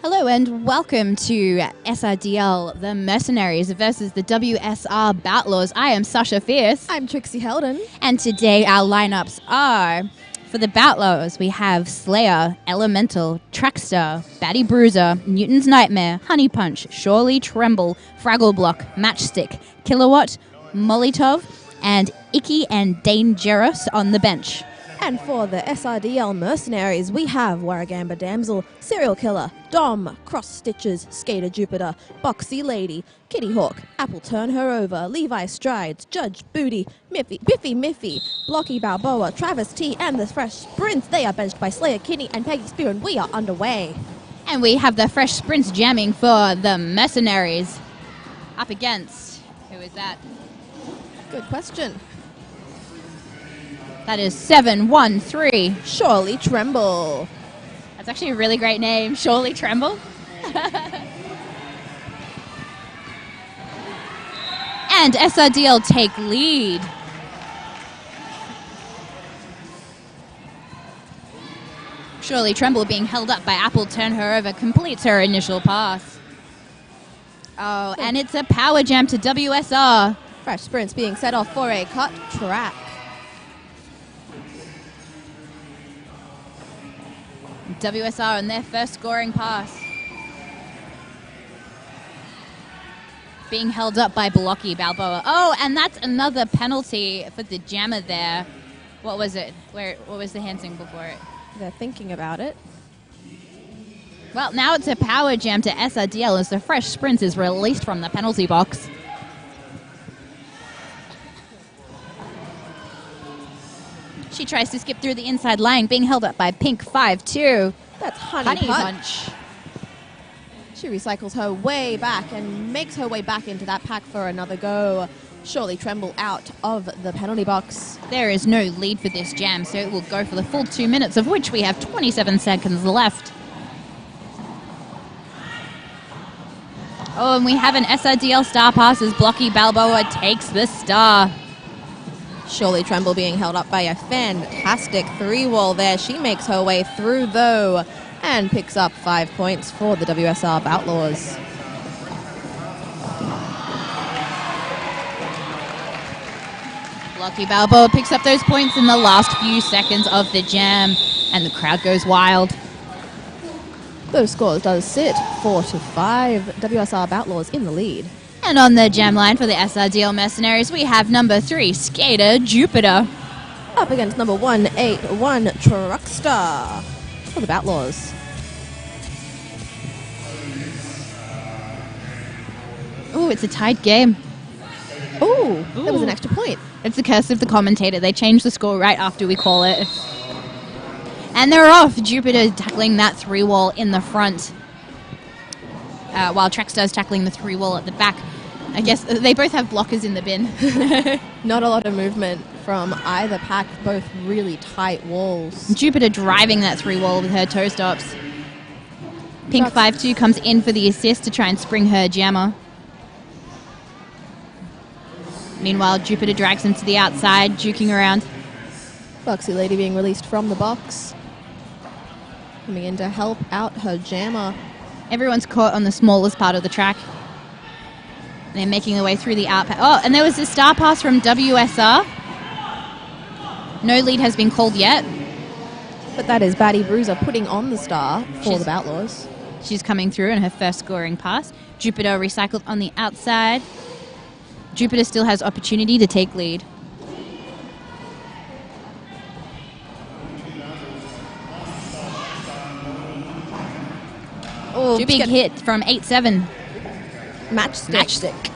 Hello and welcome to SRDL, the Mercenaries versus the WSR Batlaws. I am Sasha Fierce. I'm Trixie Heldon. And today our lineups are, for the Batlaws, we have Slayer, Elemental, Trackstar, Batty Bruiser, Newton's Nightmare, Honey Punch, Surely Tremble, Fraggle Block, Matchstick, Kilowatt, Molotov, and Icky and Dangerous on the bench. And for the SRDL Mercenaries, we have Warragamba Damsel, Serial Killer, Dom, Cross Stitches, Skater Jupiter, Boxy Lady, Kitty Hawk, Apple Turn Her Over, Levi Strides, Judge Booty, Biffy Miffy, Blocky Balboa, Travis T, and the Fresh Sprints. They are benched by Slayer Kinney and Peggy Spear, and we are underway. And we have the Fresh Sprints jamming for the Mercenaries. Up against, who is that? Good question. That is 713. Surely Tremble. That's actually a really great name, Surely Tremble. And SRDL take lead. Surely Tremble being held up by Apple Turn Her Over completes her initial pass. Oh, and it's a power jam to WSR. Fresh Sprints being set off for a cut track. WSR on their first scoring pass. Being held up by Blocky Balboa. Oh, and that's another penalty for the jammer there. What was it? What was the hand signal before it? They're thinking about it. Well, now it's a power jam to SRDL as the Fresh Sprint is released from the penalty box. She tries to skip through the inside line, being held up by Pink 5-2. That's Honey Punch. She recycles her way back and makes her way back into that pack for another go. Surely Tremble out of the penalty box. There is no lead for this jam, so it will go for the full 2 minutes, of which we have 27 seconds left. Oh, and we have an SRDL star pass as Blocky Balboa takes the star. Surely Tremble being held up by a fantastic three-wall there. She makes her way through, though, and picks up 5 points for the WSR Outlaws. Blocky Balboa picks up those points in the last few seconds of the jam, and the crowd goes wild. Those scores does sit 4-5. WSR Outlaws in the lead. And on the jam line for the SRDL Mercenaries, we have number 3, Skater Jupiter. Up against number 181, Truckstar for the Outlaws. Ooh, it's a tight game. Ooh, that was an extra point. It's the curse of the commentator. They change the score right after we call it. And they're off. Jupiter tackling that 3-wall in the front, while Trackstar's tackling the 3-wall at the back. I guess they both have blockers in the bin. Not a lot of movement from either pack, both really tight walls. Jupiter driving that 3-wall with her toe stops. Pink 5-2 comes in for the assist to try and spring her jammer. Meanwhile, Jupiter drags him to the outside, juking around. Boxy Lady being released from the box. Coming in to help out her jammer. Everyone's caught on the smallest part of the track. They're making their way through the out. Oh, and there was a star pass from WSR. No lead has been called yet. But that is Batty Bruiser putting on the star for the Outlaws. She's coming through in her first scoring pass. Jupiter recycled on the outside. Jupiter still has opportunity to take lead. Oh, big hit from 8-7. Matchstick.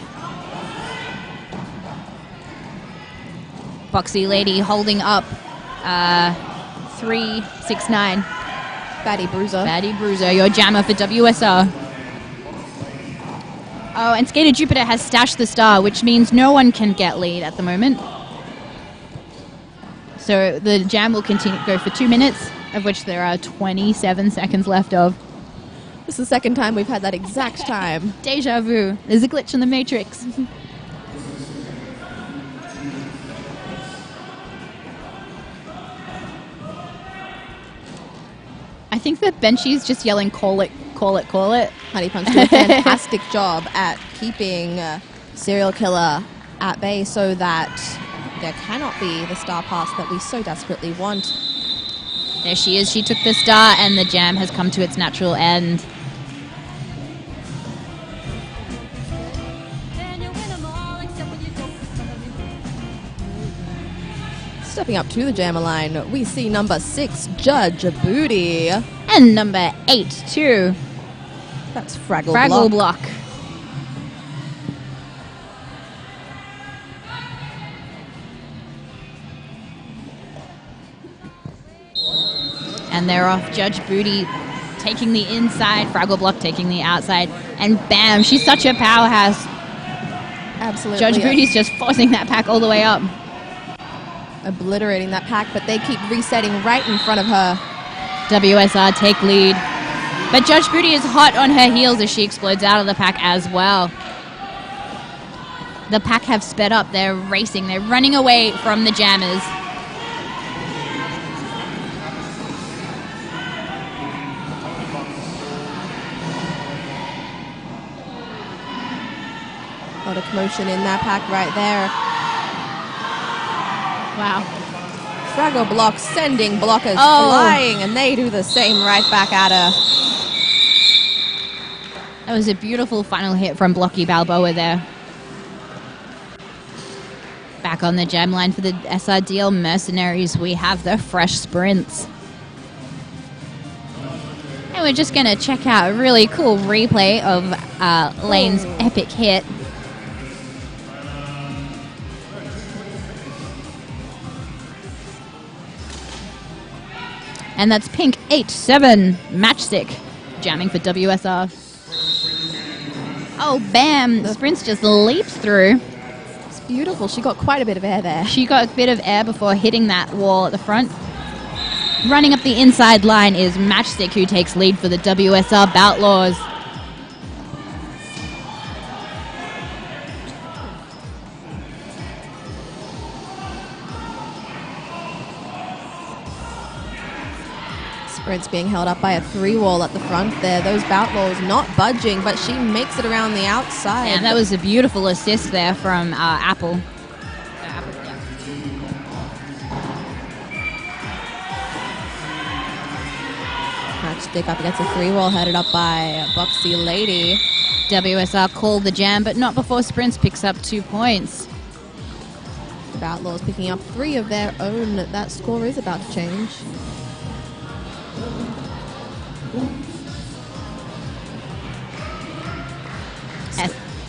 Boxy Lady holding up 3-6-9. Batty Bruiser, your jammer for WSR. Oh, and Skater Jupiter has stashed the star, which means no one can get lead at the moment. So the jam will continue to go for 2 minutes, of which there are 27 seconds left of. This is the second time we've had that exact time. Deja vu. There's a glitch in the Matrix. I think the Benchy's just yelling, call it, call it, call it. Honey Punch did a fantastic job at keeping Serial Killer at bay so that there cannot be the star pass that we so desperately want. There she is. She took the star, and the jam has come to its natural end. Stepping up to the jammer line, we see number 6, Judge Booty. And number 8, too. That's Fraggle Fraggle Block. Block. And they're off. Judge Booty taking the inside, Fraggle Block taking the outside, and bam, she's such a powerhouse. Absolutely. Judge Booty's just forcing that pack all the way up. Obliterating that pack, but they keep resetting right in front of her. WSR take lead. But Judge Booty is hot on her heels as she explodes out of the pack as well. The pack have sped up. They're racing. They're running away from the jammers. A lot of commotion in that pack right there. Wow. Fraggle Block sending blockers Oh. flying, and they do the same right back at her. That was a beautiful final hit from Blocky Balboa there. Back on the jam line for the SRDL Mercenaries, we have the Fresh Sprints. And we're just going to check out a really cool replay of Lane's epic hit. And that's Pink 8-7 Matchstick jamming for WSR. Oh, bam! The Sprints just leaps through. It's beautiful. She got quite a bit of air there. She got a bit of air before hitting that wall at the front. Running up the inside line is Matchstick, who takes lead for the WSR Outlaws. Sprints being held up by a 3-wall at the front there. Those Outlaws not budging, but she makes it around the outside. And that was a beautiful assist there from Apple. Matchstick up against a 3-wall headed up by Boxy Lady. WSR called the jam, but not before Sprints picks up 2 points. The Outlaws picking up 3 of their own. That score is about to change.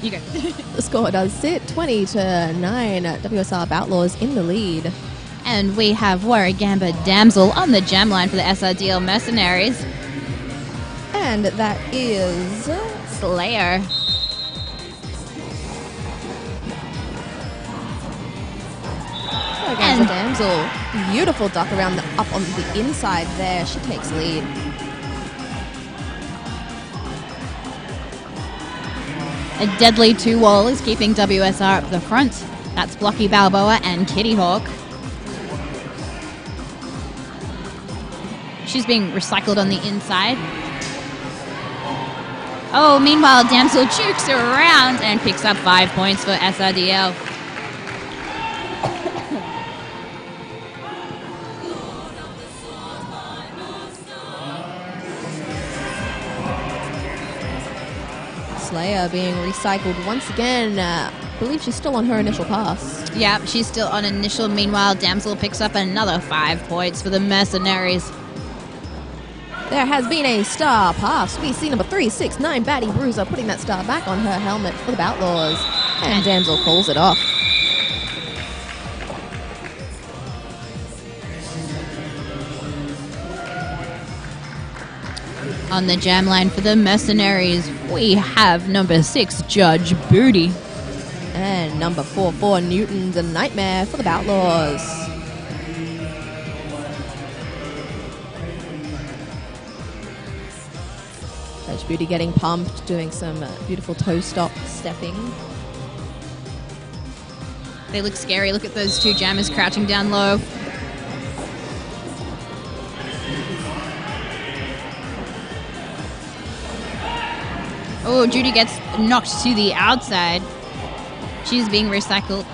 You go. The score does sit 20-9. WSR Outlaws in the lead. And we have Warragamba Damsel on the jam line for the SRDL Mercenaries. And that is Slayer. Warragamba Damsel. Beautiful duck around up on the inside there. She takes lead. A deadly 2-wall is keeping WSR up the front. That's Blocky Balboa and Kitty Hawk. She's being recycled on the inside. Oh, meanwhile, Damsel jukes around and picks up 5 points for SRDL. Slayer being recycled once again. I believe she's still on her initial pass. Yep, she's still on initial. Meanwhile, Damsel picks up another 5 points for the Mercenaries. There has been a star pass. We see number 369, Batty Bruiser, putting that star back on her helmet for the Outlaws. And Damsel calls it off. On the jam line for the Mercenaries, we have number 6, Judge Booty. And number 44, Newton's a Nightmare for the Outlaws. Judge Beauty getting pumped, doing some beautiful toe stop stepping. They look scary. Look at those two jammers crouching down low. Oh, Judy gets knocked to the outside. She's being recycled.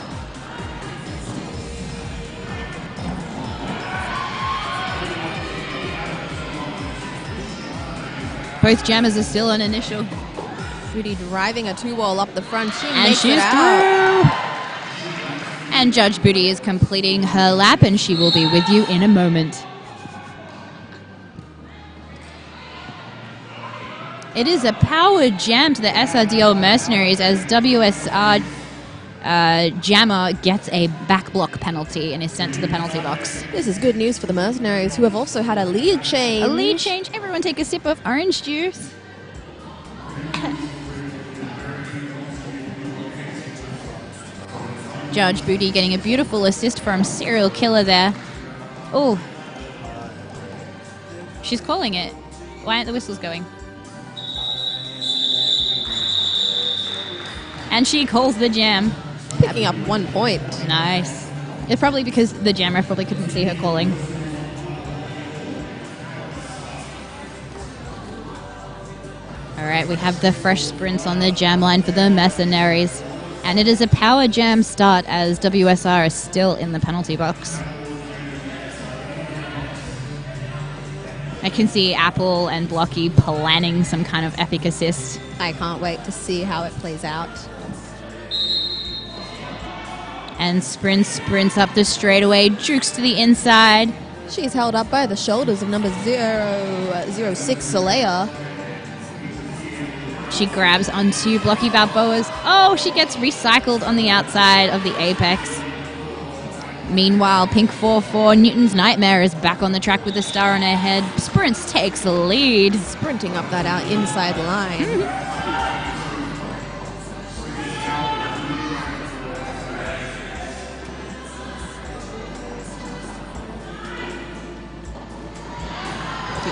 Both jammers are still on initial. Judy driving a 2-wall up the front. She And makes she's it out. through. And Judge Booty is completing her lap, and she will be with you in a moment. It is a power jam to the SRDL Mercenaries as WSR Jammer gets a back block penalty and is sent to the penalty box. This is good news for the Mercenaries, who have also had a lead change. A lead change. Everyone take a sip of orange juice. Judge Booty getting a beautiful assist from Serial Killer there. Oh. She's calling it. Why aren't the whistles going? And she calls the jam. Picking up 1 point. Nice. It's probably because the jammer probably couldn't see her calling. All right, we have the fresh sprints on the jam line for the Mercenaries. And it is a power jam start as WSR is still in the penalty box. I can see Apple and Blocky planning some kind of epic assist. I can't wait to see how it plays out. And sprints up the straightaway, jukes to the inside. She's held up by the shoulders of number 006, Saleya. She grabs onto Blocky Balboa's. Oh, she gets recycled on the outside of the apex. Meanwhile, Pink 4-4, Newton's Nightmare is back on the track with a star on her head. Sprints takes the lead. Sprinting up that inside line.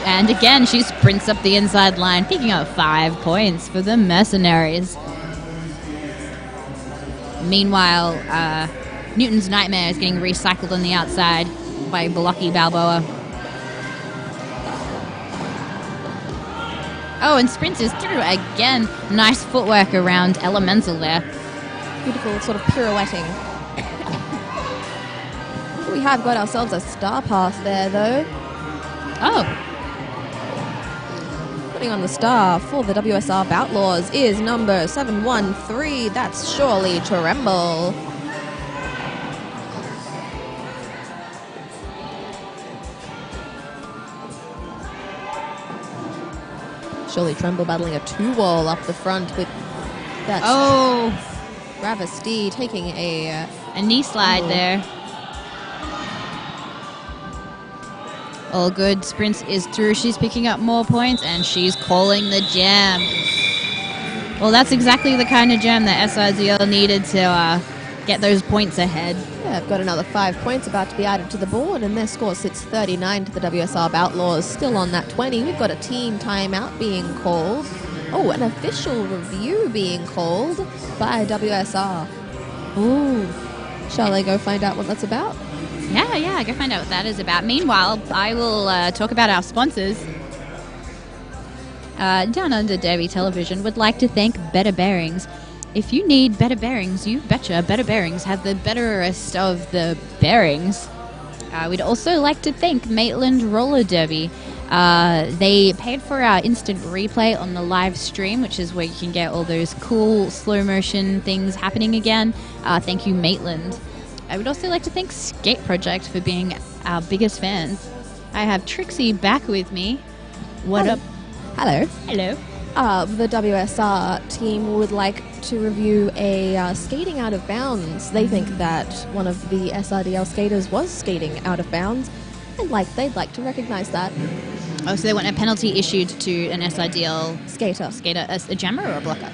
And again, she sprints up the inside line, picking up 5 points for the Mercenaries. Meanwhile, Newton's Nightmare is getting recycled on the outside by Blocky Balboa. Oh, and Sprint is through again. Nice footwork around Elemental there. Beautiful sort of pirouetting. We have got ourselves a star pass there, though. Oh. Putting on the star for the WSR Outlaws is number 713. That's Surely Tremble. Surely Tremble battling a 2-wall up the front with that. Oh. Ravasti taking a knee slide there. All good. Sprint is through. She's picking up more points, and she's calling the jam. Well, that's exactly the kind of jam that SRDL needed to get those points ahead. Yeah, I've got another 5 points about to be added to the board, and their score sits 39 to the WSR Outlaws, still on that 20. We've got a team timeout being called. Oh, an official review being called by WSR. Ooh. Shall I go find out what that's about? Yeah, go find out what that is about. Meanwhile, I will talk about our sponsors. Downunder Derby Television would like to thank Better Bearings. If you need better bearings, you betcha Better Bearings have the betterest of the bearings. We'd also like to thank Maitland Roller Derby. They paid for our instant replay on the live stream, which is where you can get all those cool slow motion things happening again. Thank you, Maitland. I would also like to thank Skate Project for being our biggest fans. I have Trixie back with me. What up? Hello. Hello. The WSR team would like to review a skating out of bounds. They think that one of the SRDL skaters was skating out of bounds, and they'd like to recognise that. Oh, so they want a penalty issued to an SRDL Skater, a jammer or a blocker?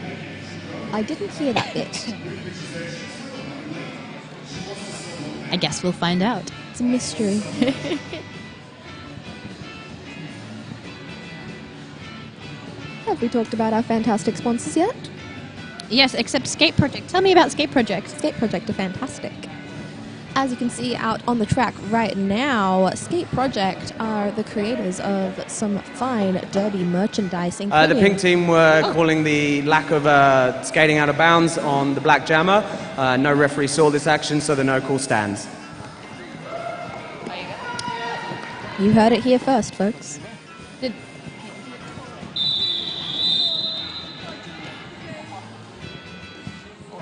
I didn't hear that bit. I guess we'll find out. It's a mystery. Have we talked about our fantastic sponsors yet? Yes, except Skate Project. Tell me about Skate Project. Skate Project are fantastic. As you can see out on the track right now, Skate Project are the creators of some fine derby merchandise. The pink team were calling the lack of skating out of bounds on the black jammer. No referee saw this action, so the no call stands. You heard it here first, folks.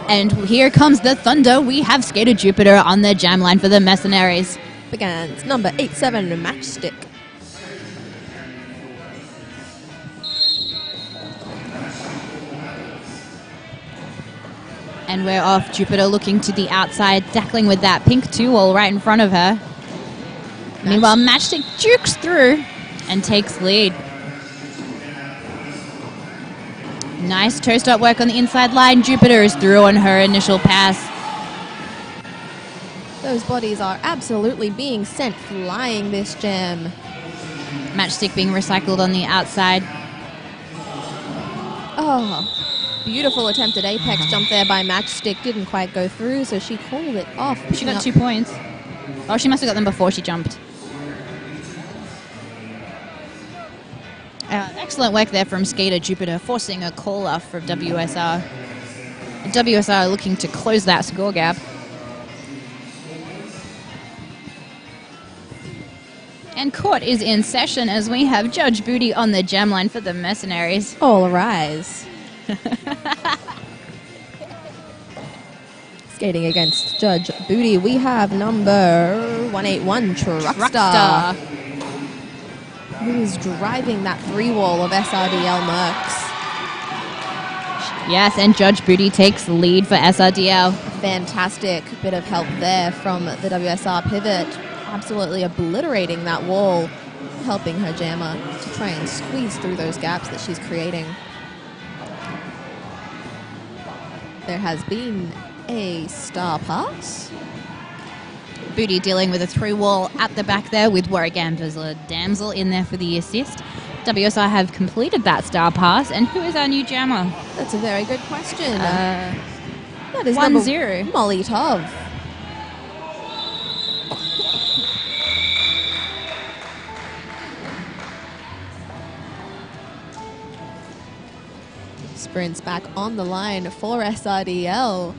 And here comes the thunder. We have Skater Jupiter on the jam line for the Mercenaries. Begins number 87 Matchstick. And we're off. Jupiter looking to the outside, tackling with that pink 2-wall right in front of her. Meanwhile, Matchstick jukes through and takes lead. Nice toe stop work on the inside line. Jupiter is through on her initial pass. Those bodies are absolutely being sent flying this jam. Matchstick being recycled on the outside. Oh, beautiful attempted apex jump there by Matchstick. Didn't quite go through, so she called it off. She got 2 points. Oh, she must have got them before she jumped. Excellent work there from Skater Jupiter, forcing a call off from WSR. WSR looking to close that score gap. And court is in session as we have Judge Booty on the jam line for the Mercenaries. All rise. Skating against Judge Booty, we have number 181 Truckstar. Who is driving that 3-wall of SRDL Mercs. Yes, and Judge Booty takes lead for SRDL. Fantastic bit of help there from the WSR pivot. Absolutely obliterating that wall, helping her jammer to try and squeeze through those gaps that she's creating. There has been a star pass. Booty dealing with a 3-wall at the back there with Warrigamba's Damsel in there for the assist. WSR have completed that star pass, and who is our new jammer? That's a very good question. That is 1-0. Molly Tov. Sprints back on the line for SRDL.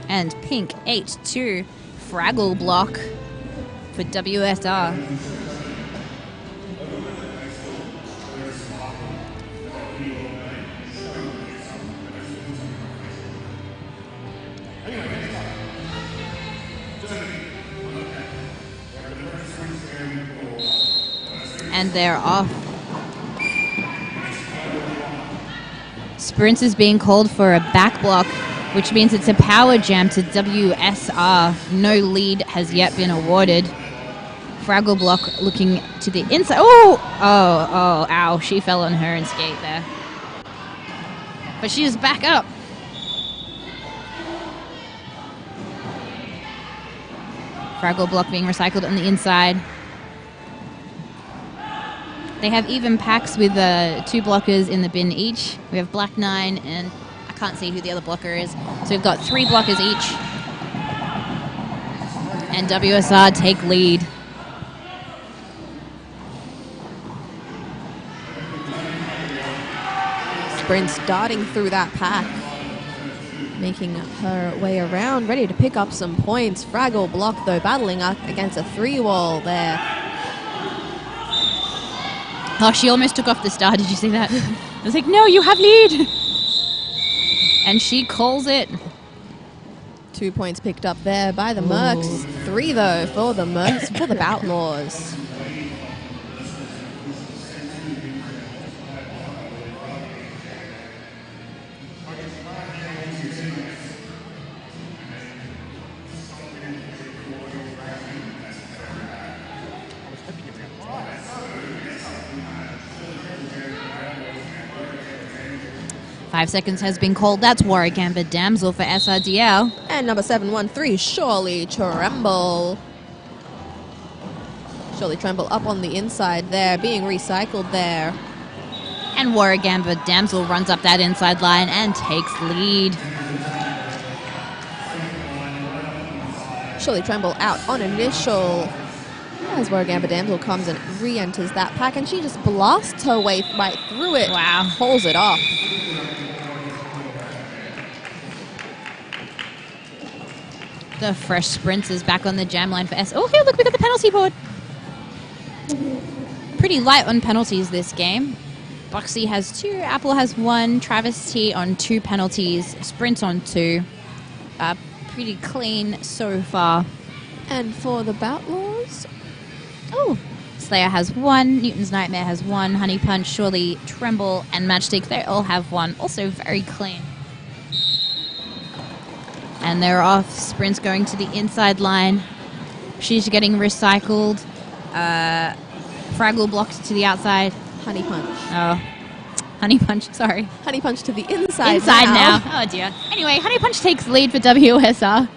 And pink 8-2 Fraggle block for WSR. And they're off. Sprints is being called for a back block, which means it's a power jam to WSR. No lead has yet been awarded. Fraggle block looking to the inside. Ow. She fell on her and skate there. But she is back up. Fraggle block being recycled on the inside. They have even packs with 2 blockers in the bin each. We have Black 9 and I can't see who the other blocker is. So we've got 3 blockers each. And WSR take lead. Sprint's darting through that pack, making her way around, ready to pick up some points. Fraggle block, though, battling up against a 3-wall there. Oh, she almost took off the star. Did you see that? I was like, no, you have lead. And she calls it. 2 points picked up there by the Mercs. 3, though, for the Mercs, for the Boutlaws. Five seconds has been called. That's Warrigamba Damsel for SRDL. And number 713, Surely Tremble. Surely Tremble up on the inside there, being recycled there. And And Warragamba Damsel runs up that inside line and takes lead. Surely Tremble out on initial as Warragamba Damsel comes and re-enters that pack, and she just blasts her way right through it. Wow. Pulls it off. The fresh sprints is back on the jam line for S. Oh, here, look, we got the penalty board. Pretty light on penalties this game. Boxy has 2, Apple has 1, Travis T on 2 penalties, Sprint on 2. Pretty clean so far. And for the Batlaws, Oh, Slayer has 1, Newton's Nightmare has 1, Honey Punch, Surely, Tremble, and Matchstick, they all have 1. Also very clean. And they're off. Sprint's going to the inside line. She's getting recycled. Fraggle blocked to the outside. Honey Punch. Oh, Honey Punch, sorry. Honey Punch to the inside. Inside now. Oh, dear. Anyway, Honey Punch takes lead for WSR.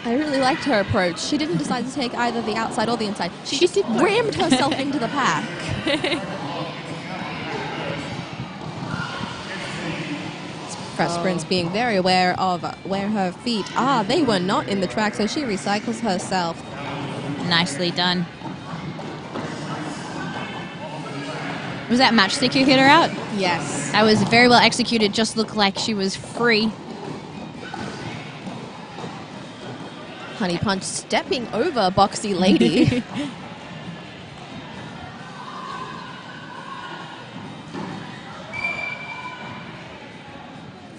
I really liked her approach. She didn't decide to take either the outside or the inside. She just did rammed herself into the pack. Fresh Sprint's being very aware of where her feet are. They were not in the track, so she recycles herself. Nicely done. Was that Matchstick who hit her out? Yes. That was very well executed. Just looked like she was free. Honey Punch stepping over Boxy Lady.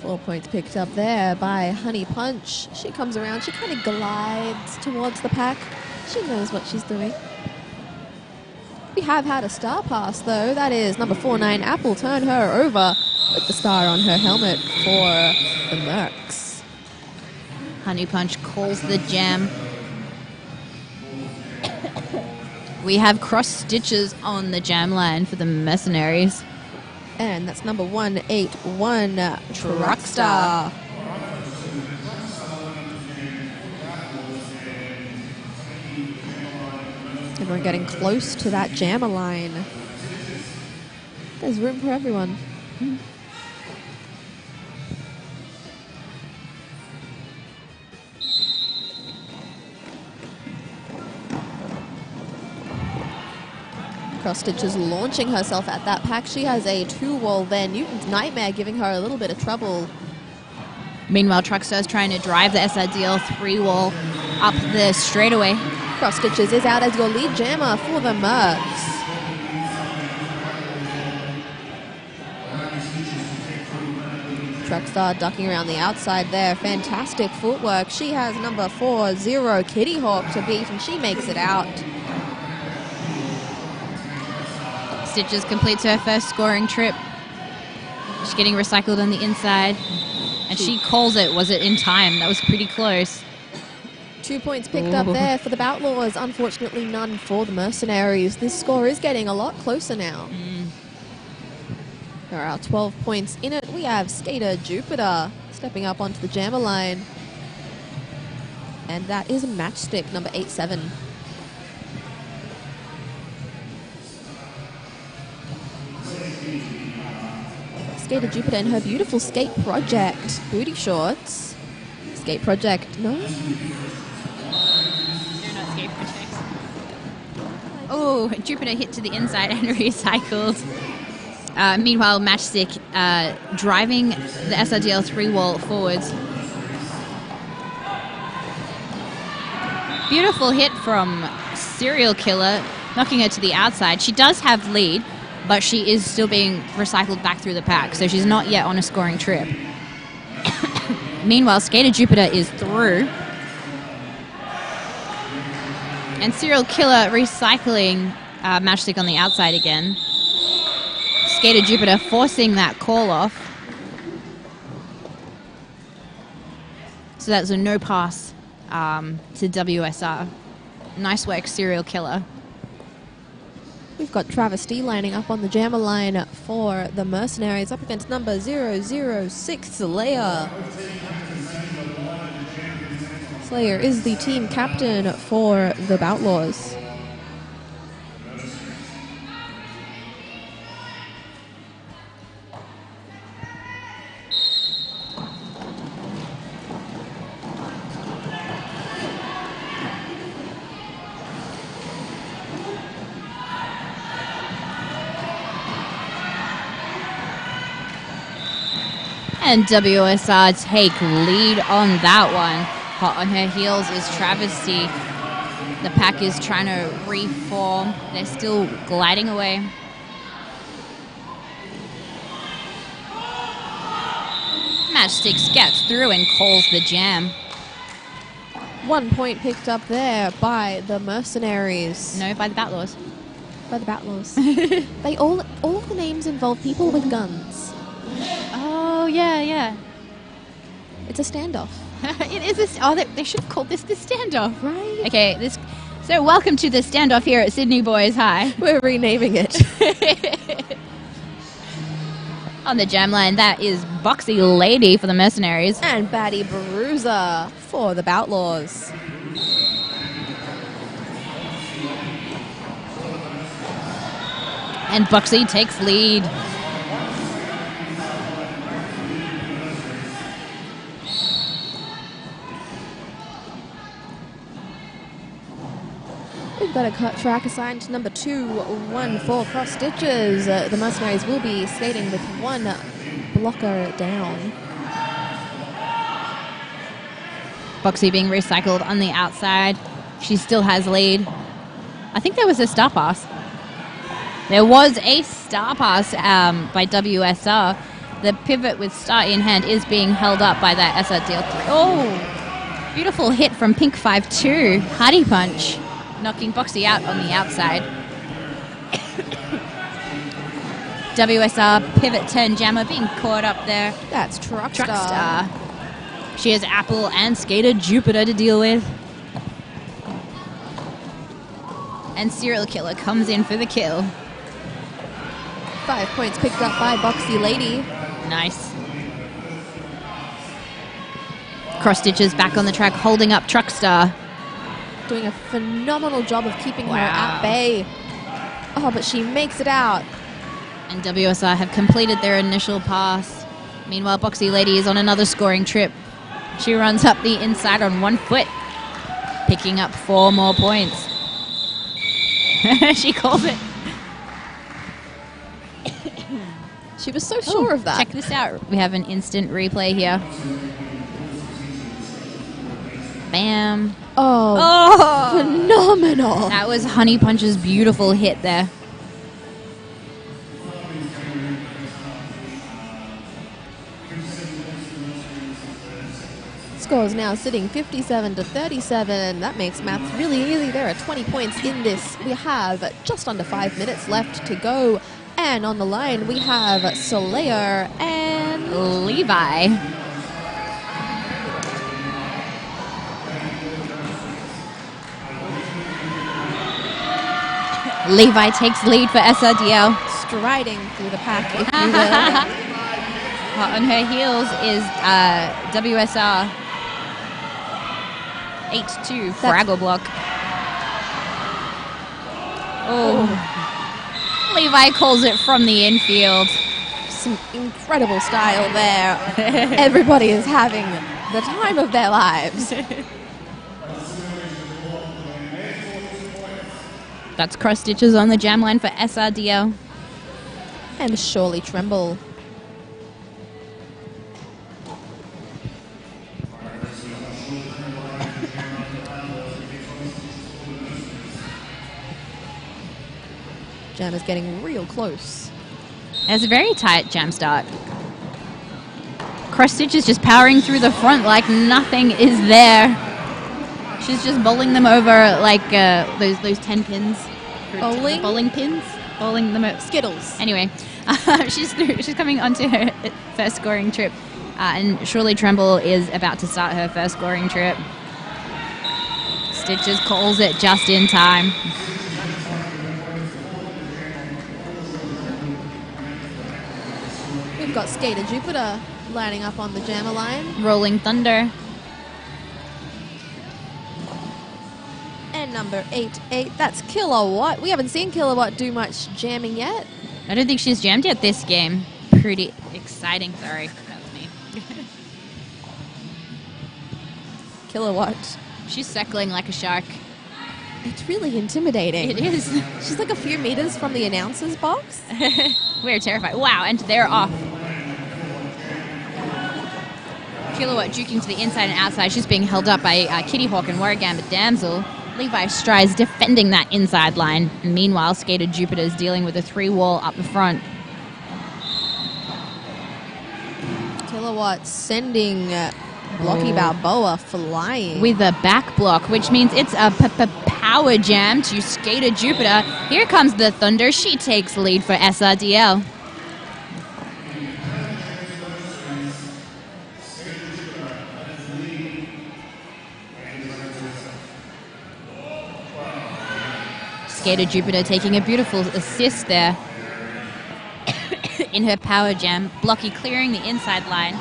4 points picked up there by Honey Punch. She comes around, she kind of glides towards the pack. She knows what she's doing. We have had a star pass though. That is number 49, Apple. Turn her over with the star on her helmet for the Mercs. Honey Punch calls the jam. We have cross stitches on the jam line for the Mercenaries. And that's number 181, Truckstar. And we're getting close to that jammer line. There's room for everyone. Cross Stitch is launching herself at that pack. She has a 2-wall there. Newton's Nightmare giving her a little bit of trouble. Meanwhile, Truckstar's trying to drive the SRDL 3-wall up the straightaway. Cross Stitches is out as your lead jammer for the Mercs. Truckstar ducking around the outside there. Fantastic footwork. She has number 40, Kitty Hawk, to beat, and she makes it out. Stitches completes her first scoring trip. She's getting recycled on the inside. And she calls it. Was it in time? That was pretty close. 2 points picked up there for the Outlaws. Unfortunately, none for the Mercenaries. This score is getting a lot closer now. There are 12 points in it. We have Skater Jupiter stepping up onto the jammer line. And that is Matchstick, number 87. Skater Jupiter and her beautiful skate project. Booty shorts. Skate project, no? They're not skate projects. Oh, Jupiter hit to the inside and recycled. Meanwhile, Matchstick driving the SRDL 3-wall forwards. Beautiful hit from Serial Killer, knocking her to the outside. She does have lead, but she is still being recycled back through the pack, so she's not yet on a scoring trip. Meanwhile, Skater Jupiter is through. And Serial Killer recycling Matchstick on the outside again. Skater Jupiter forcing that call off. So that's a no pass to WSR. Nice work, Serial Killer. We've got Travesty lining up on the jammer line for the Mercenaries up against number 006, Slayer. Slayer is the team captain for the Outlaws. And WSR take lead on that one. Hot on her heels is Travesty. The pack is trying to reform. They're still gliding away. Matchsticks gets through and calls the jam. 1 point picked up there by the Mercenaries. No, by the Batlaws. By the Batlaws. They all of the names involve people with guns. Oh, yeah. It's a standoff. It is they should have called this the standoff. Right? Okay, so welcome to the standoff here at Sydney Boys High. We're renaming it. On the jam line, that is Boxy Lady for the Mercenaries. And Batty Bruiser for the Outlaws. And Boxy takes lead. We've got a cut track assigned to number 2-1 for cross stitches. The Mercenaries will be skating with one blocker down. Boxy being recycled on the outside. She still has lead. I think there was a star pass. There was a star pass by WSR. The pivot with star in hand is being held up by that SRDL3. Oh, beautiful hit from Pink 5-2. Hardy punch. Knocking Boxy out on the outside. WSR pivot turn jammer being caught up there. That's Truckstar. She has Apple and Skater Jupiter to deal with. And Serial Killer comes in for the kill. 5 points picked up by Boxy Lady. Nice. Cross Stitches back on the track, holding up Truckstar. Doing a phenomenal job of keeping her Wow. at bay. Oh, but she makes it out. And WSR have completed their initial pass. Meanwhile, Boxy Lady is on another scoring trip. She runs up the inside on 1 foot, picking up 4 more points. She called it. She was so sure of that. Check this out. We have an instant replay here. Bam. Oh, phenomenal. That was Honey Punch's beautiful hit there. Score is now sitting 57-37. That makes maths really easy. There are 20 points in this. We have just under 5 minutes left to go. And on the line, we have Slayer and Levi. Levi takes lead for SRDL. striding through the pack, if you will. On her heels is WSR 8-2 Fraggle Block. Oh. Levi calls it from the infield. Some incredible style there. Everybody is having the time of their lives. That's cross stitches on the jam line for SRDL. And Surely Tremble. Jam is getting real close. It's a very tight jam start. Cross Stitch is just powering through the front like nothing is there. She's just bowling them over like those 10 pins. Bowling? Bowling pins? Bowling them over. Skittles. Anyway, she's coming onto her first scoring trip. And Surely Tremble is about to start her first scoring trip. Stitches calls it just in time. We've got Skater Jupiter lining up on the jammer line. Rolling Thunder. And number 8-8, that's Kilowatt. We haven't seen Kilowatt do much jamming yet. I don't think she's jammed yet this game. Pretty exciting. Sorry, that was me. Kilowatt. She's circling like a shark. It's really intimidating. It is. She's like a few meters from the announcer's box. We're terrified. Wow, and they're off. Kilowatt juking to the inside and outside. She's being held up by Kitty Hawk and Warrior Gambit Damsel. Levi Strides defending that inside line. And meanwhile, Skater Jupiter is dealing with a 3-wall up the front. Kilowatt sending Blocky Balboa flying. With a back block, which means it's a power jam to Skater Jupiter. Here comes the Thunder. She takes lead for SRDL. Skater Jupiter taking a beautiful assist there in her power jam. Blocky clearing the inside line.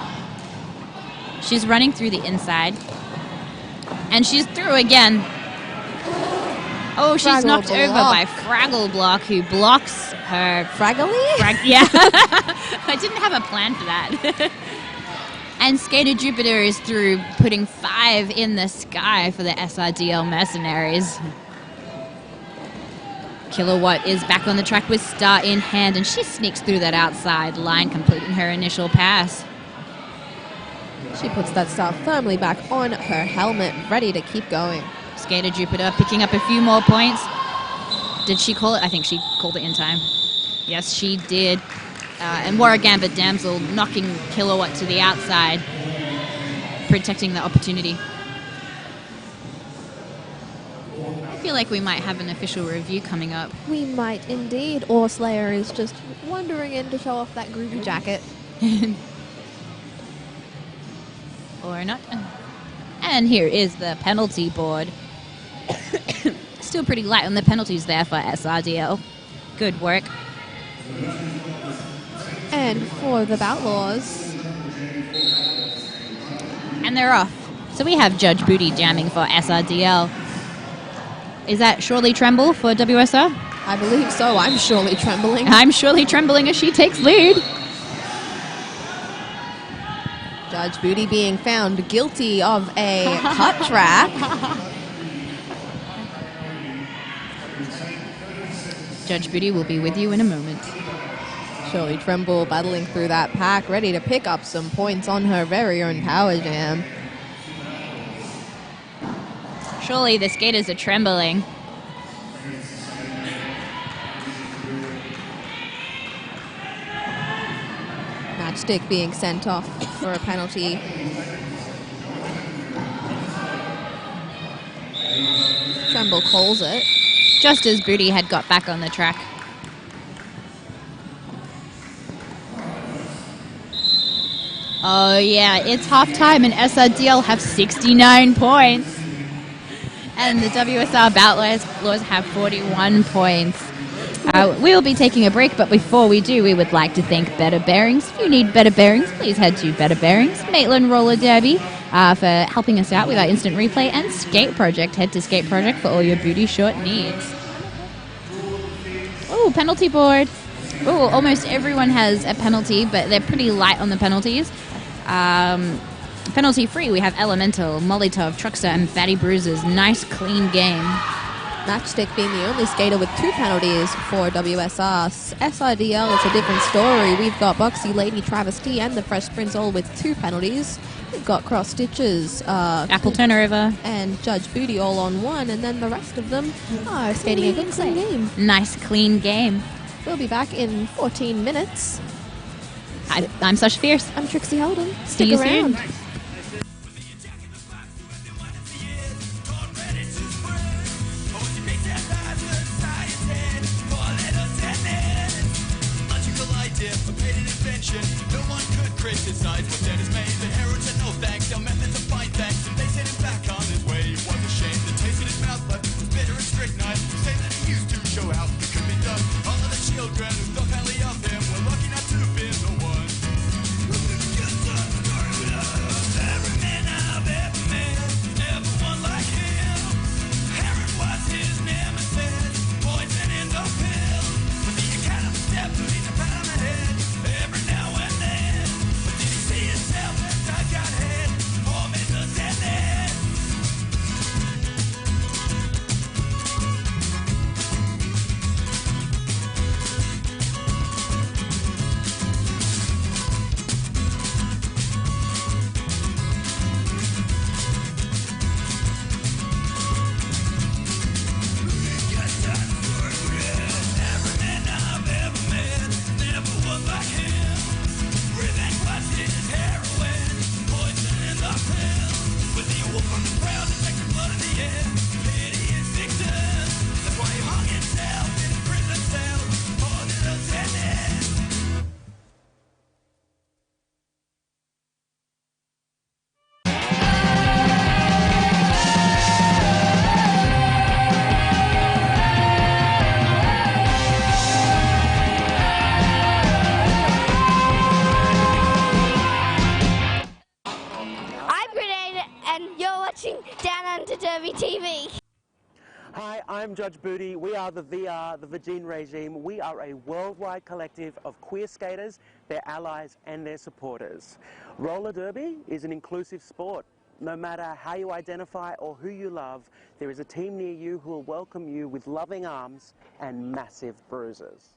She's running through the inside. And she's through again. Oh, she's knocked over by Fraggle Block, who blocks her. Fraggly? Yeah. I didn't have a plan for that. And Skater Jupiter is through, putting 5 in the sky for the SRDL Mercenaries. Kilowatt is back on the track with Star in hand, and she sneaks through that outside line, completing her initial pass. She puts that star firmly back on her helmet, ready to keep going. Skater Jupiter picking up a few more points. Did she call it? I think she called it in time. Yes, she did. And Warrior Gambit Damsel knocking Kilowatt to the outside, protecting the opportunity. I feel like we might have an official review coming up. We might indeed. Or Slayer is just wandering in to show off that groovy jacket. Or not. And here is the penalty board. Still pretty light on the penalties there for SRDL. Good work. And for the Outlaws. And they're off. So we have Judge Booty jamming for SRDL. Is that Surely Tremble for WSR? I believe so. I'm surely trembling. I'm surely trembling as she takes lead. Judge Booty being found guilty of a cut track. Judge Booty will be with you in a moment. Surely Tremble battling through that pack, ready to pick up some points on her very own power jam. Surely the skaters are trembling. Matchstick being sent off for a penalty. Tremble calls it. Just as Booty had got back on the track. Oh yeah, it's halftime and SRDL have 69 points. And the WSR Outlaws have 41 points. We will be taking a break, but before we do, we would like to thank Better Bearings. If you need Better Bearings, please head to Better Bearings, Maitland Roller Derby, for helping us out with our instant replay, and Skate Project. Head to Skate Project for all your booty short needs. Oh, penalty board. Oh, almost everyone has a penalty, but they're pretty light on the penalties. Penalty free, we have Elemental, Molotov, Truckster, and Batty Bruises. Nice, clean game. Matchstick being the only skater with 2 penalties for WSR. SIDL, it's a different story. We've got Boxy Lady, Travesty, and the Fresh Prince all with 2 penalties. We've got Cross Stitches, Apple Turnover, and Judge Booty all on 1, and then the rest of them are skating a good clean game. Nice, clean game. We'll be back in 14 minutes. I'm Sasha Fierce. I'm Trixie Holden. See you around. soon. No one could criticize what dead is made. The hero said no thanks, no methods of find thanks. And they sent him back on his way. He was ashamed. The taste in his mouth left was bitter and strychnine. To say that he used to show how it could be done. All of the children who thought highly of him were lucky not to have been the one. Every man I've ever met, never one like him. Herod was his nemesis, poison in the pill. But the account of the step, he's a pat on the head. Every now and then, but did he see himself as I got head? I'm Judge Booty. We are the VR, the Virgin Regime. We are a worldwide collective of queer skaters, their allies and their supporters. Roller derby is an inclusive sport. No matter how you identify or who you love, there is a team near you who will welcome you with loving arms and massive bruises.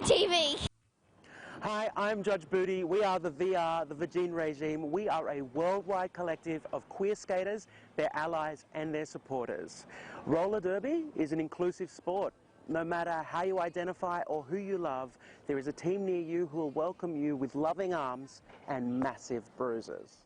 TV. Hi, I'm Judge Booty. We are the VR, the Virgin Regime. We are a worldwide collective of queer skaters, their allies and their supporters. Roller derby is an inclusive sport. No matter how you identify or who you love, there is a team near you who will welcome you with loving arms and massive bruises.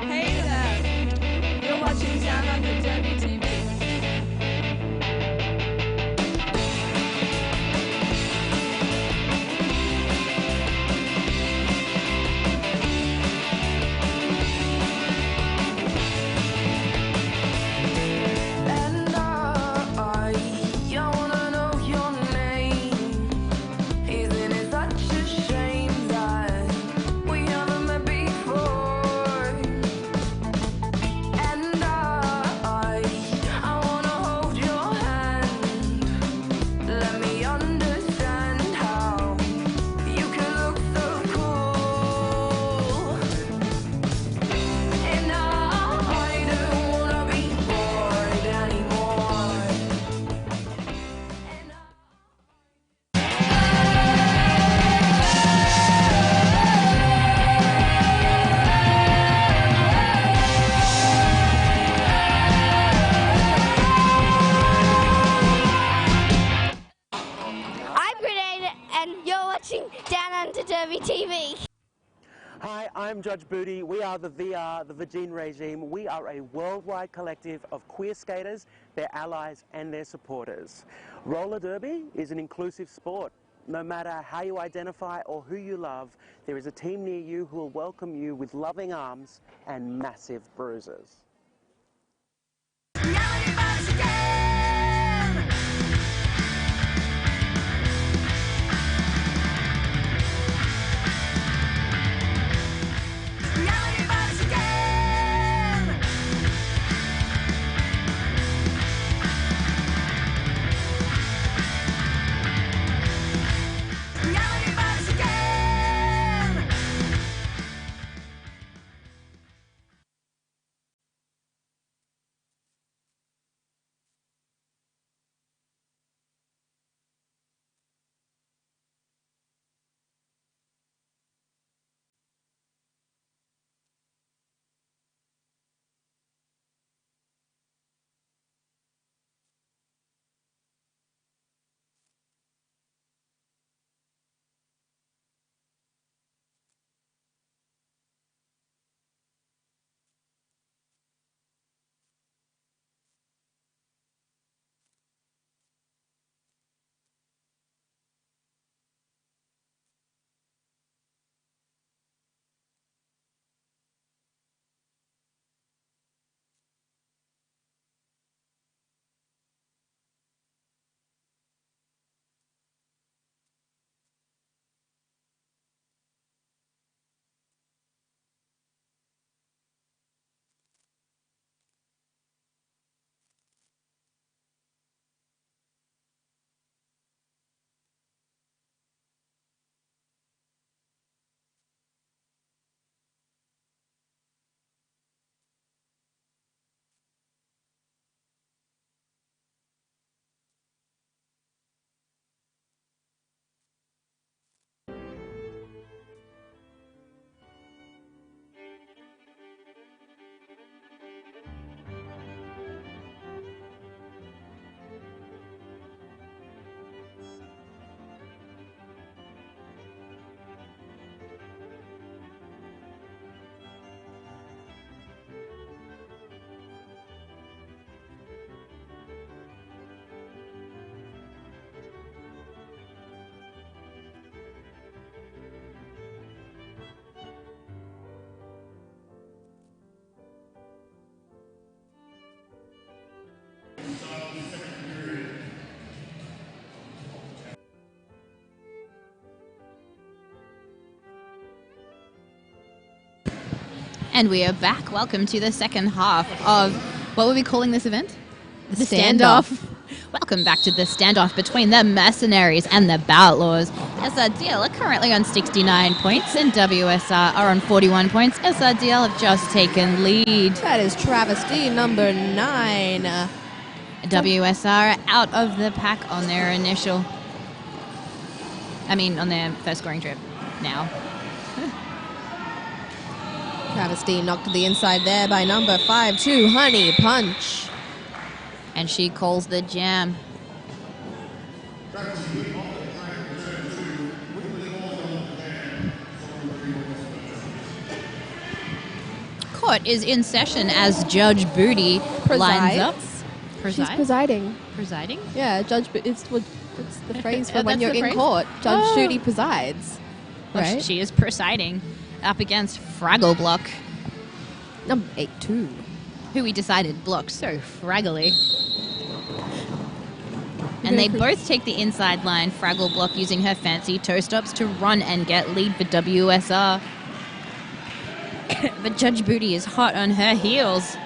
Hey there! You're watching Downunder Derby TV. And I wanna know your name. Isn't it such a shame that we haven't met before? And I wanna hold your hand. Let me understand how you can look so cool. And I don't wanna be bored anymore. And I'm Grenade, and you're watching Down Under Derby TV. Hi, I'm Judge Booty. We are the VR, the Virgin Regime. We are a worldwide collective of queer skaters, their allies and their supporters. Roller derby is an inclusive sport. No matter how you identify or who you love, there is a team near you who will welcome you with loving arms and massive bruises. And we are back. Welcome to the second half of, what were we calling this event? The standoff. Welcome back to the standoff between the Mercenaries and the Outlaws. SRDL are currently on 69 points and WSR are on 41 points. SRDL have just taken lead. That is travesty number 9. WSR are out of the pack on their on their first scoring trip now. Travesty knocked to the inside there by number 5-2, Honey Punch. And she calls the jam. Court is in session as Judge Booty lines up. She's presiding. Presiding? Yeah, it's the phrase for when That's you're the in phrase? court. Judge Oh. Judy presides. Well, Right? she is presiding up against Fraggle Block, Number 8-2. who we decided blocked so fraggily. And they both take the inside line, Fraggle Block using her fancy toe stops to run and get lead for WSR. But Judge Booty is hot on her heels.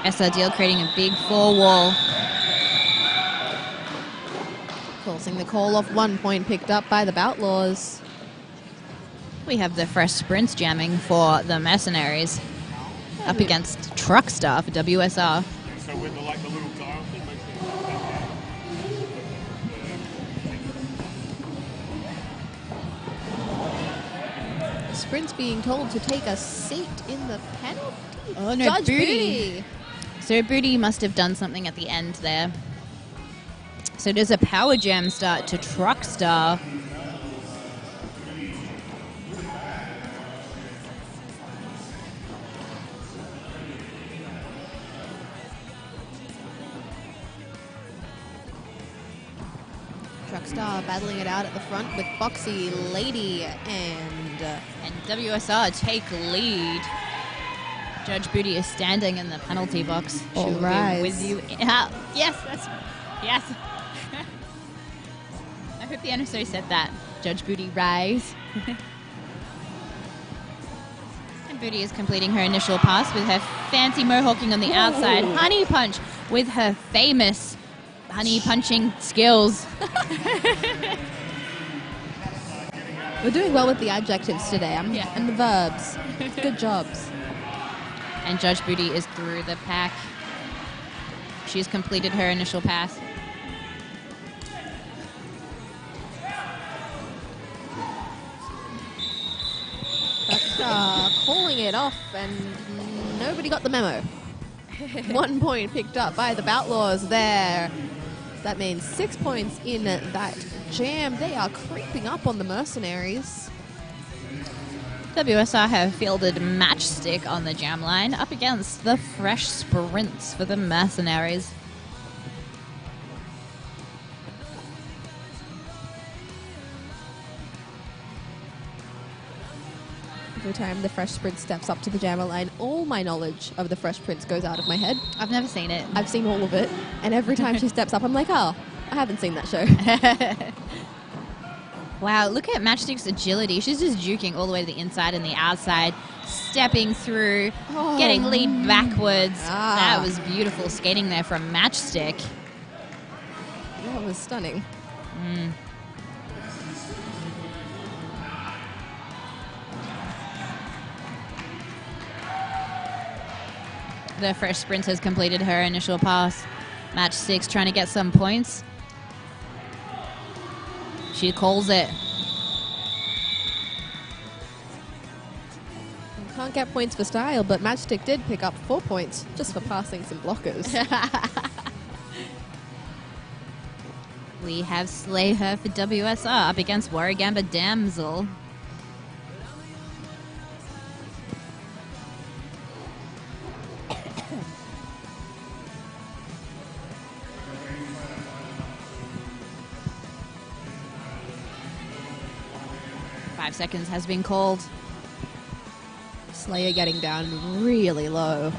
SRDL creating a big 4-wall. Forcing the call off, 1 point picked up by the Outlaws. We have the fresh sprints jamming for the Mercenaries up against Truckstar for WSR. So with the little dial thing makes Sprints being told to take a seat in the penalty. Oh, no, Judge Booty. So Booty must have done something at the end there. So does a power jam start to Truckstar. Truckstar battling it out at the front with Boxy Lady and And WSR take lead. Judge Booty is standing in the penalty box. All She'll be rise. with you. Yes. I hope the NSO said that. Judge Booty rise. And Booty is completing her initial pass with her fancy mohawking on the outside. Honey Punch with her famous honey punching skills. we're doing well with the adjectives today. Yeah. And the verbs. Good jobs. And Judge Booty is through the pack. She's completed her initial pass. Truckstar calling it off, and nobody got the memo. 1 point picked up by the Outlaws there. That means 6 points in that jam. They are creeping up on the Mercenaries. WSR have fielded Matchstick on the jam line up against the fresh sprints for the Mercenaries. Every time the Fresh Prince steps up to the jammer line, all my knowledge of the Fresh Prince goes out of my head. I've never seen it. I've seen all of it, and every time she steps up, I'm like, oh, I haven't seen that show. Wow, look at Matchstick's agility. She's just juking all the way to the inside and the outside, stepping through, getting lead backwards. Ah. That was beautiful skating there from Matchstick. That was stunning. The Fresh Sprint has completed her initial pass. Matchstick's trying to get some points. She calls it. Can't get points for style, but Matchstick did pick up 4 points just for passing some blockers. We have Slay Her for WSR up against Warragamba Damsel. Five seconds has been called. Slayer getting down really low.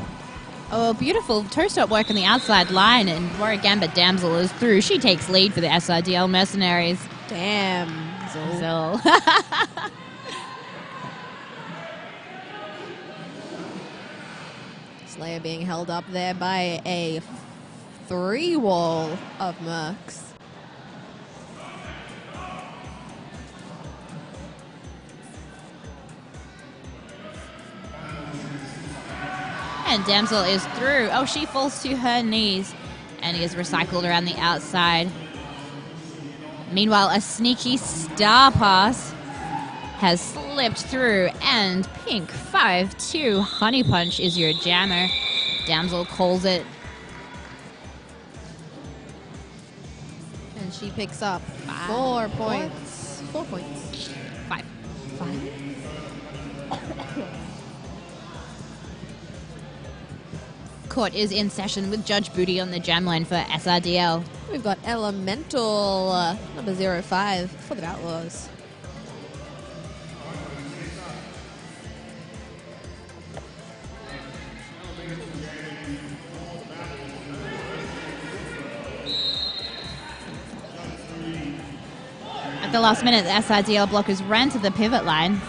Oh, beautiful toe stop work on the outside line, and Warragamba Damsel is through. She takes lead for the SRDL Mercenaries. Damsel. Slayer being held up there by a 3-wall of Mercs. And Damsel is through. Oh, she falls to her knees and is recycled around the outside. Meanwhile, a sneaky star pass has slipped through, and Pink 5-2 Honey Punch is your jammer. Damsel calls it. And she picks up 4 points. 4 points. 5. 5. Court is in session with Judge Booty on the jam line for SRDL. We've got Elemental number 05 for the Outlaws. At the last minute, the SRDL blockers ran to the pivot line.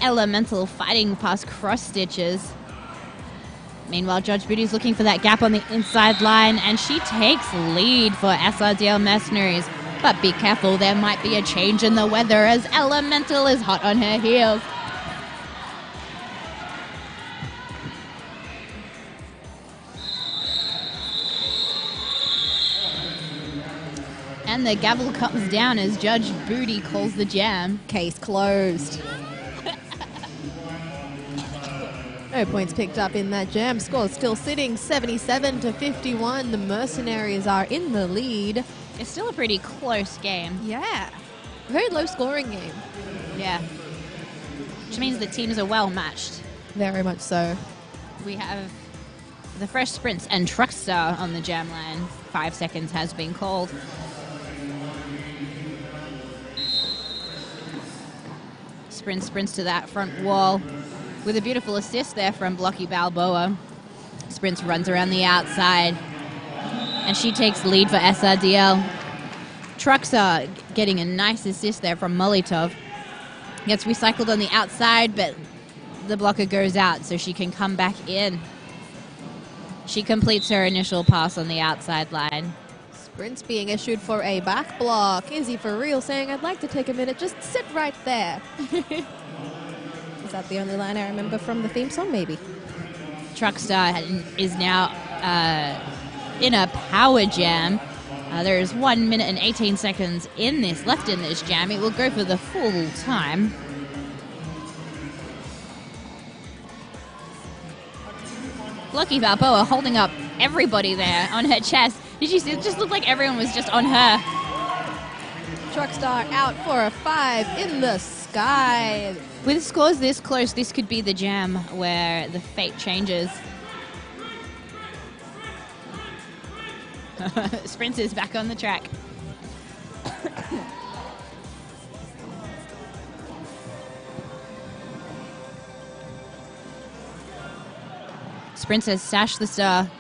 Elemental fighting past cross stitches. Meanwhile, Judge Booty's looking for that gap on the inside line, and she takes lead for SRDL Mercenaries. But be careful, there might be a change in the weather as Elemental is hot on her heels. And the gavel comes down as Judge Booty calls the jam. Case closed. No points picked up in that jam. Score still sitting 77-51. The Mercenaries are in the lead. It's still a pretty close game. Yeah. Very low scoring game. Yeah. Which means the teams are well matched. Very much so. We have the Fresh Sprints and Truckstar on the jam line. 5 seconds has been called. Sprints to that front wall with a beautiful assist there from Blocky Balboa. Sprints runs around the outside, and she takes lead for SRDL. Truckstar getting a nice assist there from Molitov. Gets recycled on the outside, but the blocker goes out so she can come back in. She completes her initial pass on the outside line. Sprints being issued for a back block. Izzy for real saying, I'd like to take a minute, just sit right there. Is that the only line I remember from the theme song? Maybe. Truckstar is now in a power jam. There is 1 minute and 18 seconds left in this jam. It will go for the full time. Lucky Balboa holding up everybody there on her chest. Did you see? It just looked like everyone was just on her. Truckstar out for a 5 in the sky. With scores this close, this could be the jam where the fate changes. Sprinters back on the track. Sprinters stash the star.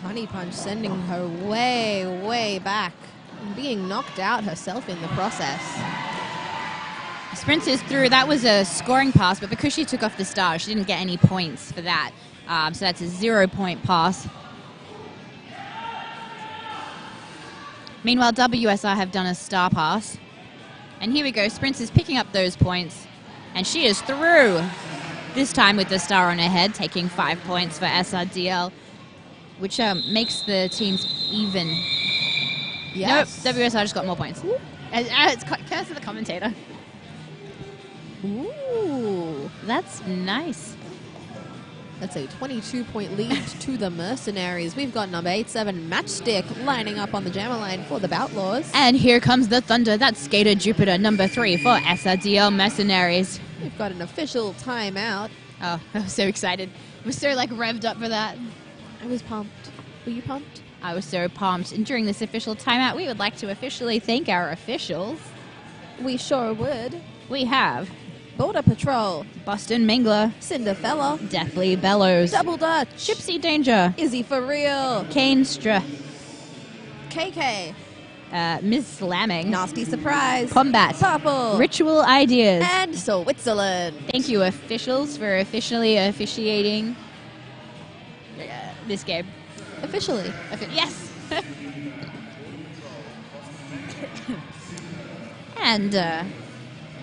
Honey Punch sending her way, way back. And being knocked out herself in the process. Sprinters through. That was a scoring pass, but because she took off the star, she didn't get any points for that. So that's a 0-point pass. Meanwhile, WSR have done a star pass. And here we go. Sprinters picking up those points. And she is through. This time with the star on her head, taking 5 points for SRDL. Which makes the teams even. Yes. Nope, WSR just got more points. It's curse of the commentator. Ooh. That's nice. That's a 22-point lead to the Mercenaries. We've got number 87, Matchstick, lining up on the jammer line for the Outlaws. And here comes the Thunder. That's Skater Jupiter, number 3 for SRDL Mercenaries. We've got an official timeout. Oh, I was so excited. I was so revved up for that. I was pumped. Were you pumped? I was so pumped. And during this official timeout, we would like to officially thank our officials. We sure would. We have Border Patrol, Boston Mingler, Cinderfella, Deathly Bellows, Double Dutch, Gypsy Danger, Izzy for Real, Kane Stra, KK, Ms. Slamming, Nasty Surprise, Combat, Purple, Ritual Ideas. and Switzerland. Thank you, officials, for officially officiating this game. Officially. Yes. And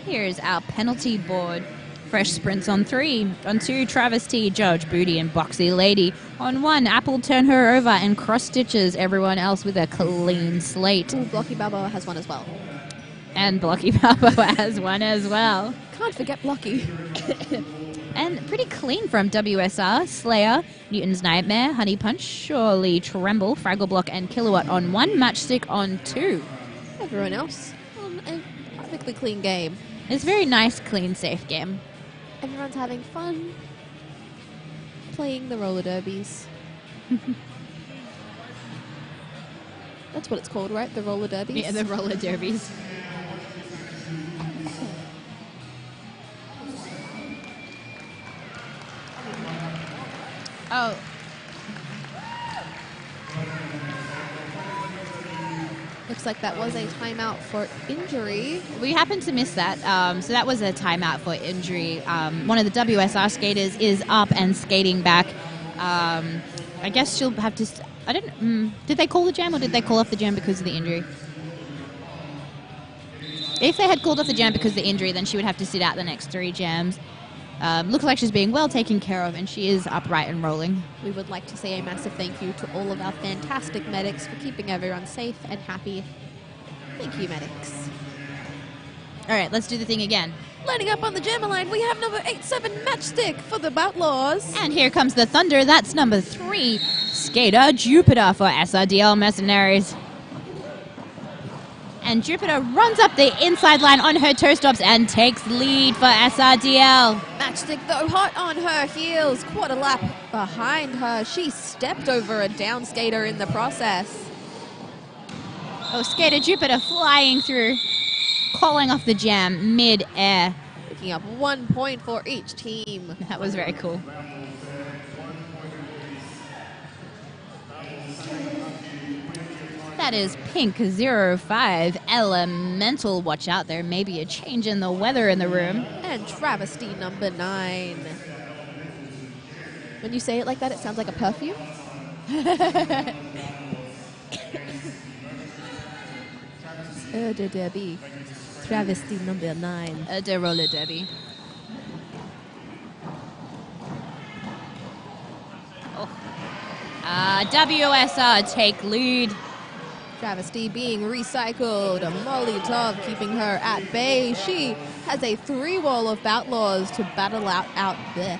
here's our penalty board. Fresh Sprints on 3. On 2, Travis T, Judge Booty, and Boxy Lady. On 1, Apple Turn Her Over and Cross Stitches. Everyone else with a clean slate. Ooh, Blocky Balboa has one as well. And Blocky Balboa has one as well. Can't forget Blocky. And pretty clean from WSR, Slayer, Newton's Nightmare, Honey Punch, Surely Tremble, Fraggle Block, and Kilowatt on 1, Matchstick on 2. Everyone else, a perfectly clean game. It's a very nice, clean, safe game. Everyone's having fun playing the roller derbies. That's what it's called, right? The roller derbies? Yeah, the roller derbies. Oh. Looks like that was a timeout for injury. We happened to miss that. So that was a timeout for injury. One of the WSR skaters is up and skating back. I guess she'll have to... I don't... did they call the jam or did they call off the jam because of the injury? If they had called off the jam because of the injury, then she would have to sit out the next 3 jams. Looks like she's being well taken care of, and she is upright and rolling. We would like to say a massive thank you to all of our fantastic medics for keeping everyone safe and happy. Thank you, medics. All right, let's do the thing again. Lining up on the jammer line, we have number 87 Matchstick for the Outlaws. And here comes the Thunder. That's number 3, Skater Jupiter for SRDL Mercenaries. And Jupiter runs up the inside line on her toe stops and takes lead for SRDL. Matchstick, though, hot on her heels. Quarter lap behind her. She stepped over a down skater in the process. Oh, Skater Jupiter flying through, calling off the jam mid-air. Picking up 1 point for each team. That was very cool. That is Pink 05 Elemental. Watch out, there may be a change in the weather in the room. And Travesty number 9. When you say it like that, it sounds like a perfume. De Derby. Travesty number 9. De roller derby. Oh. WSR take lead. Travesty being recycled. Molly Tov keeping her at bay. She has a 3-wall of Outlaws to battle out there.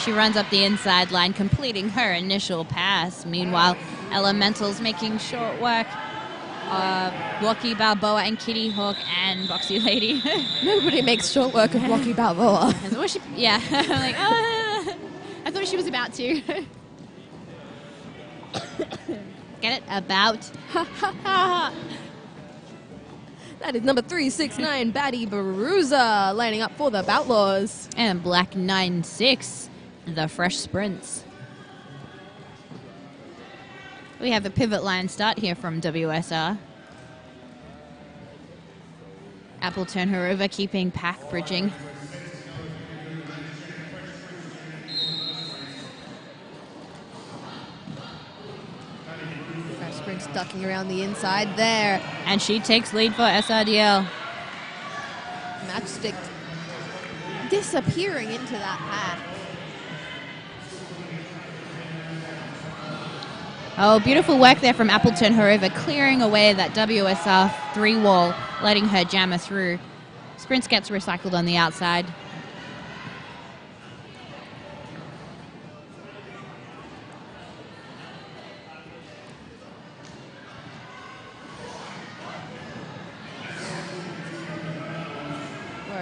She runs up the inside line, completing her initial pass. Meanwhile, Elemental's making short work. Blocky Balboa and Kitty Hawk and Boxy Lady. Nobody makes short work of Blocky Balboa. Yeah, I'm like, I thought she was about to. Get it? About. That is number 369, Batty Baruza, lining up for the Outlaws. And Black 9-6, the Fresh Sprints. We have a pivot line start here from WSR. Apple Turn Her Over, keeping pack bridging. Fresh Sprints ducking around the inside there. And she takes lead for SRDL. Matchstick disappearing into that path. Oh, beautiful work there from Apple Turn Her Over, clearing away that WSR 3-wall, letting her jammer through. Sprints gets recycled on the outside.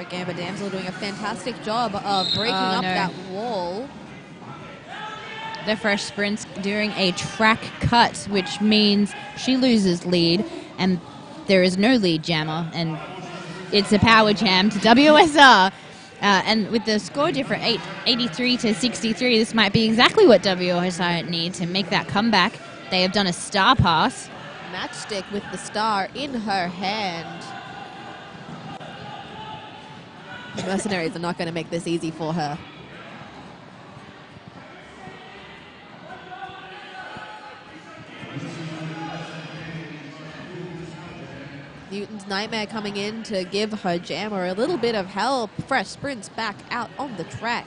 Gamba Damsel doing a fantastic job of breaking up no. that wall. the Fresh Sprints doing a track cut, which means she loses lead, and there is no lead jammer, and it's a power jam to WSR. And with the score different 83 to 63, this might be exactly what WSR need to make that comeback. They have done a star pass. Matchstick with the star in her hand. The Mercenaries are not going to make this easy for her. Newton's Nightmare coming in to give her jammer a little bit of help. Fresh Sprints back out on the track.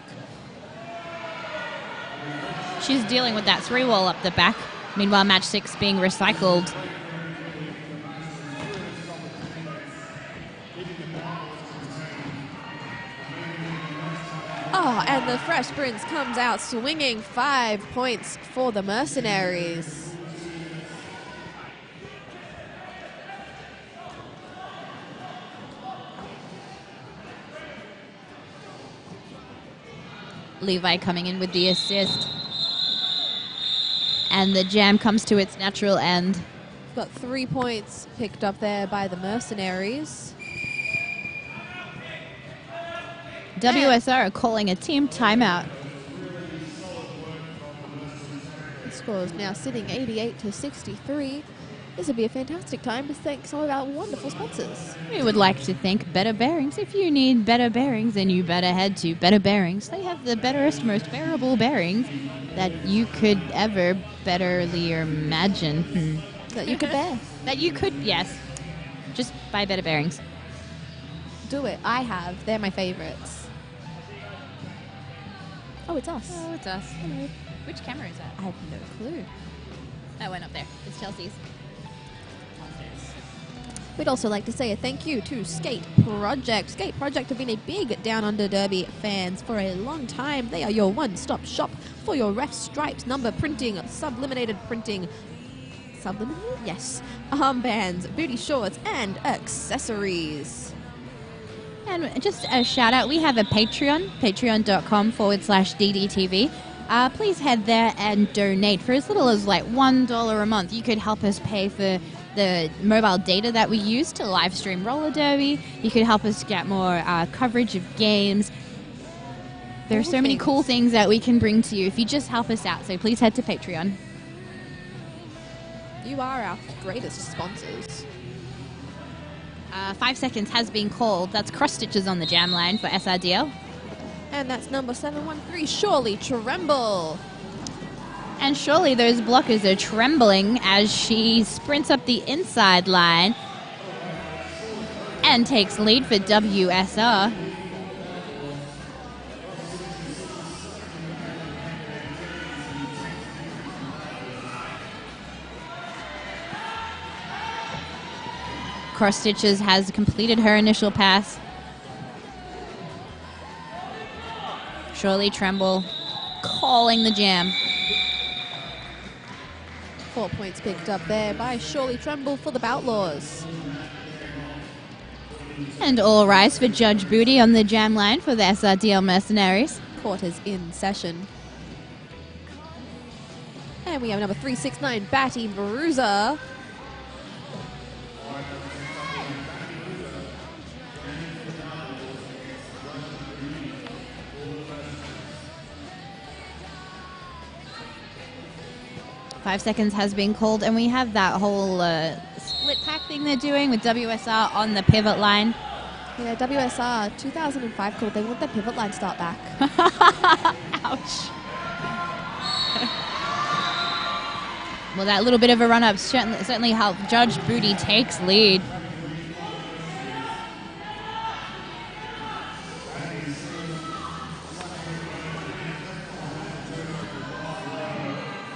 She's dealing with that 3-wall up the back. Meanwhile, match 6 being recycled. Oh, and the Fresh Sprints comes out swinging 5 points for the Mercenaries. Levi coming in with the assist. And the jam comes to its natural end. Got 3 points picked up there by the Mercenaries. WSR are calling a team timeout. The score is now sitting 88 to 63. This would be a fantastic time to thank some of our wonderful sponsors. We would like to thank Better Bearings. If you need better bearings, then you better head to Better Bearings. They have the betterest, most bearable bearings that you could ever betterly imagine. That you could bear. That you could, yes. Just buy Better Bearings. Do it. I have. They're my favorites. Oh, it's us. Oh, it's us. Hello. Which camera is that? I have no clue. That went up there. It's Chelsea's. We'd also like to say a thank you to Skate Project. Skate Project have been a big Down Under Derby fans for a long time. They are your one-stop shop for your ref stripes, number printing, subliminated printing. Subliminated? Yes. Armbands, booty shorts, and accessories. And just a shout out, we have a Patreon, patreon.com/DDTV. Please head there and donate for as little as like $1 a month. You could help us pay for the mobile data that we use to live stream roller derby. You could help us get more coverage of games. There are so many cool things that we can bring to you if you just help us out. So please head to Patreon. You are our greatest sponsors. 5 seconds has been called. That's cross stitches on the jam line for SRDL. And that's number 713, Surely Tremble. And surely those blockers are trembling as she sprints up the inside line and takes lead for WSR. Cross Stitches has completed her initial pass. Surely Tremble calling the jam. 4 points picked up there by Surely Tremble for the Boutlaws. And all rise for Judge Booty on the jam line for the SRDL Mercenaries. Court is in session. And we have number 369, Batty Bruiser. Five seconds has been called, and we have that whole split pack thing they're doing with WSR on the pivot line. Yeah, WSR 2005 called. They want their pivot line start back. Ouch. Well, that little bit of a run-up certainly helped. Judge Booty takes lead.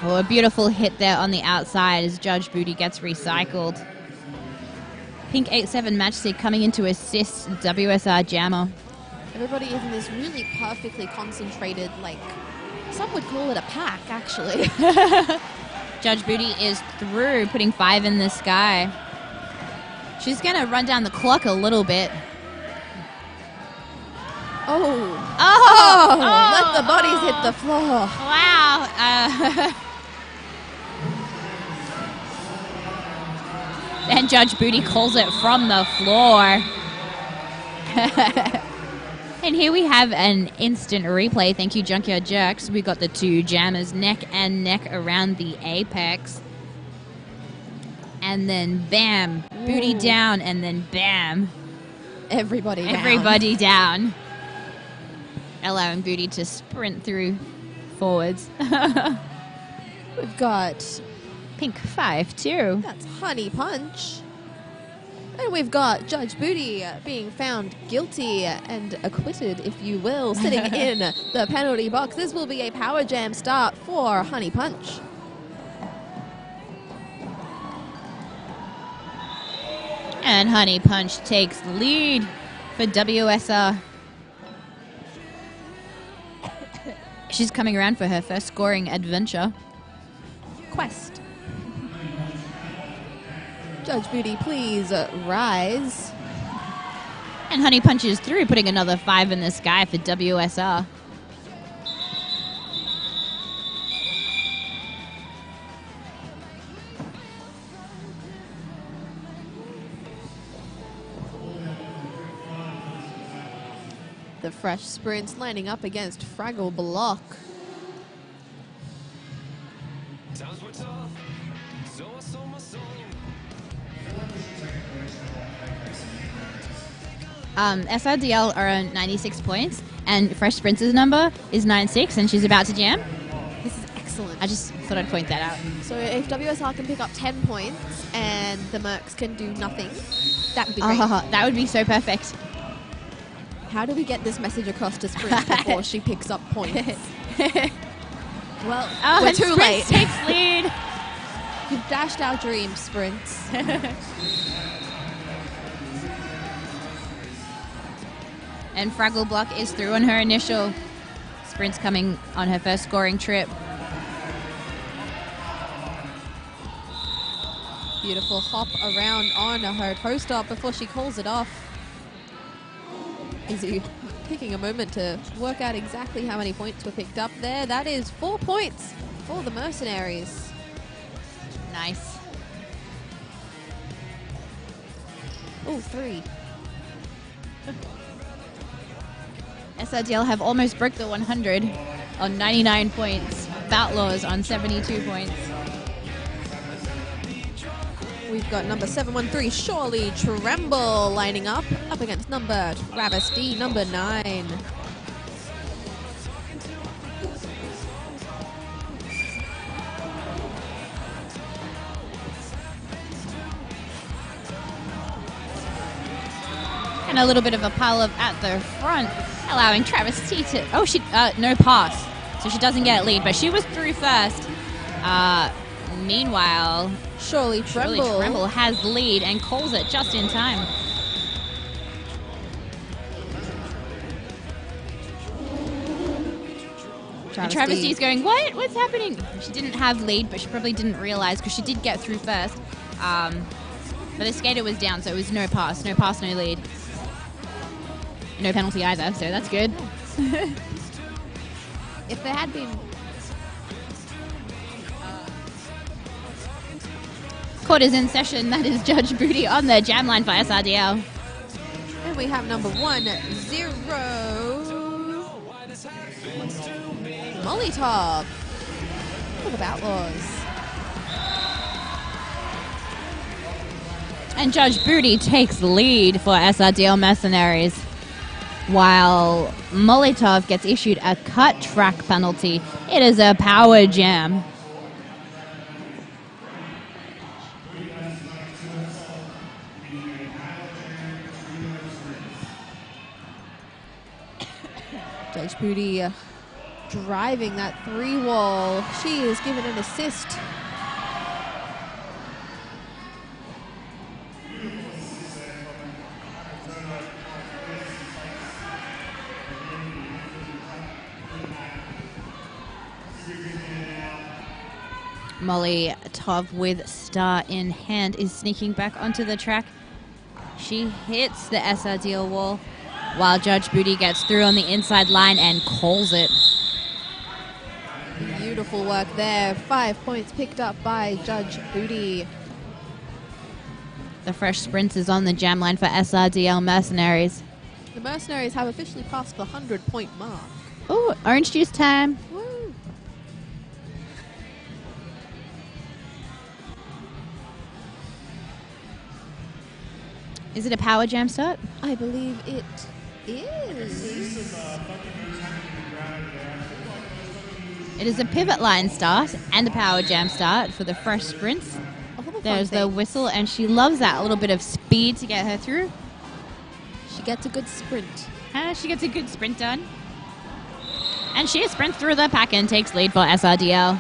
Oh, a beautiful hit there on the outside as Judge Booty gets recycled. Pink 8-7 matchstick coming in to assist WSR Jammer. Everybody is in this really perfectly concentrated, like, some would call it a pack, actually. Judge Booty is through, putting 5 in the sky. She's going to run down the clock a little bit. Oh. Let the bodies hit the floor. Wow. And Judge Booty calls it from the floor. And here we have an instant replay. Thank you, Junkyard Jerks. We got the two jammers neck and neck around the apex. And then bam, booty down, and then bam. Everybody down. Everybody down. Allowing Booty to sprint through forwards. We've got Pink 5-2. That's Honey Punch. And we've got Judge Booty being found guilty and acquitted, if you will, sitting in the penalty box. This will be a power jam start for Honey Punch. And Honey Punch takes the lead for WSR. She's coming around for her first scoring adventure. Quest. Judge Booty, please rise. And Honey punches through, putting another 5 in the sky for WSR. The fresh sprints lining up against Fraggle Block. SRDL are on 96 points, and Fresh Sprinter's number is 96, and she's about to jam. This is excellent. I just thought I'd point that out. So if WSR can pick up 10 points and the Mercs can do nothing, that would be great. That would be so perfect. How do we get this message across to Sprint before she picks up points? Well, we're and too Sprints late. takes lead. You've dashed our dreams, Sprints. And Fraggle Block is through on her initial. Sprint's coming on her first scoring trip. Beautiful hop around on her toe stop before she calls it off. Izzy taking a moment to work out exactly how many points were picked up there. That is 4 points for the Mercenaries. Nice. Oh, 3. SRDL have almost broke the 100 on 99 points. Outlaws on 72 points. We've got number 713, Surely Tremble, lining up against number Travesty, number 9. And a little bit of a pile up at the front, allowing Travesty to... Oh, she... no pass. So she doesn't get lead, but she was through first. Meanwhile... Surely Tremble has the lead and calls it just in time. And Travesty's going, what? What's happening? She didn't have lead, but she probably didn't realize because she did get through first. But the skater was down, so it was no pass. No pass, no lead. No penalty either, so that's good. If there had been... Quarters in session, that is Judge Booty on the jam line for SRDL. And we have number 10, Molotov for the Outlaws. And Judge Booty takes lead for SRDL Mercenaries, while Molotov gets issued a cut track penalty. It is a power jam. Judge Booty driving that 3-wall. She is given an assist. Molotov with star in hand is sneaking back onto the track. She hits the SRDL wall while Judge Booty gets through on the inside line and calls it. Beautiful work there. 5 points picked up by Judge Booty. The fresh sprint is on the jam line for SRDL Mercenaries. The Mercenaries have officially passed the 100-point mark. Oh, orange juice time. Woo! Is it a power jam start? I believe it is. It is a pivot line start and a power jam start for the fresh sprints. There's the whistle, and she loves that little bit of speed to get her through. She gets a good sprint. She gets a good sprint done. And she sprints through the pack and takes lead for SRDL.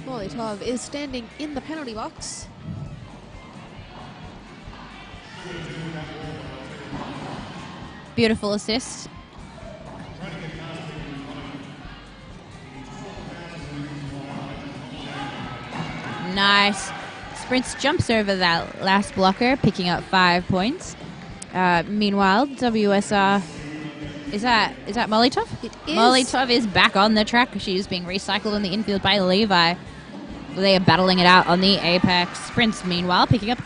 Molotov is standing in the penalty box. Beautiful assist. Nice. Sprints jumps over that last blocker, picking up 5 points. Meanwhile, WSR... Is that Molotov? It is. Molotov is back on the track. She's being recycled in the infield by Levi. They are battling it out on the apex. Sprints, meanwhile, picking up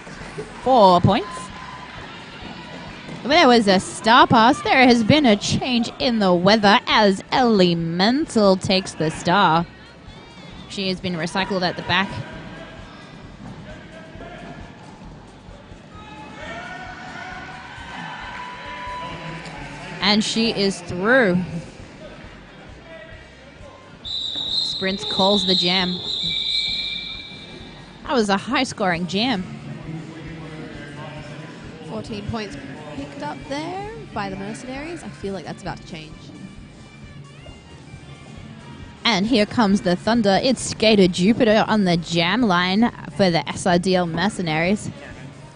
4 points. There was a star pass. There has been a change in the weather as Elemental takes the star. She has been recycled at the back. And she is through. Sprints calls the jam. That was a high-scoring jam. 14 points picked up there by the Mercenaries. I feel like that's about to change. And here comes the thunder. It's Skater Jupiter on the jam line for the SRDL Mercenaries.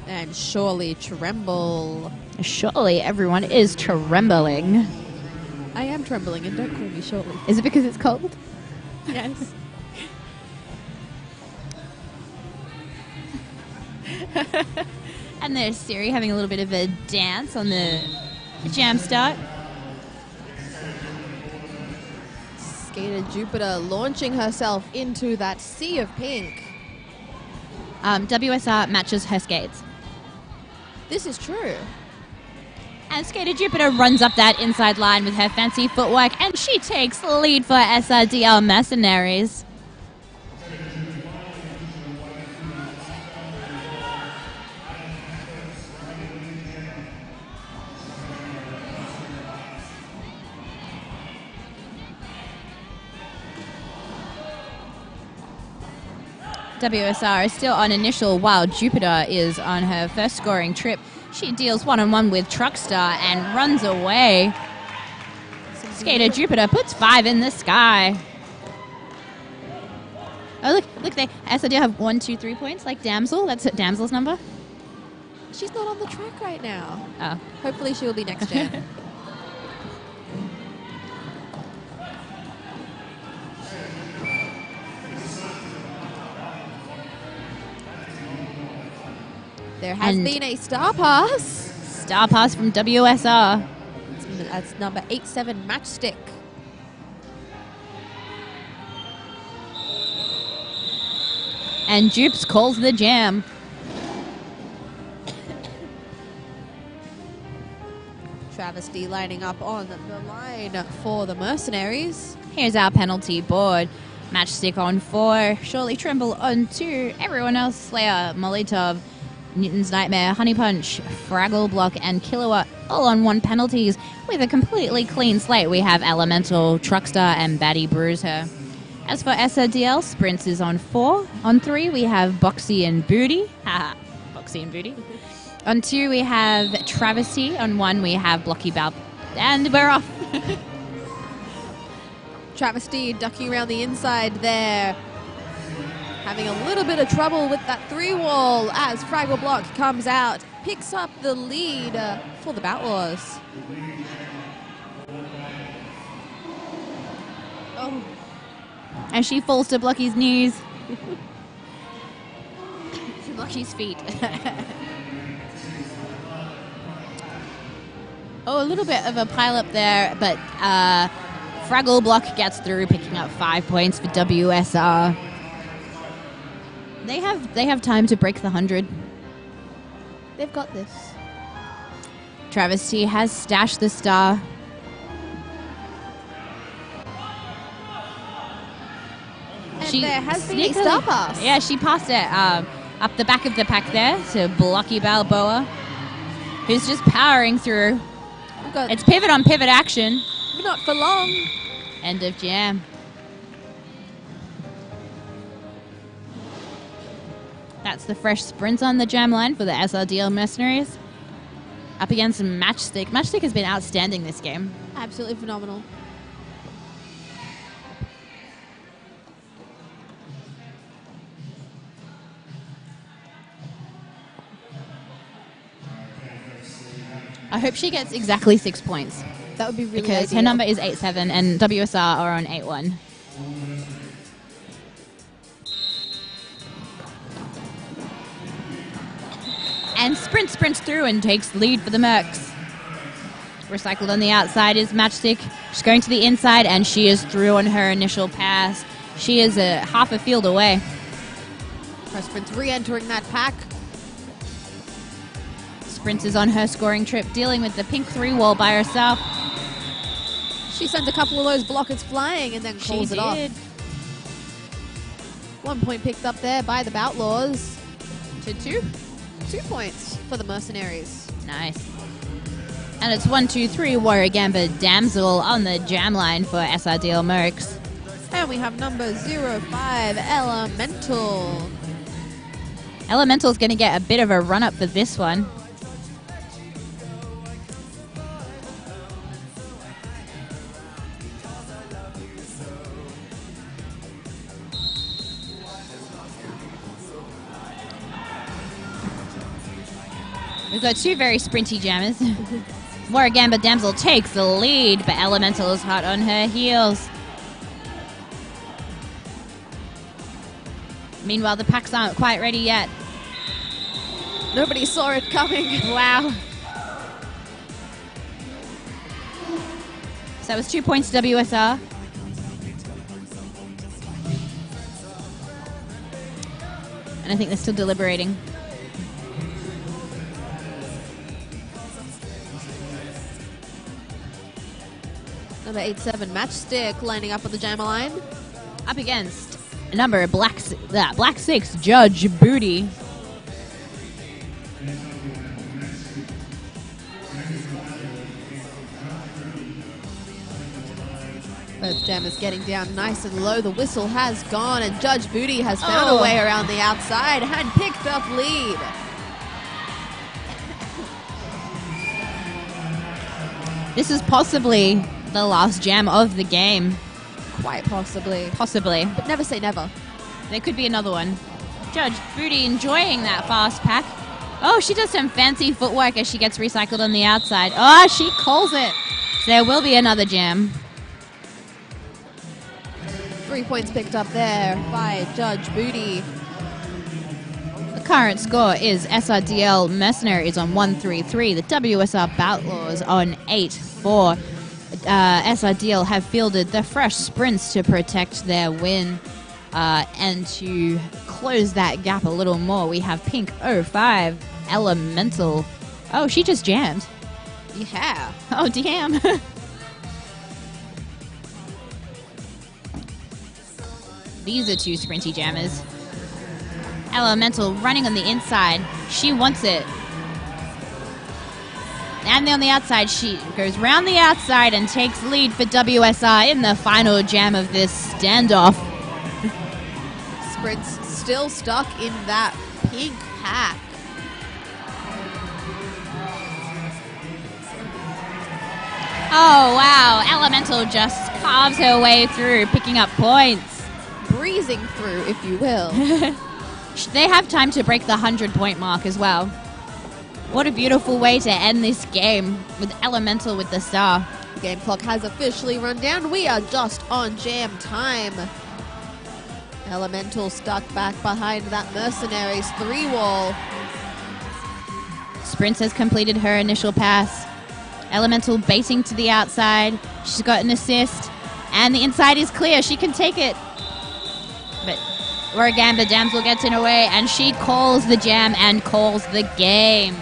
And surely Tremble. Surely everyone is trembling. I am trembling, and don't call me surely. Is it because it's cold? Yes. And there's Siri having a little bit of a dance on the jam start. Skater Jupiter launching herself into that sea of pink. WSR matches her skates. This is true. And Skater Jupiter runs up that inside line with her fancy footwork, and she takes the lead for SRDL Mercenaries. WSR is still on initial while Jupiter is on her first scoring trip. She deals one-on-one with Truckstar and runs away. Skater Jupiter puts 5 in the sky. Oh, look, they SRD have 1, 2, 3 points, like Damsel. That's Damsel's number. She's not on the track right now. Oh. Hopefully she will be next jam. There has been a star pass. Star pass from WSR. That's number 87 Matchstick. And Jupes calls the jam. Travesty lining up on the line for the Mercenaries. Here's our penalty board. Matchstick on 4, Surely Tremble on 2, everyone else, Slayer, Molotov, Newton's Nightmare, Honey Punch, Fraggle Block, and Kilowatt all on 1 penalties. With a completely clean slate, we have Elemental, Truckstar, and Batty Bruiser. As for SRDL, Sprints is on 4. On 3, we have Boxy and Booty. Haha, Boxy and Booty. On 2, we have Travesty. On 1, we have Blocky Bow. And we're off. Travesty ducking around the inside there. Having a little bit of trouble with that 3-wall as Fraggle Block comes out. Picks up the lead for the Batlaws. Oh. And she falls to Blocky's knees. Lucky's feet. Oh, a little bit of a pile up there, but Fraggle Block gets through, picking up 5 points for WSR. They have time to break the 100. They've got this. Travesty has stashed the star. And there has been a star pass. Yeah, she passed it up the back of the pack there to Blocky Balboa, who's just powering through. It's pivot on pivot action. Not for long. End of jam. That's the fresh sprint on the jam line for the SRDL Mercenaries. Up against Matchstick. Matchstick has been outstanding this game. Absolutely phenomenal. I hope she gets exactly 6 points. That would be really Because her ideal. number is 8-7 and WSR are on 8-1. And sprints through and takes lead for the Mercs. Recycled on the outside is Matchstick. She's going to the inside and she is through on her initial pass. She is half a field away. Sprint's re-entering that pack. Sprint is on her scoring trip, dealing with the pink 3 wall by herself. She sent a couple of those blockers flying and then calls it off. 1 point picked up there by the Outlaws to 2. 2 points for the Mercenaries. Nice. And it's 1-2-3 Warrior Gamba Damsel on the jam line for SRDL Mercs. And we have number 05 Elemental. Elemental's going to get a bit of a run up for this one. We've got 2 very sprinty jammers. Waragamba Damsel takes the lead, but Elemental is hot on her heels. Meanwhile, the packs aren't quite ready yet. Nobody saw it coming. Wow. So that was 2 points to WSR. And I think they're still deliberating. Number 87 Matchstick lining up on the jammer line. Up against number Black 6 Judge Booty. Both jammers getting down nice and low. The whistle has gone and Judge Booty has found a way around the outside and picked up lead. This is possibly the last jam of the game. Quite possibly. Possibly. But never say never. There could be another one. Judge Booty enjoying that fast pack. Oh, she does some fancy footwork as she gets recycled on the outside. Oh, she calls it. So there will be another jam. 3 points picked up there by Judge Booty. The current score is SRDL Mercenaries on 1-3-3. The WSR Outlaws on 8-4. SRDL have fielded the fresh sprints to protect their win. And to close that gap a little more, we have Pink 05 Elemental. Oh, she just jammed. Yeah. Oh, damn. These are 2 sprinty jammers. Elemental running on the inside. She wants it. And on the outside, she goes round the outside and takes lead for WSR in the final jam of this standoff. Sprint's still stuck in that pink pack. Oh, wow. Elemental just carves her way through, picking up points. Breezing through, if you will. They have time to break the 100-point mark as well. What a beautiful way to end this game with Elemental with the star. The game clock has officially run down. We are just on jam time. Elemental stuck back behind that Mercenaries 3 wall. Sprints has completed her initial pass. Elemental baiting to the outside. She's got an assist. And the inside is clear. She can take it. But Waragamba Damsel gets in her way, and she calls the jam and calls the game.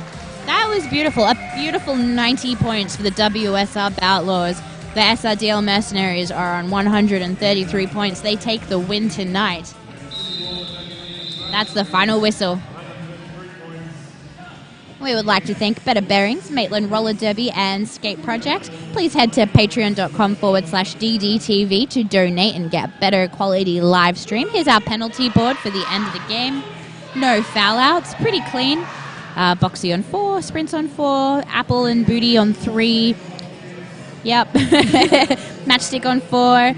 That was beautiful. A beautiful 90 points for the WSR Outlaws. The SRDL Mercenaries are on 133 points. They take the win tonight. That's the final whistle. We would like to thank Better Bearings, Maitland Roller Derby and Skate Project. Please head to patreon.com/DDTV to donate and get better quality live stream. Here's our penalty board for the end of the game. No foul outs, pretty clean. Boxy on 4, Sprints on 4, Apple and Booty on 3. Yep. Matchstick on 4,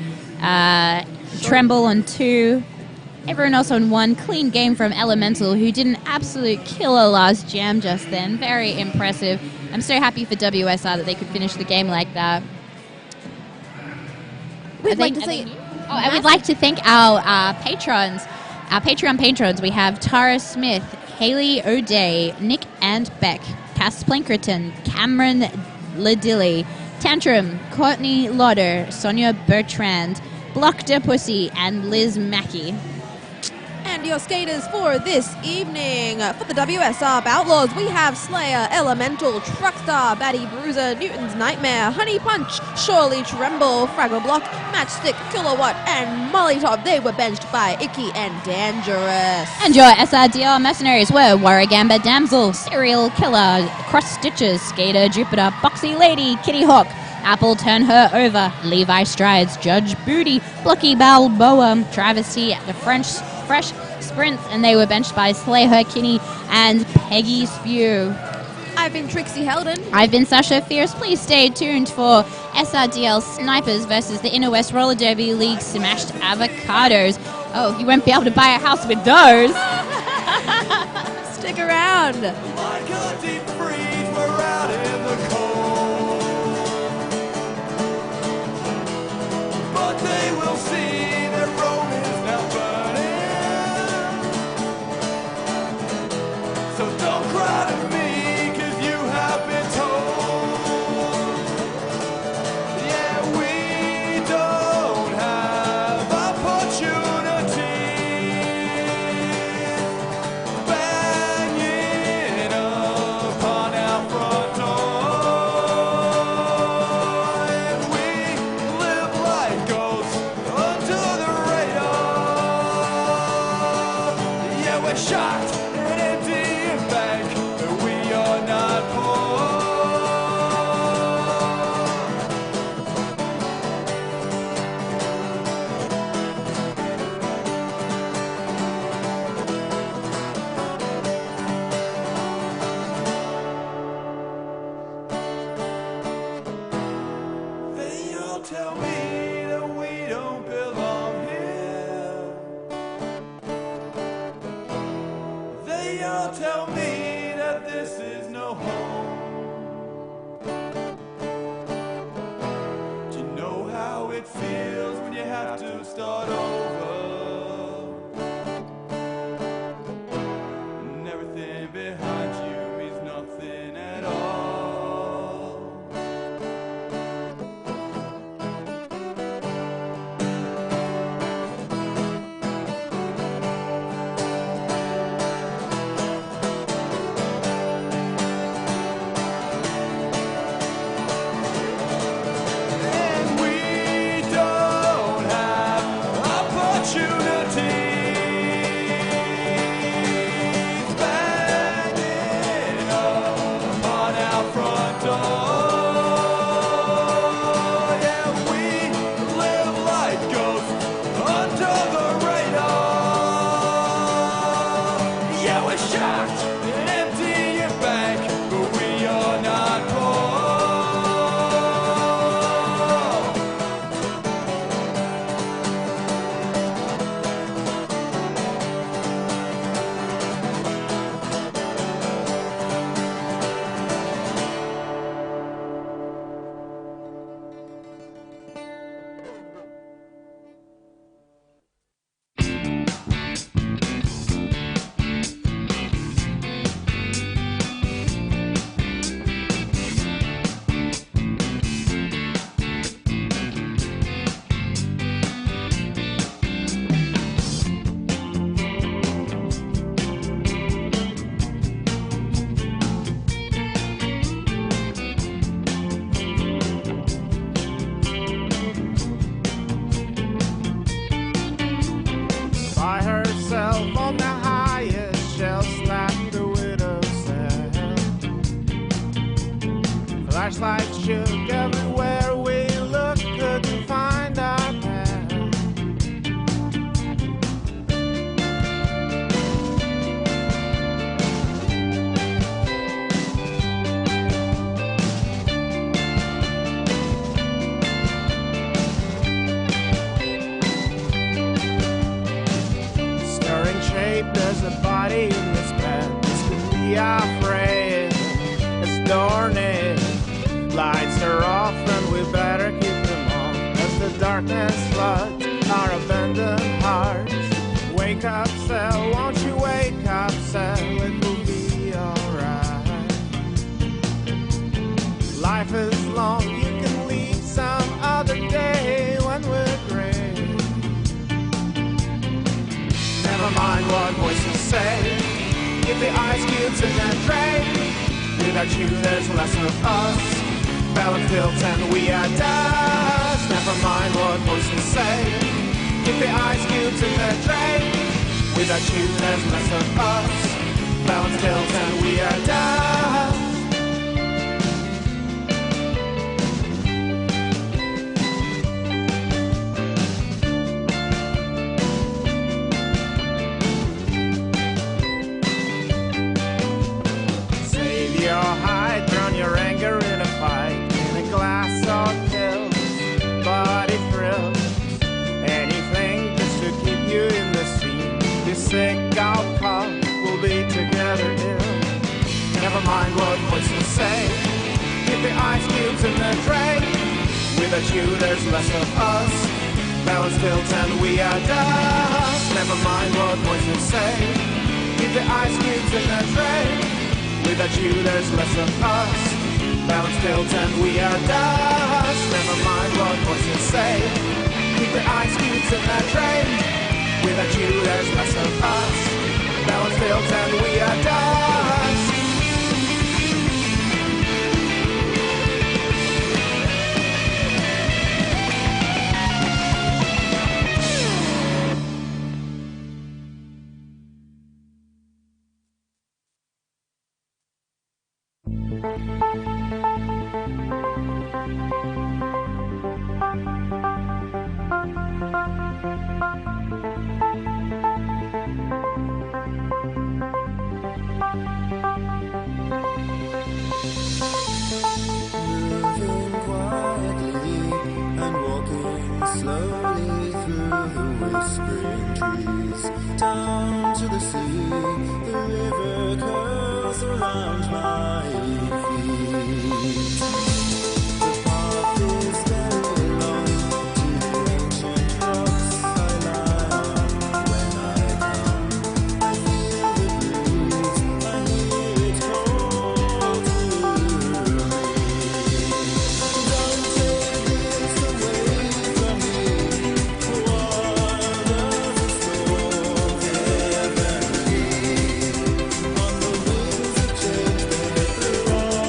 Tremble on 2. Everyone else on 1. Clean game from Elemental, who did an absolute killer last jam just then. Very impressive. I'm so happy for WSR that they could finish the game like that. I would like to thank our patrons. Our Patreon patrons. We have Tara Smith, Haley O'Day, Nick and Beck, Cass Plankerton, Cameron Ladilly, Tantrum, Courtney Lauder, Sonia Bertrand, Block de Pussy, and Liz Mackey. And your skaters for this evening. For the WSR Outlaws, we have Slayer, Elemental, Truckstar, Batty Bruiser, Newton's Nightmare, Honey Punch, Surely Tremble, Fraggle Block, Matchstick, Kilowatt, and Molly Top. They were benched by Icky and Dangerous. And your SRDR Mercenaries were Waragamba Damsel, Serial Killer, Cross Stitches, Skater Jupiter, Boxy Lady, Kitty Hawk, Apple Turn Her Over, Levi Strides, Judge Booty, Blocky Balboa, Travesty, The Fresh Sprints, and they were benched by Slay Her Kinney and Peggy Spew. I've been Trixie Heldon. I've been Sasha Fierce. Please stay tuned for SRDL Snipers versus the Inner West Roller Derby League Smashed Avocados. Oh, you won't be able to buy a house with those. Stick around. Like a deep freeze, we're out in the cold. But they will see that Rome is now burning. So don't cry to me, 'cause you have been told. Yeah, we don't have opportunities. Banging upon our front door, and we live like ghosts under the radar. Yeah, we're shocked and empty and back, but we are not poor. They all tell me that we don't belong here. They all tell me that this is no home. Do you know how it feels when you have to start over? And everything behind you means nothing at all. smells like sugar everywhere we look. Couldn't find our path. Stirring shape, there's a body in this bed. This could be our friend. It's dawning. Lights are off and we better keep them on as the darkness floods our abandoned hearts. Wake up, Sal, won't you wake up, Sal? It will be alright. Life is long, you can leave some other day when we're gray. Never mind what voices say. Give the ice cubes in that drain. Without you, there's less of us. Balance built and we are dust. Never mind what voices say. Keep the ice cubes in the drain. Without you, there's less of us. Balance built and we are dust. Save your hide, drown your anger in a fight. Glass or pills, body thrills, anything just to keep you in the scene. Be sick, I'll pop, we'll be together ill. Never mind what voices say. Keep the ice cubes in the drain. Without you, there's less of us. Balance built and we are dust. Never mind what voices say. Keep the ice cubes in the drain. Without you, there's less of us. Balance built and we are dust. Never mind what voices say. Keep the ice cubes in that train. Without you, there's less of us. Balance built and we are dust. Moving quietly and walking slowly through the whispering trees, down to the sea. The river curls around my feet. The path is very long to the ancient rocks I lie on. When I come, I feel the breeze. I hear it call to me. Don't take this away from me. While there's a storm heavenly, on the wings of change they fly.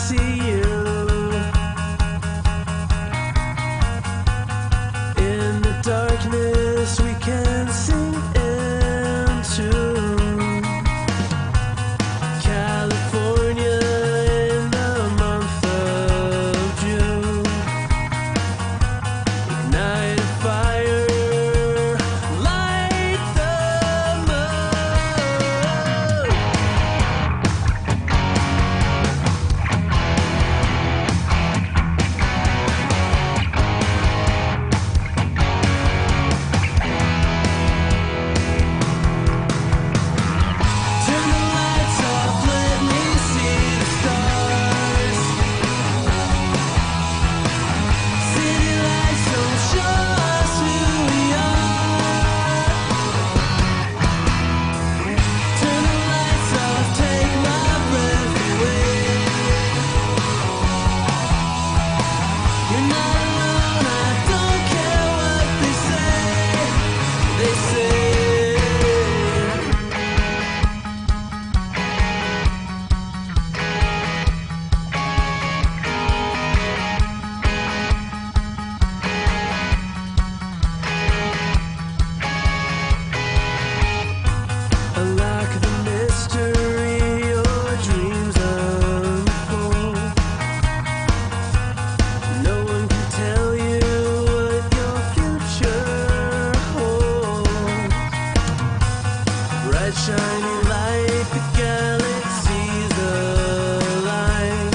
see you in the darkness. We can sing into California in the month of June. Ignite a fire, light the moon. Turn the lights off, let me see the stars. City lights don't show us who we are. Turn the lights off, take my breath away. You're not alone, I don't care what they say. They say unlock the mystery, your dreams unfold. No one can tell you what your future holds. Bright shiny light, the galaxy's alive.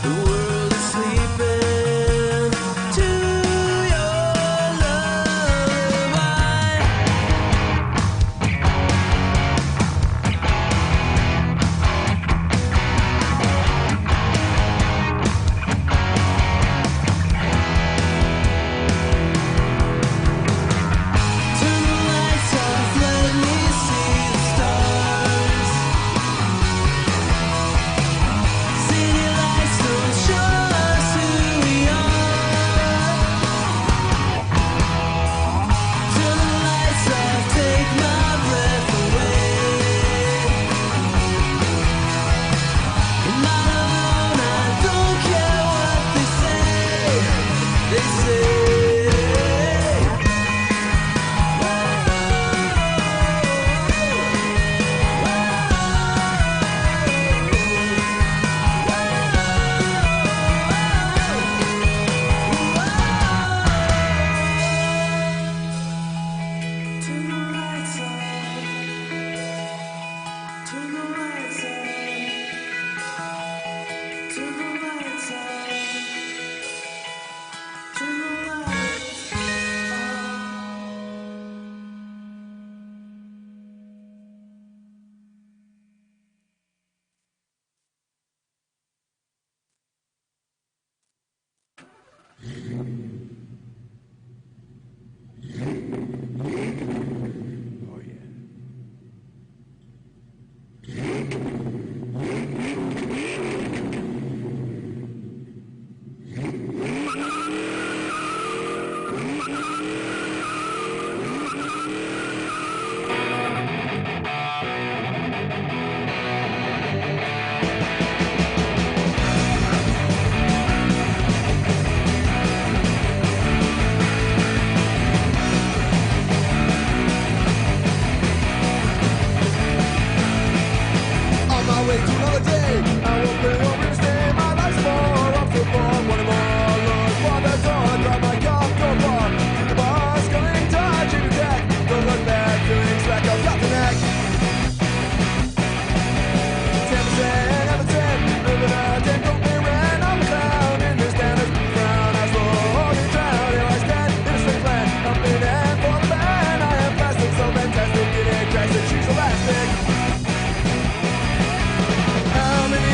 The world is sleeping to your lullaby. Turn the lights off, let me see the stars. City lights don't show us who we are. Turn the lights off, take my breath away. You're not alone, I don't care what they say. They say turn the lights off, turn the lights off, turn the lights off, turn the lights off. On my way to another day, I won't be home to stay. My life's more up to born. One more look for the door. Drive my car, go far to the bus, going touching the deck. Don't look back, feeling slack. I've got the neck. 10%, Everton, living a 10. Don't be ran. I'm a clown in this standard crown. I slowly drown. Here I stand in a straight plan. I'm in and for the band. I am plastic, so fantastic. It ain't cracks and she's elastic. How many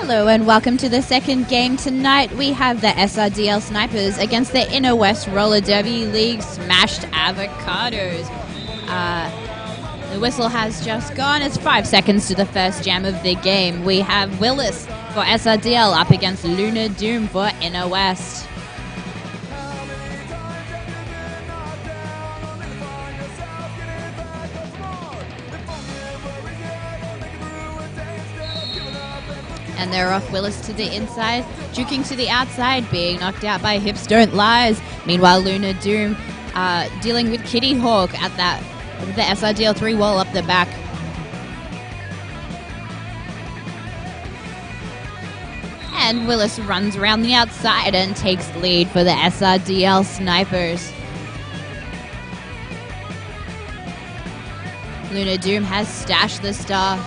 Hello and welcome to the second game tonight. We have the SRDL Snipers against the Inner West Roller Derby League Smashed Avocados. The whistle has just gone. It's 5 seconds to the first jam of the game. We have Willis for SRDL up against Lunar Doom for Inner West. And they're off. Willis to the inside, juking to the outside, being knocked out by Hips Don't Lies. Meanwhile, Lunar Doom dealing with Kitty Hawk at the SRDL 3 wall up the back. And Willis runs around the outside and takes lead for the SRDL Snipers. Lunar Doom has stashed the star.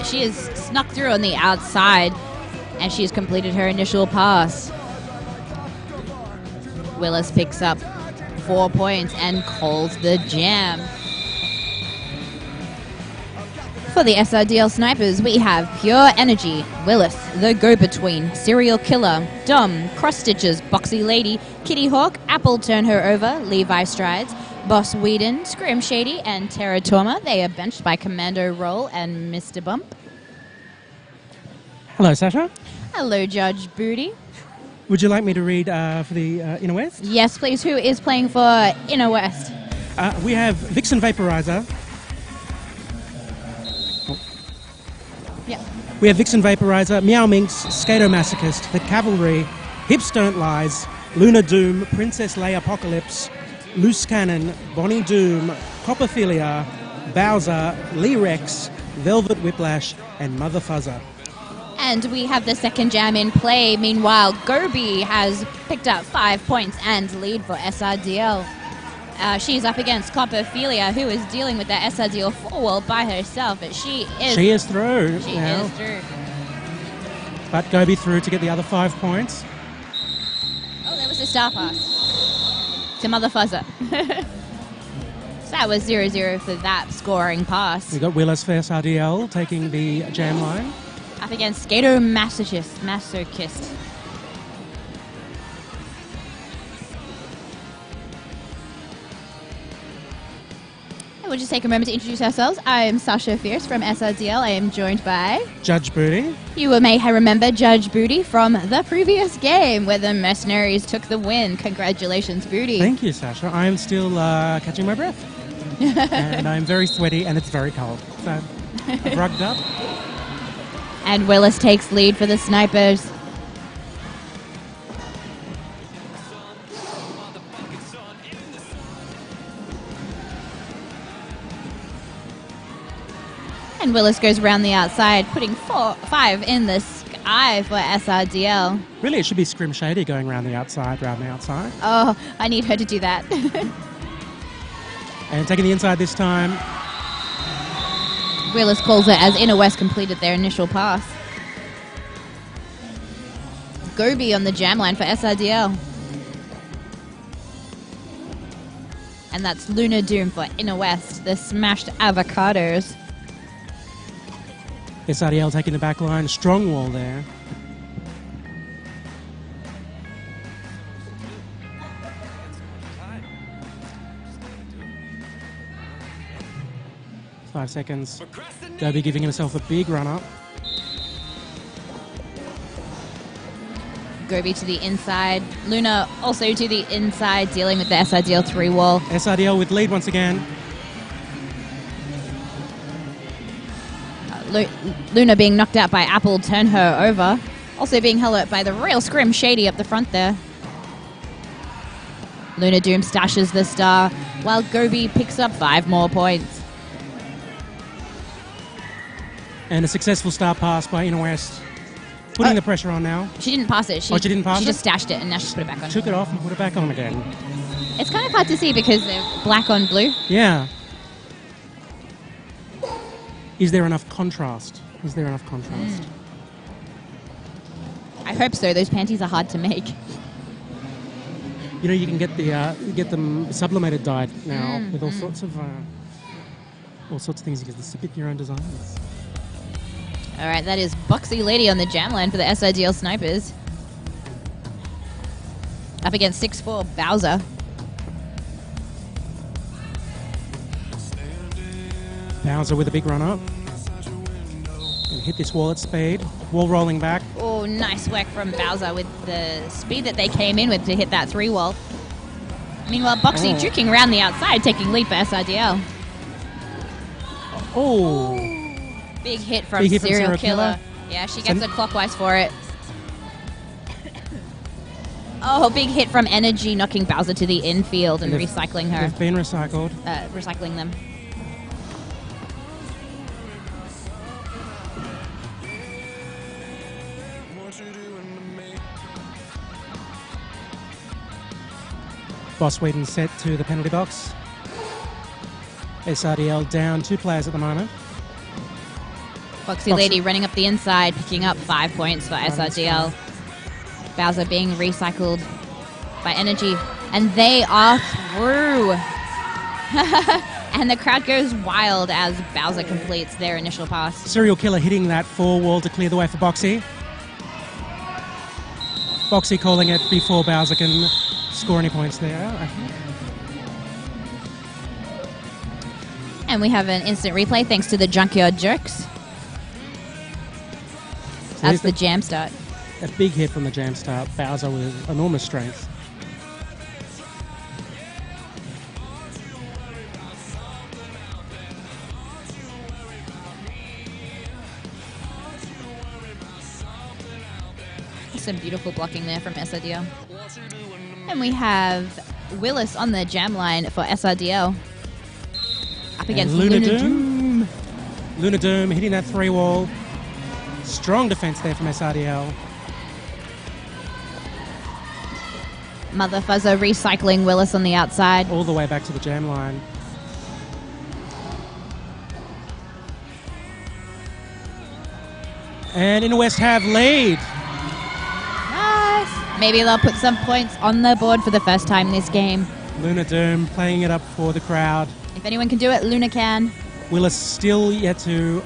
She has snuck through on the outside, and she has completed her initial pass. Willis picks up 4 points and calls the jam. For the SRDL Snipers, we have Pure Energy, Willis, the Go-Between, Serial Killer, Dom, Cross Stitches, Boxy Lady, Kitty Hawk, Apple Turn Her Over, Levi Strides, Boss Whedon, Scrim Shady, and Terra Torma. They are benched by Commando Roll and Mr. Bump. Hello, Sasha. Hello, Judge Booty. Would you like me to read for the Inner West? Yes, please. Who is playing for Inner West? We have Vixen Vaporizer. Yep. We have Vixen Vaporizer, Meow Minx, Skato Masochist, The Cavalry, Hips Don't Lies, Lunar Doom, Princess Leia Apocalypse, Loose Cannon, Bonnie Doom, Copperphilia, Bowser, Lee Rex, Velvet Whiplash, and Mother Fuzzer. And we have the second jam in play. Meanwhile, Gobi has picked up 5 points and lead for SRDL. She's up against Copperphilia, who is dealing with the SRDL 4 wall by herself, but she is through. She is through. But Gobi through to get the other 5 points. Oh, there was a star pass to Mother Fuzzer. So that was 0-0 for that scoring pass. We got Willis for SRDL taking the jam line. Up against Skato Masochist. We'll just take a moment to introduce ourselves. I am Sasha Fierce from SRDL. I am joined by Judge Booty. You may remember Judge Booty from the previous game where the Mercenaries took the win. Congratulations, Booty. Thank you, Sasha. I am still catching my breath. And I'm very sweaty and it's very cold. So I've rugged up. And Willis takes lead for the Snipers. And Willis goes around the outside, putting 5 in the sky for SRDL. Really, it should be Scrim Shady going round the outside. Oh, I need her to do that. And taking the inside this time. Willis calls it as Inner West completed their initial pass. Gobi on the jam line for SRDL. And that's Lunar Doom for Inner West, the Smashed Avocados. SRDL taking the back line. Strong wall there. Five seconds. Gobi giving himself a big run up. Gobi to the inside. Luna also to the inside, dealing with the SRDL 3 wall. SRDL with lead once again. Luna being knocked out by Apple, turn her over. Also being held up by the real Scrim Shady up the front there. Lunar Doom stashes the star, while Gobi picks up 5 more points. And a successful star pass by Inner West. Putting the pressure on now. She didn't pass it. She didn't pass it? She just stashed it and now she's put it back on. Took it off and put it back on again. It's kind of hard to see because they're black on blue. Yeah. Is there enough contrast? I hope so. Those panties are hard to make. You know, you can get them sublimated dyed now with all sorts of things. You can submit your own designs. All right, that is Boxy Lady on the jam line for the SIDL Snipers. Up against 6'4" Bowser. Bowser with a big run up. And hit this wall at speed. Wall rolling back. Oh, nice work from Bowser with the speed that they came in with to hit that 3 wall. Meanwhile, Boxy juking around the outside, taking lead for SIDL. Oh. Big hit from Serial Killer. Yeah, she gets a clockwise for it. Oh, big hit from Energy, knocking Bowser to the infield and recycling her. They've been recycled. Recycling them. Boss Whedon set to the penalty box. SRDL down 2 players at the moment. Boxy Lady running up the inside, picking up 5 points for SRDL. Bowser being recycled by Energy. And they are through. And the crowd goes wild as Bowser completes their initial pass. Serial Killer hitting that 4 wall to clear the way for Boxy. Boxy calling it before Bowser can score any points there, I think. And we have an instant replay thanks to the Junkyard Jerks. That's the jam start. A big hit from the jam start. Bowser with enormous strength. Some beautiful blocking there from SRDL. And we have Willis on the jam line for SRDL. Up against Luna Doom. Luna Doom hitting that 3 wall. Strong defense there from SRDL. Mother Fuzzer recycling Willis on the outside. All the way back to the jam line. And Inner West have lead. Nice. Maybe they'll put some points on the board for the first time this game. Luna Doom playing it up for the crowd. If anyone can do it, Luna can. Willis still yet to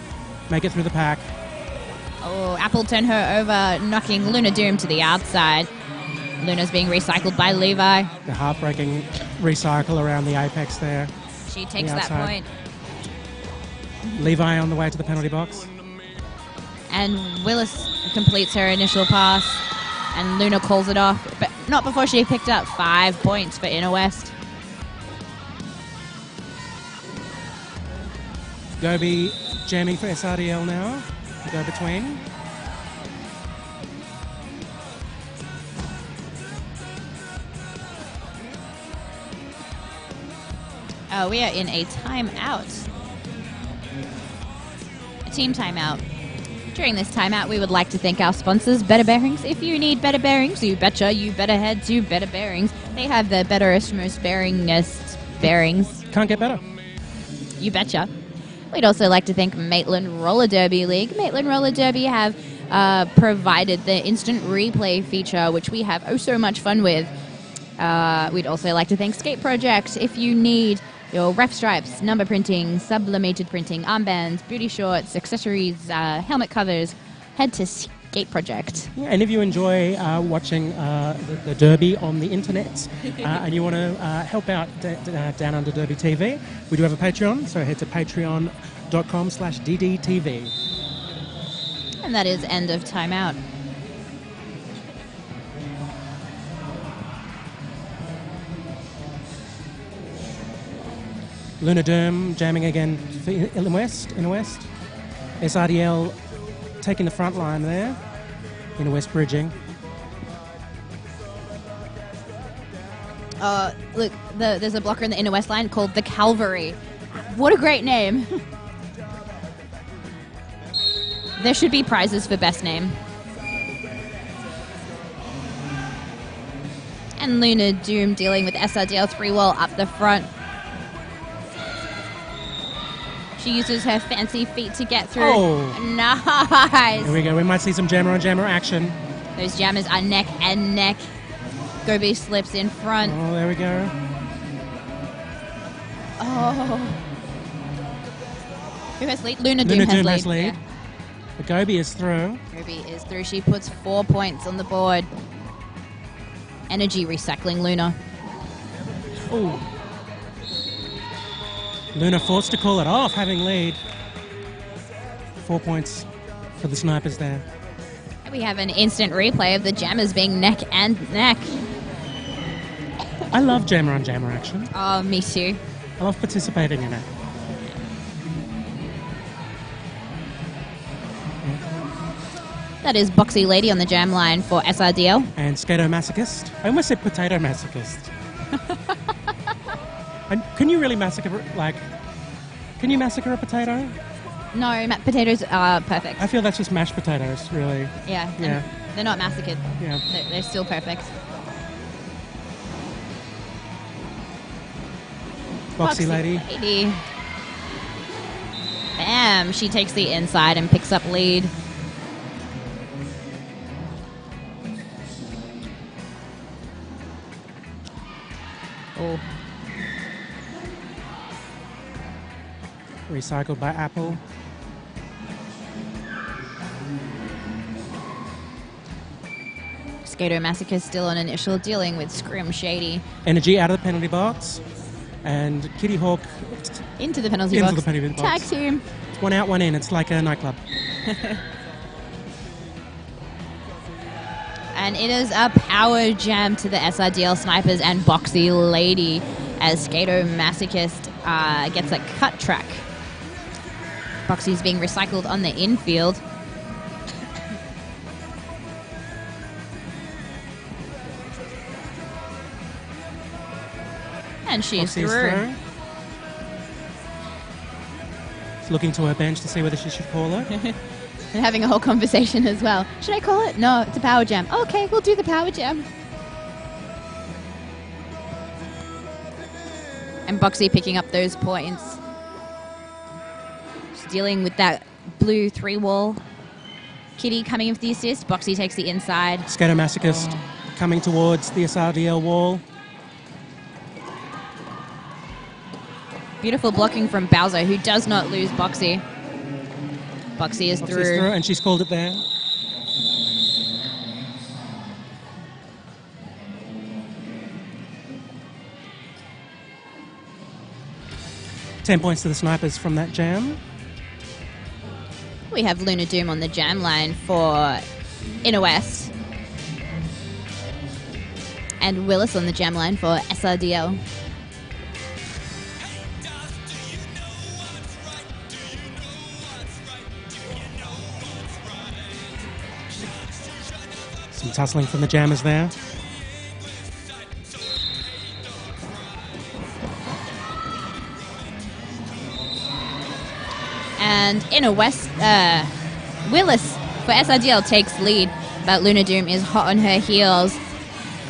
make it through the pack. Oh, Apple turned her over, knocking Luna Doom to the outside. Luna's being recycled by Levi. The heartbreaking recycle around the apex there. She takes that point. Levi on the way to the penalty box. And Willis completes her initial pass. And Luna calls it off, but not before she picked up 5 points for Inner West. Gobi jamming for SRDL now. Go between. We are in a timeout. A team timeout. During this timeout, we would like to thank our sponsors, Better Bearings. If you need better bearings, you betcha you better head to Better Bearings. They have the betterest, most bearingest bearings. Can't get better. You betcha. We'd also like to thank Maitland Roller Derby League. Maitland Roller Derby have provided the instant replay feature, which we have so much fun with. We'd also like to thank Skate Project. If you need your ref stripes, number printing, sublimated printing, armbands, booty shorts, accessories, helmet covers, head to Skate Project. Yeah, and if you enjoy watching the Derby on the internet and you want to help out Down Under Derby TV, we do have a Patreon, so head to patreon.com/DDTV. And that is end of timeout. Luna Doom jamming again for Inner West. SRDL taking the front line there. Inner West bridging. Look, there's a blocker in the Inner West line called the Calvary. What a great name. There should be prizes for best name. And Luna Doom dealing with SRDL 3-wall up the front. She uses her fancy feet to get through. Oh. Nice. Here we go. We might see some jammer on jammer action. Those jammers are neck and neck. Gobi slips in front. Oh, there we go. Oh. Who has lead? Luna Doom has lead. Yeah. The Gobi is through. Ruby is through. She puts 4 points on the board. Energy recycling Luna. Ooh. Luna forced to call it off, having lead. 4 points for the snipers there. We have an instant replay of the jammers being neck and neck. I love jammer on jammer action. Oh, me too. I love participating in it. That is Boxy Lady on the jam line for SRDL. And Skato Masochist. I almost said Potato Masochist. And can you really massacre, can you massacre a potato? No, potatoes are perfect. I feel that's just mashed potatoes, really. Yeah. Yeah. They're not massacred. Yeah. They're still perfect. Boxy Lady. Bam! She takes the inside and picks up lead. Oh. Recycled by Apple. Skato Massacre still on initial, dealing with Scrim Shady. Energy out of the penalty box. And Kitty Hawk Into the penalty into box. the penalty box. Tag team. It's one out, one in. It's like a nightclub. And it is a power jam to the SRDL snipers and Boxy Lady as Skato Masochist gets a cut track. Boxy's being recycled on the infield. And she's Boxy's through. She's looking to her bench to see whether she should call it. And having a whole conversation as well. Should I call it? No, it's a power jam. Okay, we'll do the power jam. And Boxy picking up those points. She's dealing with that blue 3-wall. Kitty coming in for the assist. Boxy takes the inside. Skato Masochist coming towards the SRDL wall. Beautiful blocking from Bowser, who does not lose Boxy. Boxy is Boxy's through. and she's called it there. Ten points to the snipers from that jam. We have Luna Doom on the jam line for Inner West. And Willis on the jam line for SRDL. Some tussling from the jammers there. And Inner West, Willis for SRDL takes lead, but Luna Doom is hot on her heels,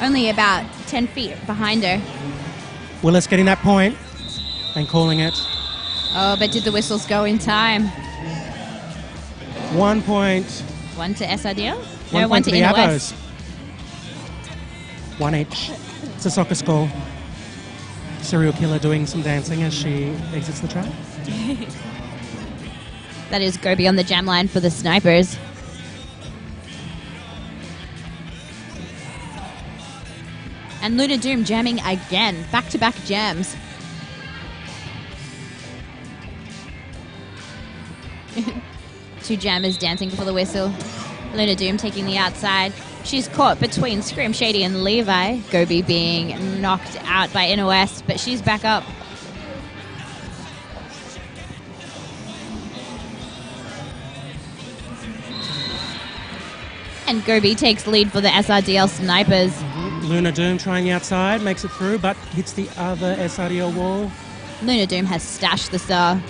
only about 10 feet behind her. Willis getting that point and calling it. Oh, but did the whistles go in time? 1 point. One to SRDL? One No, point one to to the Inner Avos. West. One each. It's a soccer score. Serial killer doing some dancing as she exits the track. That is Gobi on the jam line for the snipers. And Luna Doom jamming again. Back-to-back jams. Two jammers dancing before the whistle. Luna Doom taking the outside. She's caught between Scream Shady and Levi. Gobi being knocked out by Inner West, but she's back up. And Gobi takes lead for the SRDL snipers. Luna Doom trying the outside, makes it through, but hits the other SRDL wall. Luna Doom has stashed the star.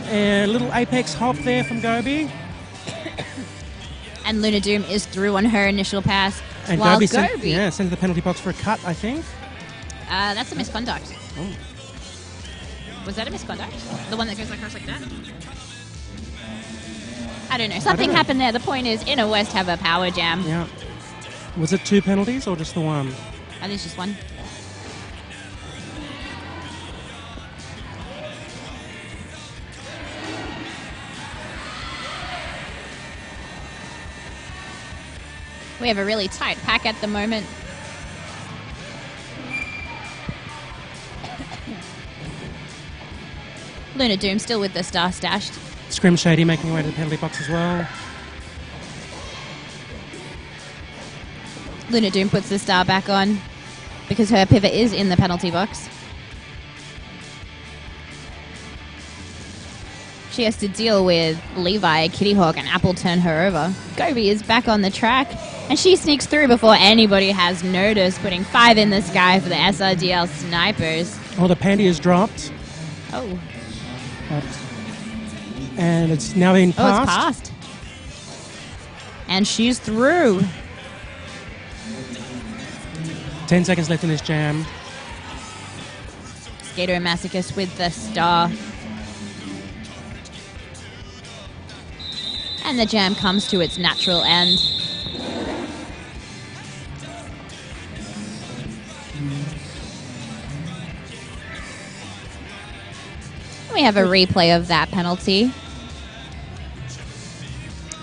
A little apex hop there from Gobi. And Luna Doom is through on her initial pass. And while Gobi Gobi, sent the penalty box for a cut, I think. That's a misconduct. Oh. Was that a misconduct? The one that goes across like that? I don't know. Something happened there. The point is, Inner West have a power jam. Yeah. Was it 2 penalties or just the one? I think it's just one. We have a really tight pack at the moment. Luna Doom still with the star stashed. Scrim Shady making her way to the penalty box as well. Luna Doom puts the star back on because her pivot is in the penalty box. She has to deal with Levi, Kitty Hawk, and Apple turn her over. Gobi is back on the track, and she sneaks through before anybody has noticed, putting 5 in the sky for the SRDL snipers. Oh, the panty is dropped. Oh. And it's now been passed. Oh, it's passed. And she's through. 10 seconds left in this jam. Skater and Masochist with the star. And the jam comes to its natural end. We have a replay of that penalty.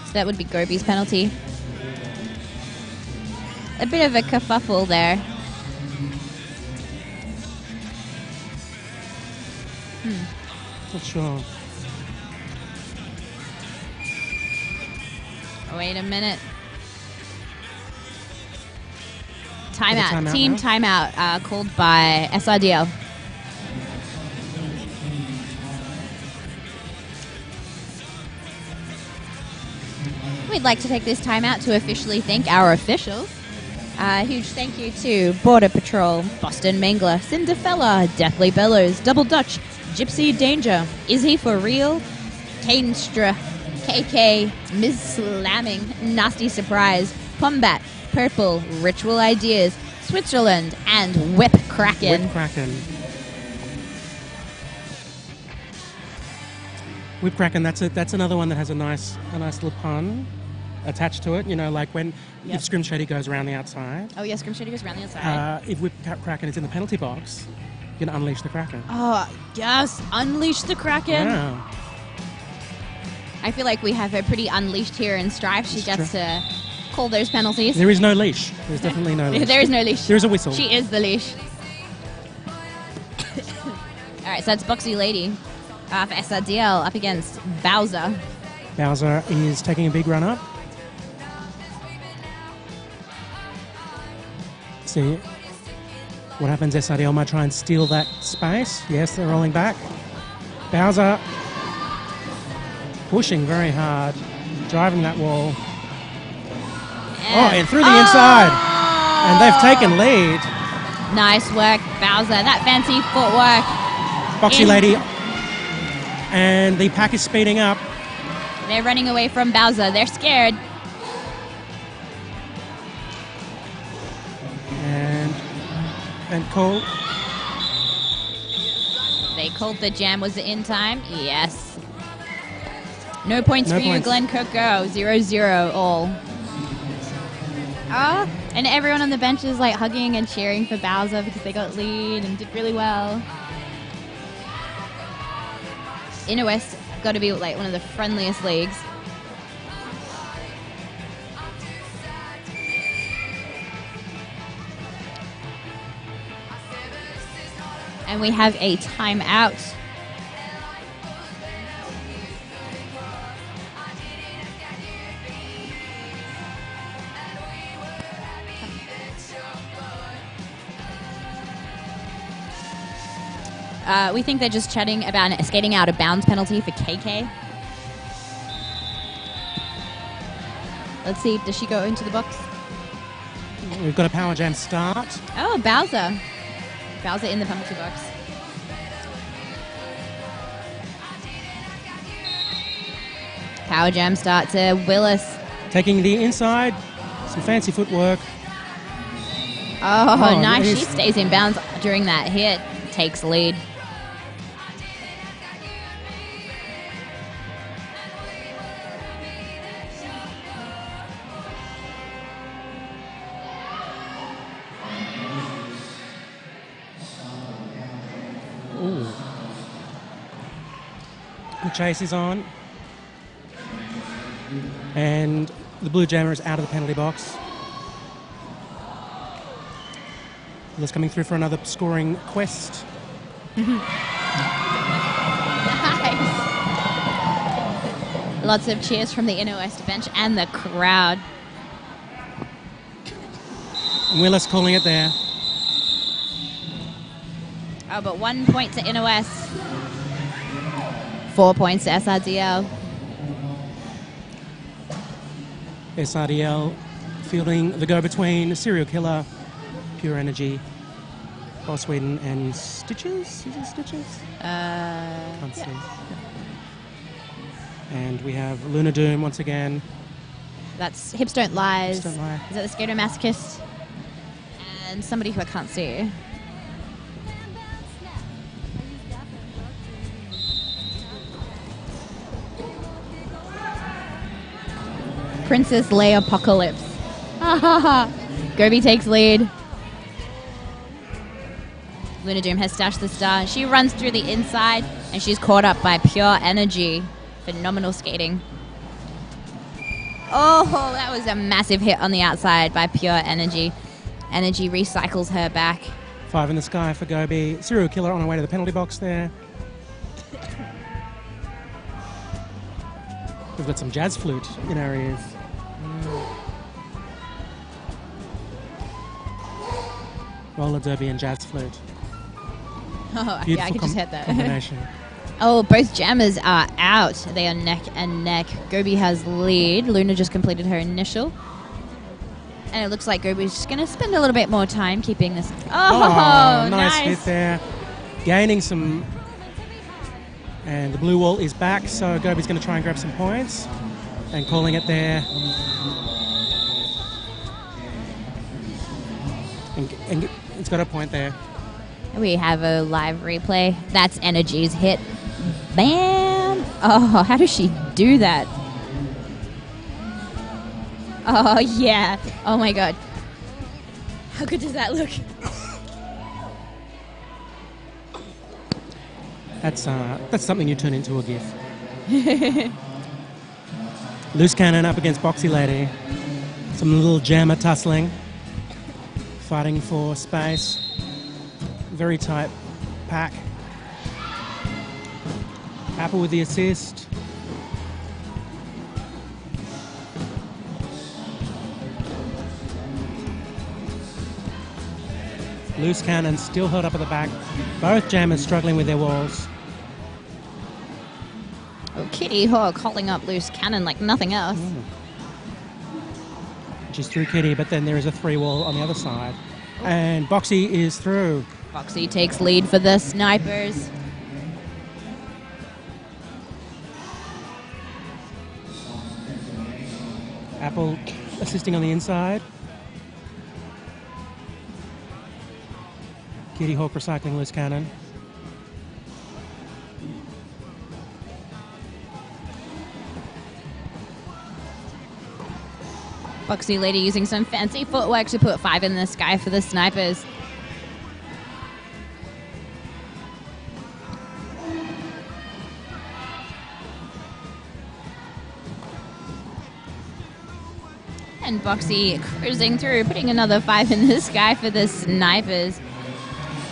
So that would be Gobi's penalty. A bit of a kerfuffle there. Not sure. Wait a minute. Timeout. Timeout Team now? timeout called by SRDL. We'd like to take this timeout to officially thank our officials. Huge thank you to Border Patrol, Boston Mangler, Cinderfella, Deathly Bellows, Double Dutch, Gypsy Danger, Is He For Real, Kainstra, KK, Ms. Slamming, Nasty Surprise, Combat, Purple, Ritual Ideas, Switzerland, and Whip Kraken. Whip Kraken. Whip Kraken, that's another one that has a nice little pun attached to it. You know, like when if Scrim Shady goes around the outside. Oh, yes, Scrim Shady goes around the outside. If Whip Kraken is in the penalty box, you can unleash the Kraken. Oh, yes, unleash the Kraken. Yeah. I feel like we have her pretty unleashed here in Strife. She gets to call those penalties. There is no leash. There's definitely no leash. There is no leash. There is a whistle. She is the leash. All right, so that's Boxy Lady for SRDL up against Bowser. Bowser is taking a big run up. See what happens. SRDL might try and steal that space. Yes, they're rolling back. Bowser pushing very hard, driving that wall. And through the inside. And they've taken lead. Nice work, Bowser. That fancy footwork. Boxy Lady. And the pack is speeding up. They're running away from Bowser. They're scared. And Cole. They called the jam. Was it in time? Yes. No points No for you, points. Glenn Coco. 0-0 all. And everyone on the bench is like hugging and cheering for Bowser because they got lead and did really well. Inner West got to be like one of the friendliest leagues. And we have a timeout. We think they're just chatting about a skating out of bounds penalty for KK. Let's see, does she go into the box? We've got a power jam start. Oh, Bowser. Bowser in the penalty box. Power jam start to Willis. Taking the inside. Some fancy footwork. Oh, nice. nice. She stays in bounds during that hit. Takes lead. Ooh. The chase is on. And the blue jammer is out of the penalty box. Willis coming through for another scoring quest. Nice. Lots of cheers from the Inner West bench and the crowd. Willis calling it there. Oh, but 1 point to Inner West. 4 points to SRDL. SRDL fielding the go-between Serial Killer, Pure Energy, Boss Sweden, and Stitches? Is it Stitches? Can't see. And we have Luna Doom once again. That's Hips Don't Lies. Hips Don't Lie. Is that the Skater Masochist? And somebody who I can't see. Princess Leia Apocalypse. Gobi takes lead. Luna Doom has stashed the star. She runs through the inside, and she's caught up by Pure Energy. Phenomenal skating. Oh, that was a massive hit on the outside by Pure Energy. Energy recycles her back. 5 in the sky for Gobi. Serial Killer on her way to the penalty box there. We've got some jazz flute in our ears. Roller derby and jazz flute. Oh, Beautiful yeah, I can just hit that. combination. Oh, both jammers are out. They are neck and neck. Gobi has lead. Luna just completed her initial. And it looks like Gobi's just going to spend a little bit more time keeping this. Oh, nice hit there. Gaining some. And the blue wall is back, so Gobi's going to try and grab some points. And calling it there. And it's got a point there. We have a live replay. That's Energy's hit. Bam! Oh, how does she do that? Oh, yeah. Oh, my God. How good does that look? That's something you turn into a GIF. Loose Cannon up against Boxy Lady. Some little jammer tussling. Fighting for space. Very tight pack. Apple with the assist. Loose Cannon still held up at the back. Both jammers struggling with their walls. Oh, Kitty Hawk holding up Loose Cannon like nothing else. She's through Kitty, but then there is a 3-wall on the other side. And Boxy is through. Boxy takes lead for the Snipers. Apple assisting on the inside. Kitty Hawk recycling Loose Cannon. Boxy Lady using some fancy footwork to put 5 in the sky for the Snipers. And Boxy cruising through, putting another 5 in the sky for the Snipers.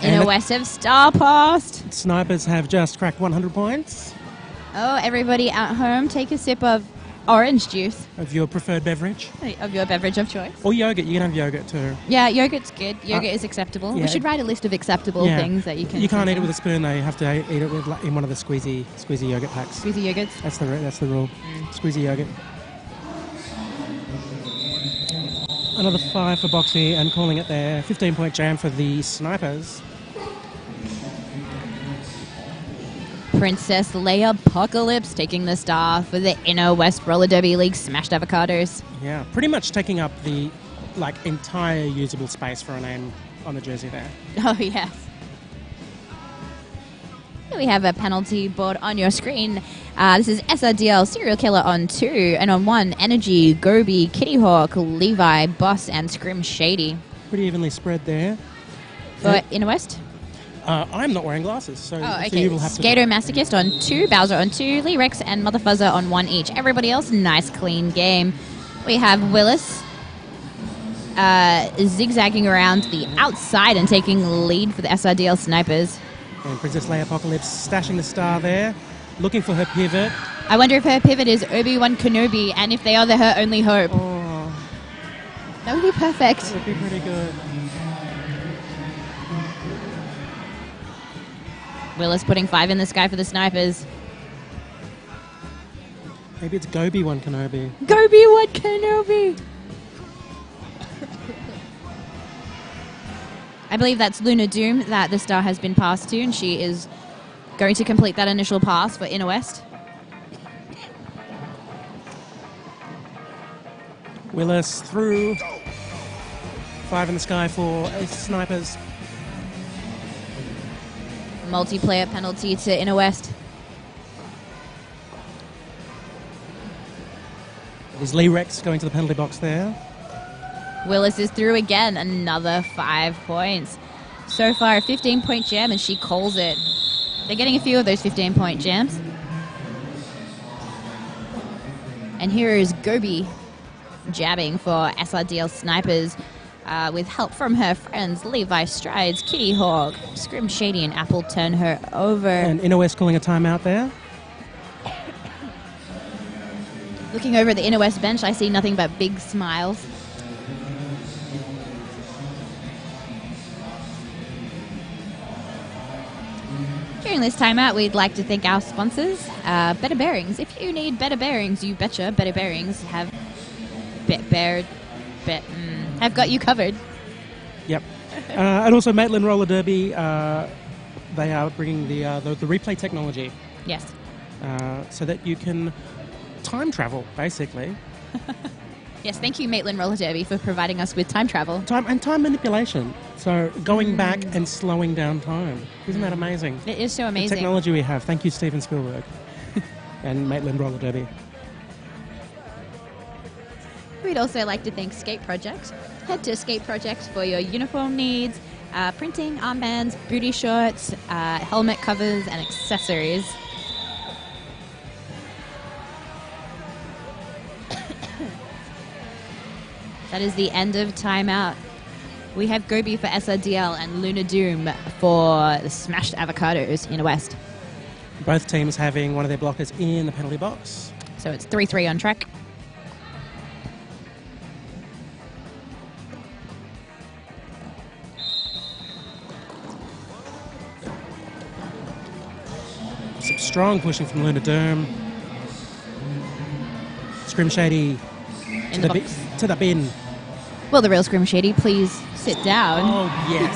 Inner West have star passed. Snipers have just cracked 100 points. Oh, everybody at home, take a sip of orange juice. Of your preferred beverage. Of your beverage of choice. Or yogurt. You can have yogurt too. Yeah, yogurt's good. Yogurt is acceptable. yeah. We should write a list of acceptable things that you can. You can't eat it with a spoon though. You have to eat it with in one of the squeezy yogurt packs. Squeezy yogurts. That's the rule. Squeezy yogurt. Another 5 for Boxy and calling it there. 15-point jam for the Snipers. Princess Leia Apocalypse taking the star for the Inner West Roller Derby League Smashed Avocados. Yeah, pretty much taking up the entire usable space for a name on the jersey there. Oh, yes. Here we have a penalty board on your screen. This is SRDL Serial Killer on 2, and on 1, Energy, Gobi, Kitty Hawk, Levi, Boss, and Scrim Shady. Pretty evenly spread there. For Inner West? I'm not wearing glasses, so, okay. so you will have Skater to... Masochist on 2, Bowser on 2, Lee Rex and Mother Fuzzer on 1 each. Everybody else, nice clean game. We have Willis zigzagging around the outside and taking lead for the SRDL snipers. And Princess Leia Apocalypse stashing the star there, looking for her pivot. I wonder if her pivot is Obi-Wan Kenobi, and if they are her only hope. Oh, That would be perfect. that would be pretty good. Willis putting 5 in the sky for the snipers. Maybe it's Gobi-Wan Kenobi. Obi-Wan Kenobi! I believe that's Luna Doom that the star has been passed to, and she is going to complete that initial pass for Inner West. Willis through. 5 in the sky for snipers. Multiplayer penalty to Inner West. There's Lee Rex going to the penalty box there. Willis is through again, another 5 points. So far, a 15-point jam, and she calls it. They're getting a few of those 15-point jams. And here is Gobi jabbing for SRDL snipers with help from her friends Levi Strides, Kitty Hawk, Scrim Shady, and Apple turn her over. And Inner West calling a timeout there. Looking over at the Inner West bench, I see nothing but big smiles. During this timeout, we'd like to thank our sponsors, Better Bearings. If you need better bearings, you betcha Better Bearings have have got you covered. Yep. And also Maitland Roller Derby, they are bringing the replay technology. Yes. So that you can time travel, basically. Yes, thank you, Maitland Roller Derby, for providing us with time travel. Time manipulation. So going back and slowing down time. Isn't that amazing? It is so The amazing. technology we have. Thank you, Steven Spielberg. And Maitland Roller Derby. We'd also like to thank Skate Project. Head to Skate Project for your uniform needs, printing, armbands, booty shorts, helmet covers, and accessories. That is the end of timeout. We have Gobi for SRDL and Luna Doom for the Smashed Avocados in the West. Both teams having one of their blockers in the penalty box. So it's 3-3 on track. Some strong pushing from Luna Doom. Scrim Shady In the box. to the bin. Will the real Scrim Shady please sit down? Oh, yes.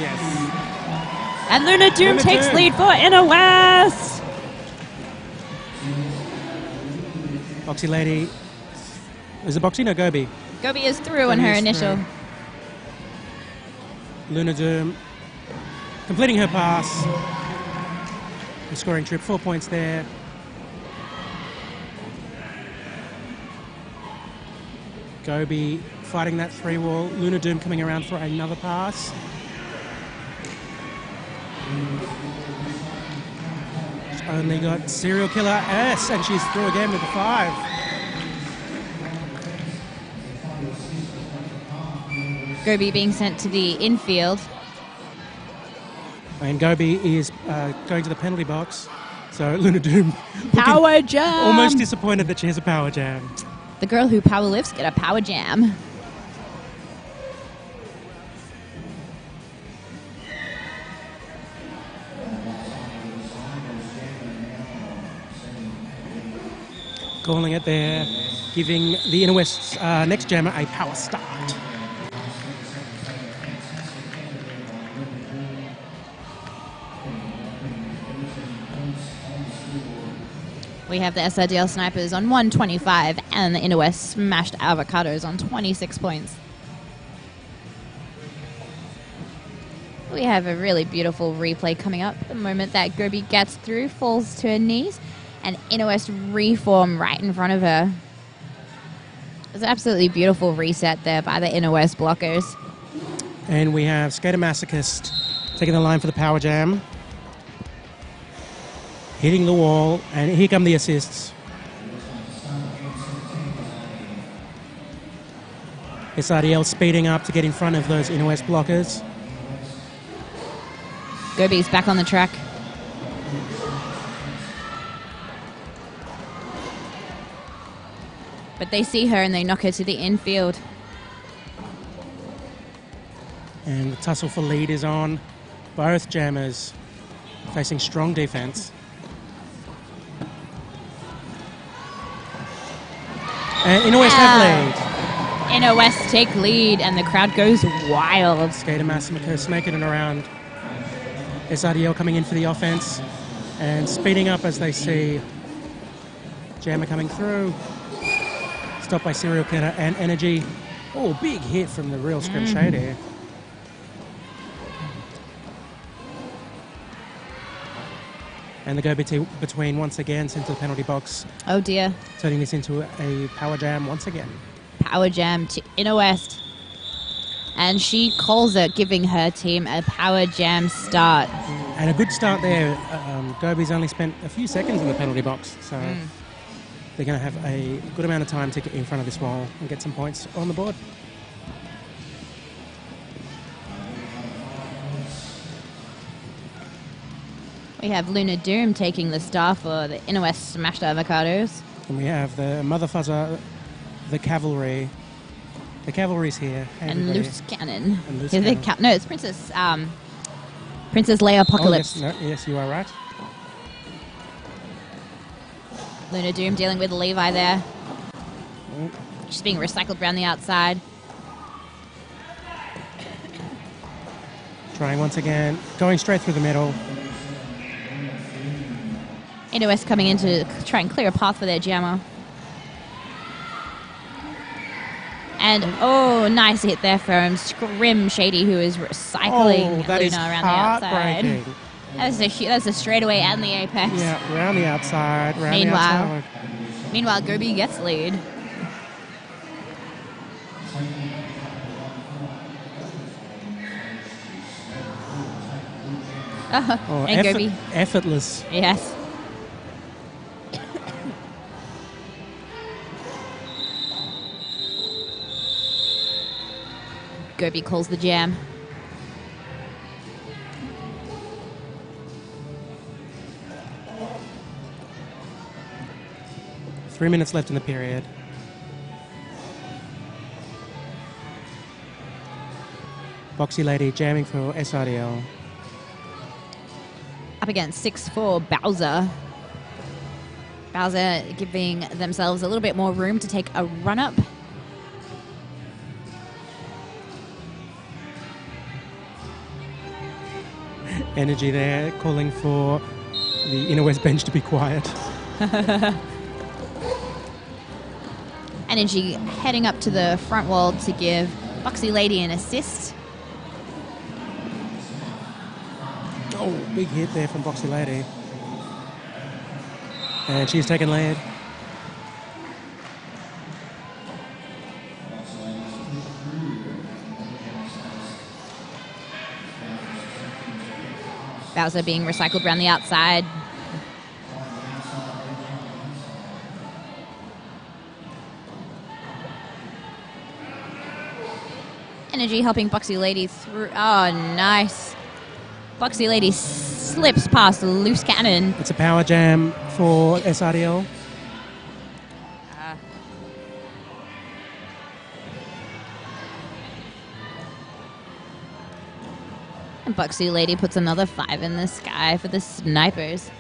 Yes. And Luna Doom Luna takes Doom. lead for Inner West. Boxy Lady. Is it Boxy? No, Gobi. Gobi is through on Gobi her is initial. through. Luna Doom completing her pass. The scoring trip, 4 points there. Gobi fighting that 3-wall. Luna Doom coming around for another pass. She's only got Serial Killer S, and she's through again with the 5. Gobi being sent to the infield. And Gobi is going to the penalty box. So Luna Doom Power jam! almost disappointed that she has a power jam. The girl who power lifts get a power jam. Calling it there, giving the Inner West's next jammer a power start. We have the SRDL snipers on 125 and the Inner West Smashed Avocados on 26 points. We have a really beautiful replay coming up. The moment that Gobi gets through, falls to her knees, and Inner West reform right in front of her. It's an absolutely beautiful reset there by the Inner West blockers. And we have Skater Masochist taking the line for the power jam. Hitting the wall, and here come the assists. SRDL speeding up to get in front of those Inner West blockers. Gobi's back on the track. But they see her and they knock her to the infield. And the tussle for lead is on. Both jammers facing strong defense. And Inner West have lead. Inner West take lead and the crowd goes wild. Skater Massacre snaking it around. SRDL coming in for the offense and speeding up as they see Jammer coming through. Stopped by Serial Killer and Energy. Oh, big hit from the real Scrim Shady. And the go-between once again sent to the penalty box. Oh dear. Turning this into a power jam once again. Power jam to Inner West. And she calls it, giving her team a power jam start. And a good start there. Gobi's only spent a few seconds in the penalty box, so they're going to have a good amount of time to get in front of this wall and get some points on the board. We have Luna Doom taking the star for the Inner West Smashed Avocados. And we have the Mother Fuzzer, the Cavalry. The Cavalry's here. Hey, And everybody. Loose Cannon. And Loose Is it Cannon. no, it's Princess Leia Apocalypse. Oh, yes, you are right. Luna Doom dealing with Levi there. Oh. She's being recycled around the outside. Trying once again, going straight through the middle. Inner West coming in to try and clear a path for their jammer. And, oh, nice hit there from Scrim Shady, who is recycling that Luna is around the outside. heartbreaking. That's a straightaway and the apex. Yeah, around the outside, round the outside. Meanwhile, Gobi gets lead. Oh, and Gobi. effortless. Yes. Gobi calls the jam. Three minutes left in the period. Boxy Lady jamming for SRDL. Up against 6'4" Bowser. Bowser giving themselves a little bit more room to take a run-up. Energy there, calling for the Inner West bench to be quiet. Energy heading up to the front wall to give Boxy Lady an assist. Oh, big hit there from Boxy Lady. And she's taken lead. Bowser being recycled around the outside. Energy helping Boxy Lady through. Oh, nice. Boxy Lady slips past Loose Cannon. It's a power jam for SRDL. And Boxy Lady puts another 5 in the sky for the snipers.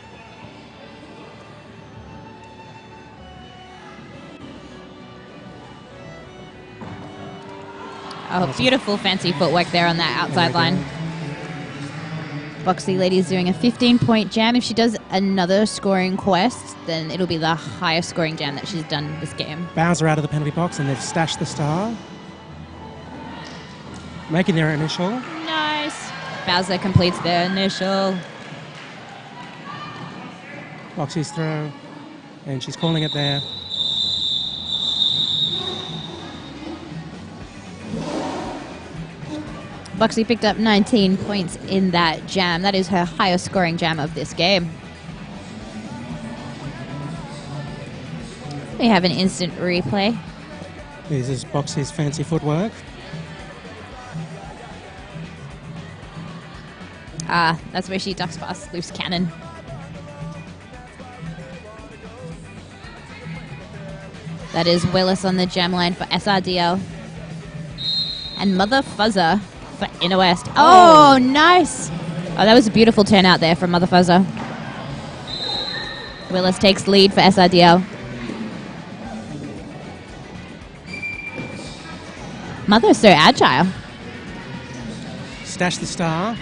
Oh, beautiful fancy footwork there on that outside line. Boxy Lady's doing a 15-point jam. If she does another scoring quest, then it'll be the highest scoring jam that she's done this game. Bowser out of the penalty box and they've stashed the star. Making their initial. Nice. Bowser completes their initial. Boxy's throw. And she's calling it there. Boxy picked up 19 points in that jam. That is her highest scoring jam of this game. We have an instant replay. This is Boxy's fancy footwork. That's where she ducks past Loose Cannon. That is Willis on the gem line for SRDL. And Mother Fuzzer for Inner West. Oh, nice. Oh, that was a beautiful turnout there from Mother Fuzzer. Willis takes lead for SRDL. Mother's so agile. Stash the star.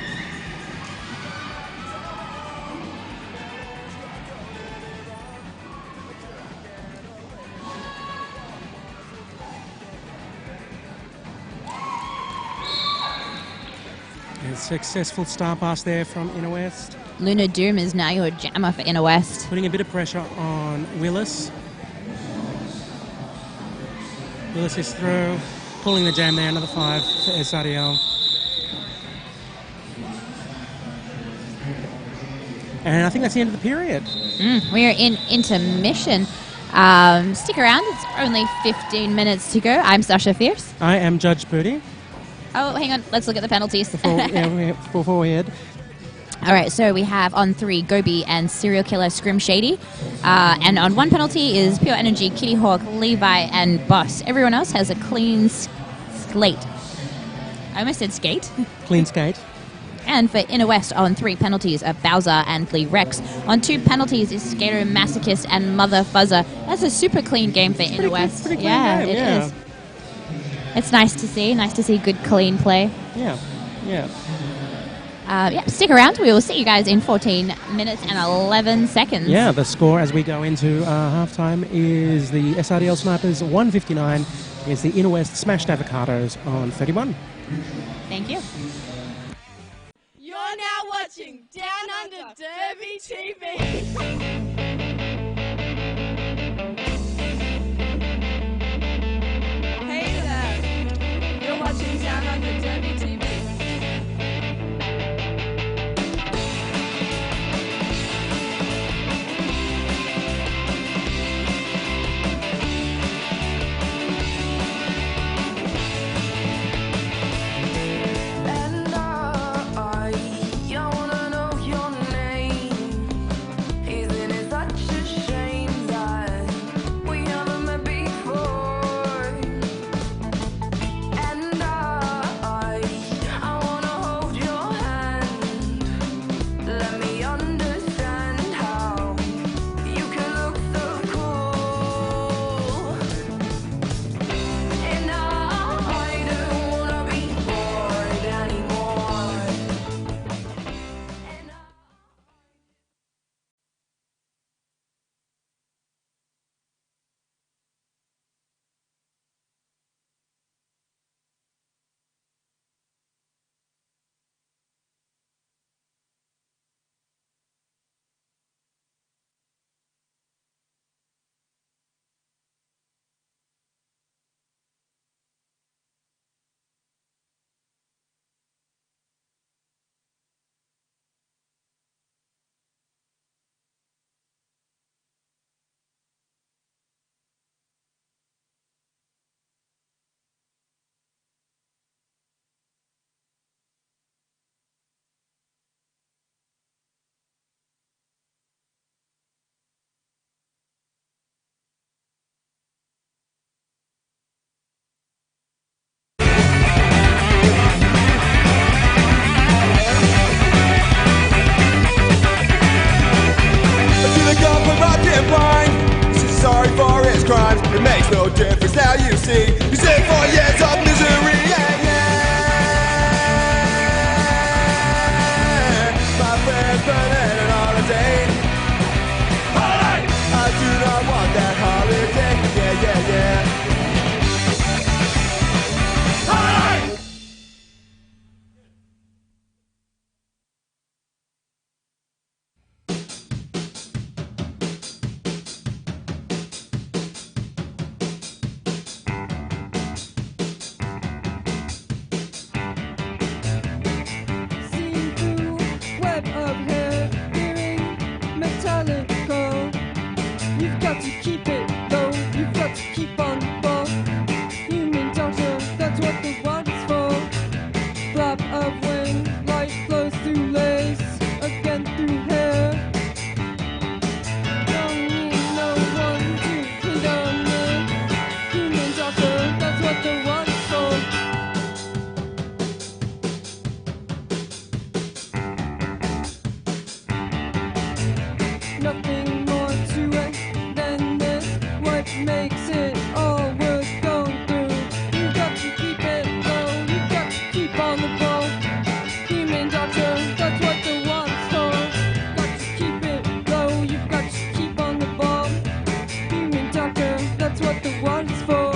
A successful star pass there from Inner West. Luna Doom is now your jammer for Inner West. Putting a bit of pressure on Willis. Willis is through. Pulling the jam there, another 5 for SRDL. And I think that's the end of the period. We are in intermission. Stick around. It's only 15 minutes to go. I'm Sasha Fierce. I am Judge Booty. Oh, hang on. Let's look at the penalties. Before we head. All right, so we have on 3, Gobi and Serial Killer Scrim Shady. And on 1 penalty is Pure Energy, Kitty Hawk, Levi, and Boss. Everyone else has a clean slate. I almost said skate. Clean skate. And for Inner West on 3 penalties are Bowser and Lee Rex. On 2 penalties is Skater Masochist and Mother Fuzzer. That's a super clean game for Inner West. Pretty clean game, it is. It's nice to see. Nice to see good, clean play. Yeah. Stick around. We will see you guys in 14 minutes and 11 seconds. Yeah, the score as we go into halftime is the SRDL Snipers 159 is the Inner West Smashed Avocados on 31. Thank you. You're now watching Down Under Derby TV. Hey there. You're watching Down Under Derby TV. Sorry for his crimes, it makes no difference now you see. He's in 4 years of misery, yeah, yeah. My friend's burning an holiday. I do not want that holiday, yeah, yeah, yeah. nothing more to it than this. What makes it all worth going through? You got to keep it low, you got to keep on the ball. Human doctor, that's what the water's for. Got to keep it low, you've got to keep on the ball. Human doctor, that's what the water's for.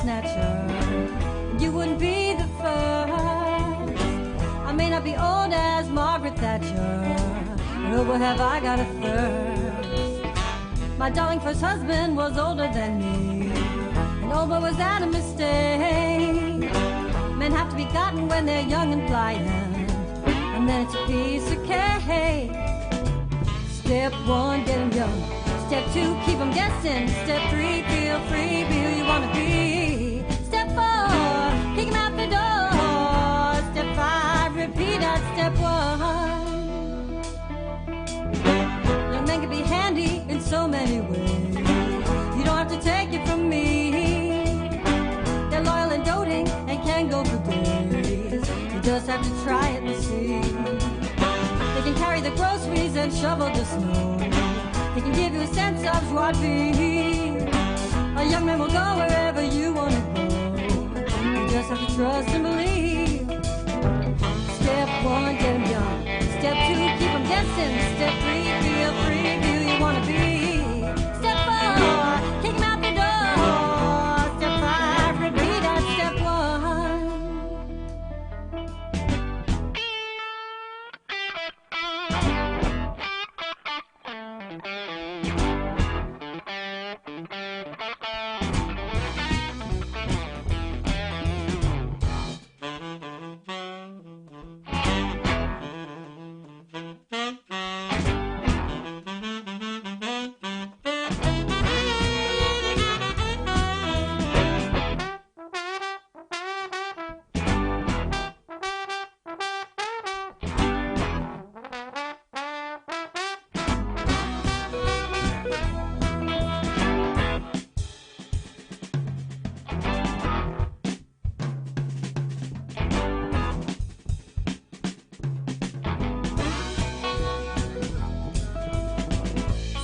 snatcher. You wouldn't be the first. I may not be old as Margaret Thatcher, but oh, what have I got a thirst? My darling first husband was older than me, and oh, but was that a mistake? Men have to be gotten when they're young and pliant, and then it's a piece of cake. Step one, get 'em young. Step two, keep 'em guessing. Step three, feel free, be who you wanna be. Step four, kick 'em out the door. Step five, repeat at step one. Young men can be handy in so many ways. You don't have to take it from me. They're loyal and doting and can go for days. You just have to try it and see. They can carry the groceries and shovel the snow. They can give you a sense of joie de vivre. A young man will go wherever you want to go. You just have to trust and believe. Step one, get 'em young. Step two, keep 'em guessing. Step three, feel free, be who you want to be. Step four, kick 'em out the door. Step five, repeat at step one.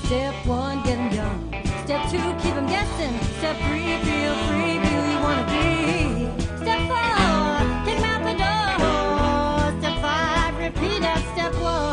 Step one, get 'em young. Step two, keep 'em guessing. Step three, feel free, be who you wanna be. Step four, kick 'em out the door. Step five, repeat at step one.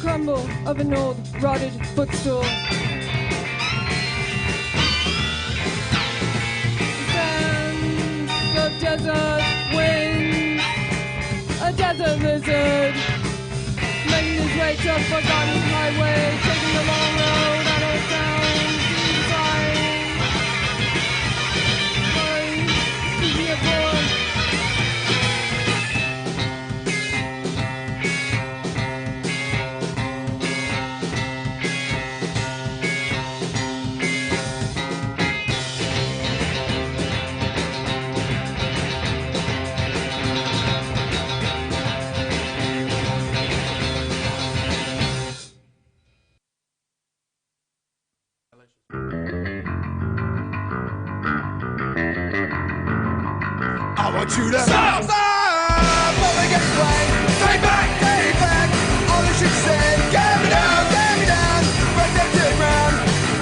Crumble of an old rotted footstool. Sands of desert winds, a desert lizard, making his way to a forgotten highway, taking the long road out of town, is he a boy? I want you to stop! Stop! Never get away! Stay back! Stay back! All you should say, get me down! Get me down! Break that to the ground!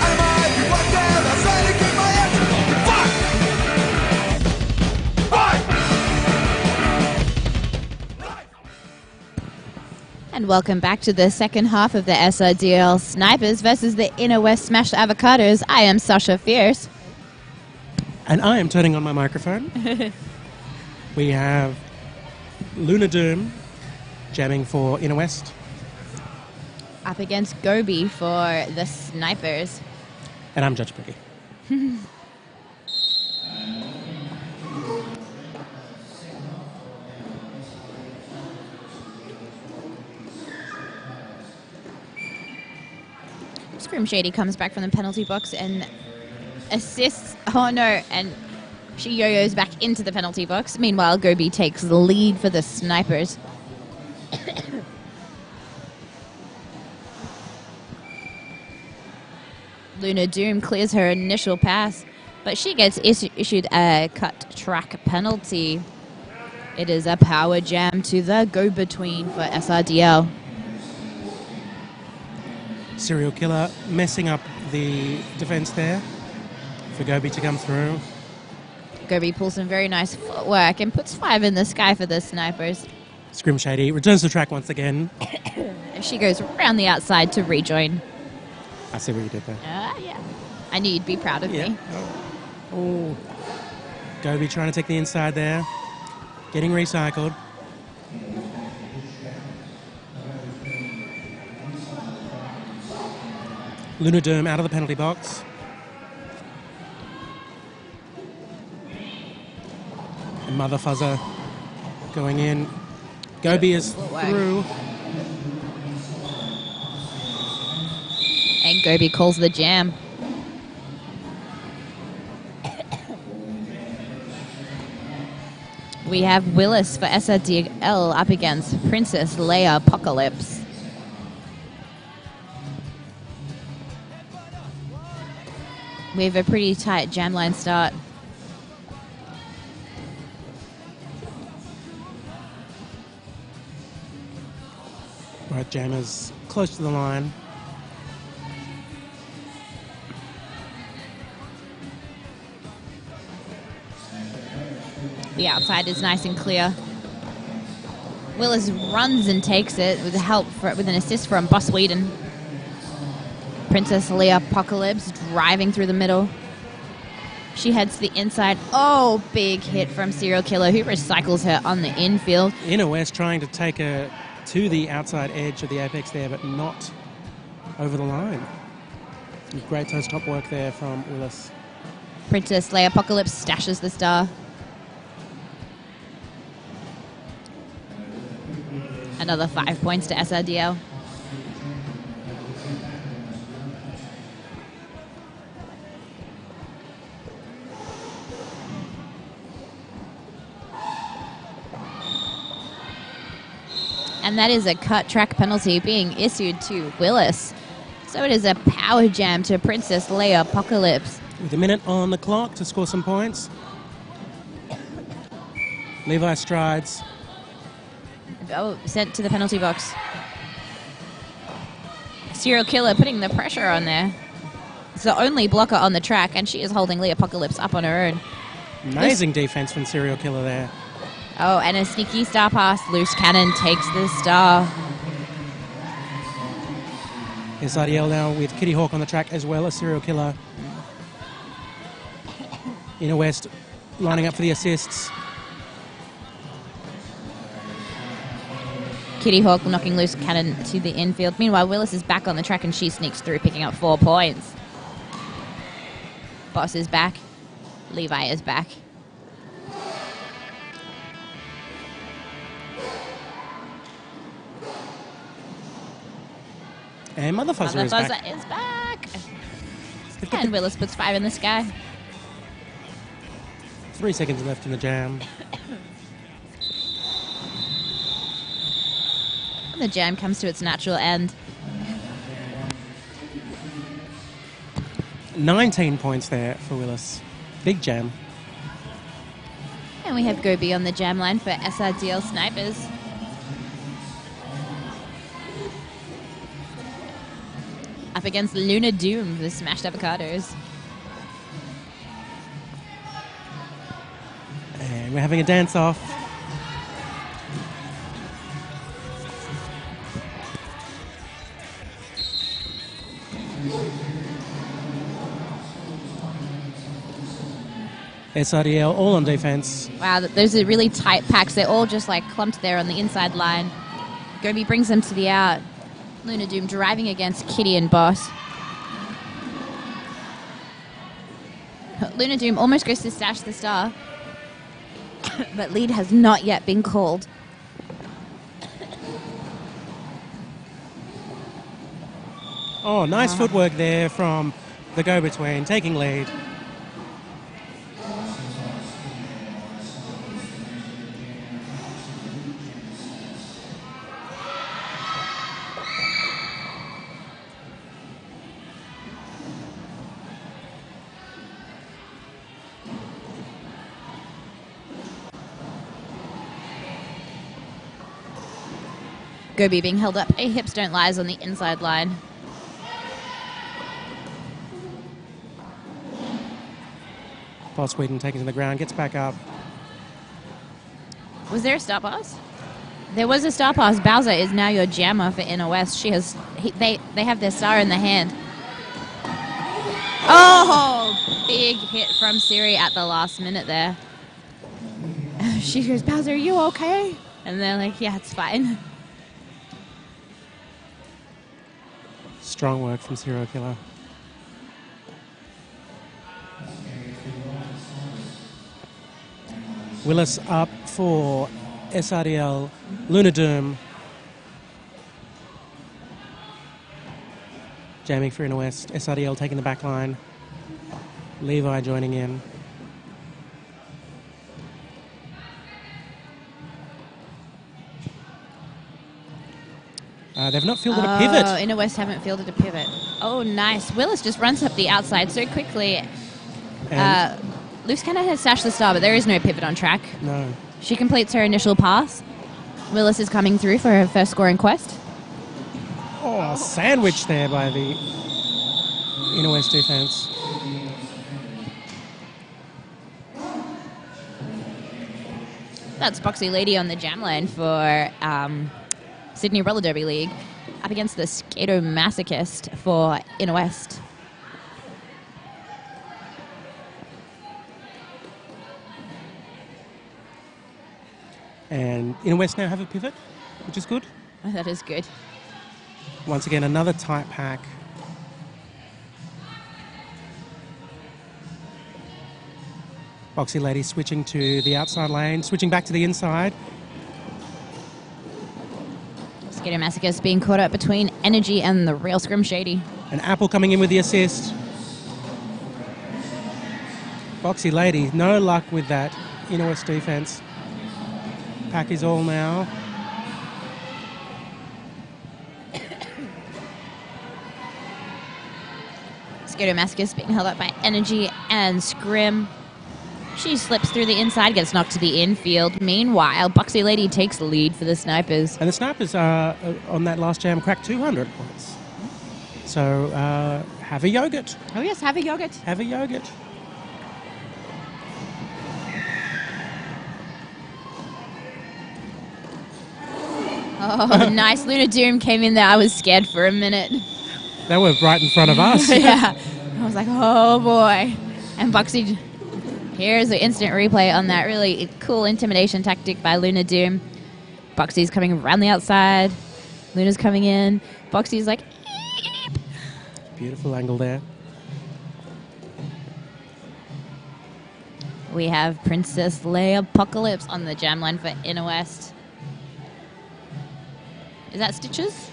And I might be walked down. I try to keep my head. Fuck! Fight! And welcome back to the second half of the SRDL Snipers versus the Inner West Smashed Avocados. I am Sasha Fierce. And I am turning on my microphone. We have Luna Doom jamming for Inner West. Up against Gobi for the Snipers. And I'm Judge Boogie. Scream Shady comes back from the penalty box and assists. Oh no, and she yo-yos back into the penalty box. Meanwhile, Gobi takes the lead for the Snipers. Luna Doom clears her initial pass, but she gets issued a cut track penalty. It is a power jam to the go-between for SRDL. Serial Killer messing up the defense there for Gobi to come through. Gobi pulls some very nice footwork and puts 5 in the sky for the Snipers. Scrim Shady returns to track once again. She goes around the outside to rejoin. I see what you did there. Yeah. I knew you'd be proud of me. Oh. Gobi trying to take the inside there. Getting recycled. Luna Doom out of the penalty box. And Mother Fuzzer going in. Gobi is through. And Gobi calls the jam. We have Willis for SRDL up against Princess Leia Apocalypse. We have a pretty tight jam line start. Right, jammers close to the line. The outside is nice and clear. Willis runs and takes it with with an assist from Boss Whedon. Princess Leia Apocalypse driving through the middle. She heads to the inside. Oh, big hit from Serial Killer, who recycles her on the infield. Inner West trying to take her to the outside edge of the apex there, but not over the line. Some great toe-stop work there from Willis. Princess Leia Apocalypse stashes the star. Another 5 points to SRDL. And that is a cut track penalty being issued to Willis. So it is a power jam to Princess Leia Apocalypse. With a minute on the clock to score some points. Levi strides. Oh, sent to the penalty box. Serial Killer putting the pressure on there. It's the only blocker on the track, and she is holding Leia Apocalypse up on her own. Amazing defense from Serial Killer there. Oh, and a sneaky star pass. Loose Cannon takes the star. Here's IDL now with Kitty Hawk on the track as well as Serial Killer. Inner West lining up for the assists. Kitty Hawk knocking Loose Cannon to the infield. Meanwhile, Willis is back on the track and she sneaks through, picking up 4 points. Boss is back. Levi is back. And Mother Fuzzer is back. Is back. And Willis puts 5 in the sky. 3 seconds left in the jam. And the jam comes to its natural end. 19 points there for Willis. Big jam. And we have Gobi on the jam line for SRDL Snipers. Up against Luna Doom, the Smashed Avocados. And we're having a dance-off. SRDL all on defense. Wow, those are really tight packs. They're all just like clumped there on the inside line. Gobi brings them to the out. Luna Doom driving against Kitty and Boss. Luna Doom almost goes to stash the star, but lead has not yet been called. Oh, nice footwork there from the go-between, taking lead. Gobi being held up. A hips don't lies on the inside line. Boss Whedon taken to the ground, gets back up. Was there a star pass? There was a star pass. Bowser is now your jammer for Inner West. They have their star in the hand. Oh, big hit from Siri at the last minute there. She goes, Bowser, are you okay? And they're like, yeah, it's fine. Strong work from Serial Killer. Willis up for SRDL. Luna Doom. Jamming for Inner West. SRDL taking the back line. Levi joining in. They've not fielded a pivot. Oh, Inner West haven't fielded a pivot. Oh, nice. Willis just runs up the outside so quickly. Loose Cannon has stashed the star, but there is no pivot on track. No. She completes her initial pass. Willis is coming through for her first scoring quest. Oh, sandwich there by the Inner West defense. That's Boxy Lady on the jam lane for Sydney Roller Derby League, up against the Skato Masochist for Inner West. And Inner West now have a pivot, which is good. Oh, that is good. Once again, another tight pack. Boxy Lady switching to the outside lane, switching back to the inside. Skato Masochist being caught up between Energy and the real Scrim Shady. And Apple coming in with the assist. Boxy Lady, no luck with that Inner West defense. Pack is all now. Skato Masochist being held up by Energy and Scrim. She slips through the inside, gets knocked to the infield. Meanwhile, Boxy Lady takes the lead for the Snipers. And the Snipers on that last jam cracked 200 points. So have a yogurt. Oh yes, have a yogurt. Have a yogurt. Oh, nice. Luna Doom came in there. I was scared for a minute. They were right in front of us. Yeah. I was like, oh boy. And Boxy, here's the instant replay on that really cool intimidation tactic by Luna Doom. Boxy's coming around the outside. Luna's coming in. Boxy's like, eep. Beautiful angle there. We have Princess Leia Apocalypse on the jam line for Inner West. Is that Stitches?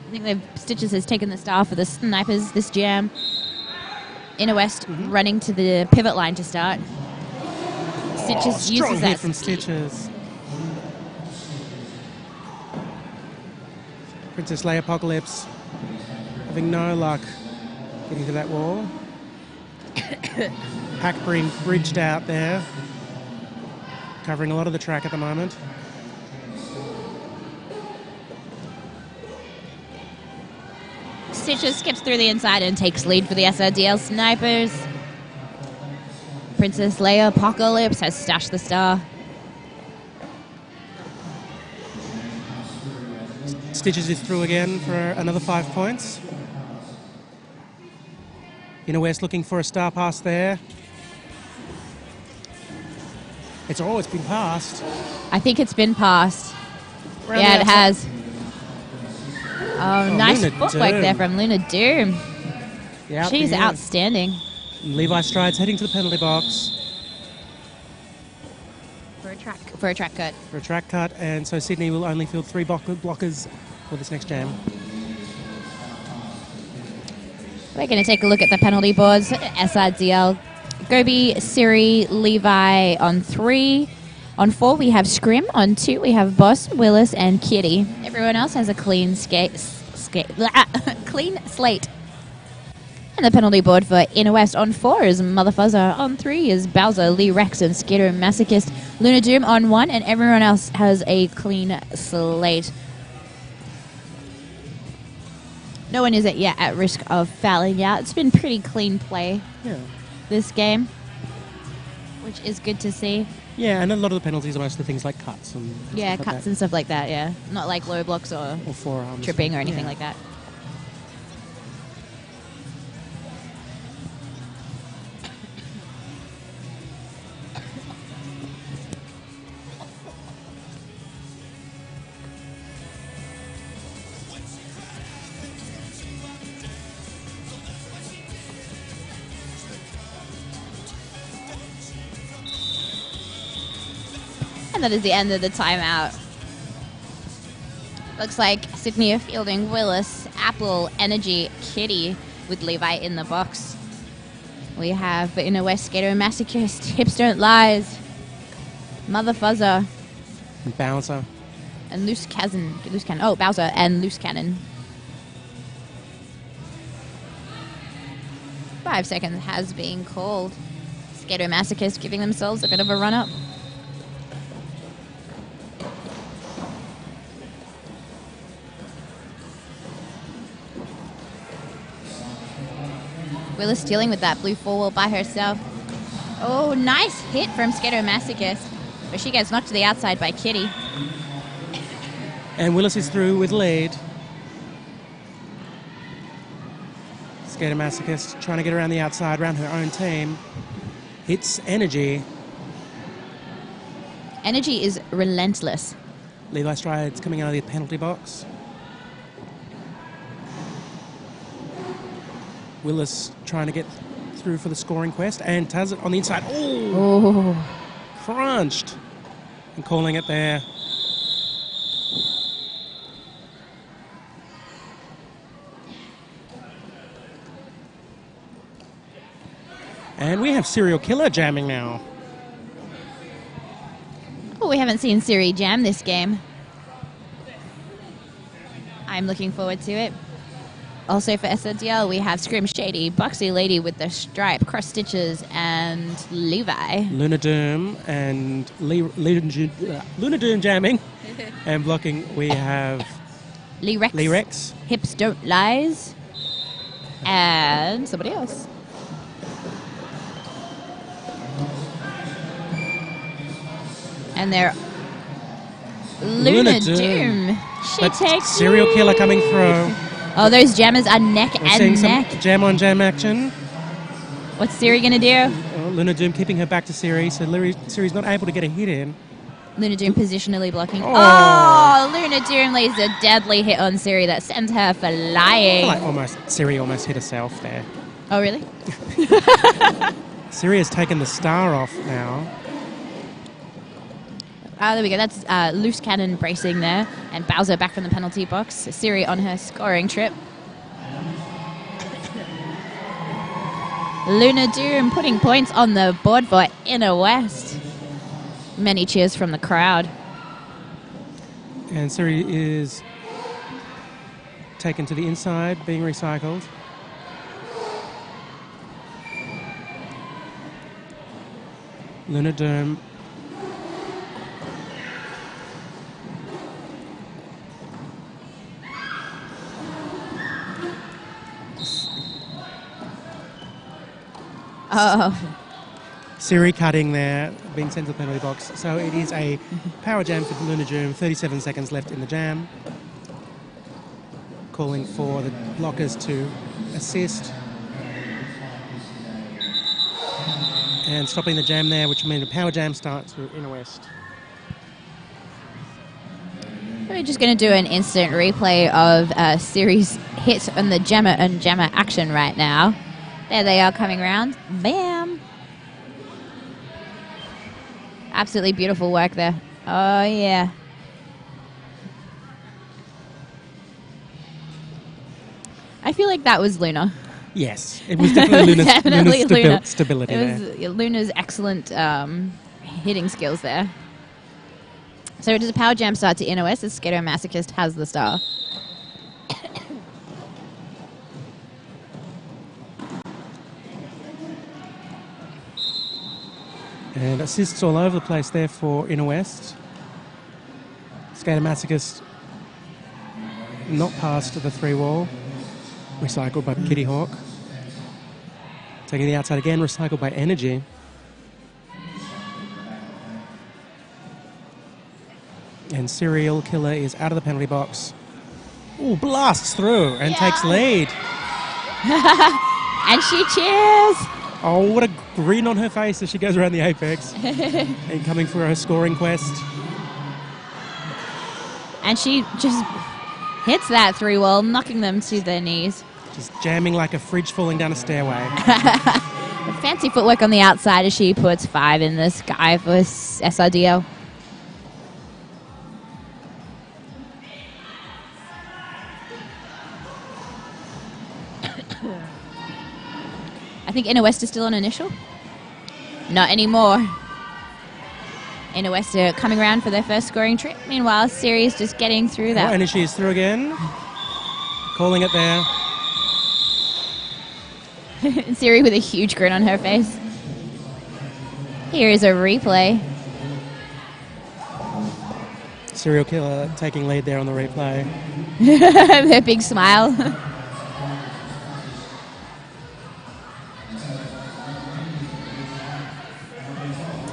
I think Stitches has taken the star for the Snipers this jam. Inner West running to the pivot line to start. Stitches strong uses hit that from speed. Stitches. Princess Leia Apocalypse having no luck getting to that wall. Pack being bridged out there, covering a lot of the track at the moment. Stitches skips through the inside and takes lead for the SRDL Snipers. Princess Leia Apocalypse has stashed the star. Stitches is through again for another 5 points. Inner West looking for a star pass there. It's been passed. I think it's been passed. Around Yeah, the it outside. has. Oh, nice Luna footwork Doom. there from Luna Doom. Yeah, She's yeah. outstanding. Levi Strides heading to the penalty box For a track cut. for a track cut, and so Sydney will only field 3 blockers for this next jam. We're going to take a look at the penalty boards. SRDL, Gobi, Siri, Levi on 3. On 4, we have Scrim. On 2, we have Boss, Willis, and Kitty. Everyone else has a clean clean slate. And the penalty board for Inner West on 4 is Mother Fuzzer. On 3 is Bowser, Lee Rex, and Skater Masochist. Luna Doom on 1, and everyone else has a clean slate. No one is yet at risk of fouling out. It's been pretty clean play this game, which is good to see. Yeah, and a lot of the penalties are mostly things like cuts and Yeah, stuff like cuts that. and stuff like that, yeah. Not like low blocks or forearms. tripping or anything Yeah. like that. And that is the end of the timeout. Looks like Sydney are fielding Willis, Apple, Energy, Kitty with Levi in the box. We have Inner West Skater Masochist, Hips Don't Lies, Mother Fuzzer, And Bowser. and Loose Cannon. Oh, Bowser and Loose Cannon. 5 seconds has been called. Skater Masochist giving themselves a bit of a run up. Willis dealing with that blue four-wheel by herself. Oh, nice hit from Skater Masochist. But she gets knocked to the outside by Kitty. And Willis is through with lead. Skater Masochist trying to get around the outside, around her own team. Hits Energy. Energy is relentless. Levi Strides coming out of the penalty box. Willis trying to get through for the scoring quest, and Taz on the inside. Oh! Crunched. And calling it there. And we have Serial Killer jamming now. Oh, we haven't seen Siri jam this game. I'm looking forward to it. Also for SODL, we have Scrim Shady, Boxy Lady with the stripe, cross stitches, and Levi. Luna Doom and Luna Doom jamming. And blocking, we have Lee Rex. Hips Don't Lies. And somebody else. And they're Luna Doom. She But takes Serial Killer coming through. Oh, those jammers are neck We're seeing and neck. some jam on jam action. What's Siri gonna do? Oh, Luna Doom keeping her back to Siri, so Siri's not able to get a hit in. Luna Doom positionally blocking. Oh. Oh, Luna Doom lays a deadly hit on Siri that sends her flying. Like Siri almost hit herself there. Oh, really? Siri has taken the star off now. There we go. That's Loose Cannon bracing there. And Bowser back from the penalty box. Siri on her scoring trip. Luna Doom putting points on the board for Inner West. Many cheers from the crowd. And Siri is taken to the inside, being recycled. Luna Doom. Oh. Siri cutting there, being sent to the penalty box. So it is a power jam for Luna Doom. 37 seconds left in the jam. Calling for the blockers to assist. And stopping the jam there, which means a power jam starts to Inner West. We're just going to do an instant replay of a series hit on the jammer and jammer action right now. There they are coming around. Bam! Absolutely beautiful work there. Oh, yeah. I feel like that was Luna. Yes, it was definitely Luna's, Definitely Luna's Luna. stability It there. was Luna's excellent hitting skills there. So it does a power jam start to Inner West as Skater-Masochist has the star. And assists all over the place there for Inner West. Skater-Masochist not past the 3-wall. Recycled by Kitty Hawk. Taking the outside again, recycled by Energy. And Serial Killer is out of the penalty box. Ooh, blasts through and takes lead. And she cheers. Oh, what a grin on her face as she goes around the apex. And coming for her scoring quest. And she just hits that 3-wall, knocking them to their knees. Just jamming like a fridge falling down a stairway. Fancy footwork on the outside as she puts 5 in the sky for SRDL. I think Inner West is still on initial. Not anymore. Inner West are coming around for their first scoring trip. Meanwhile, Sirius just getting through that. Energy is through again. Calling it there. Siri with a huge grin on her face. Here is a replay. Serial Killer taking lead there on the replay. Her big smile.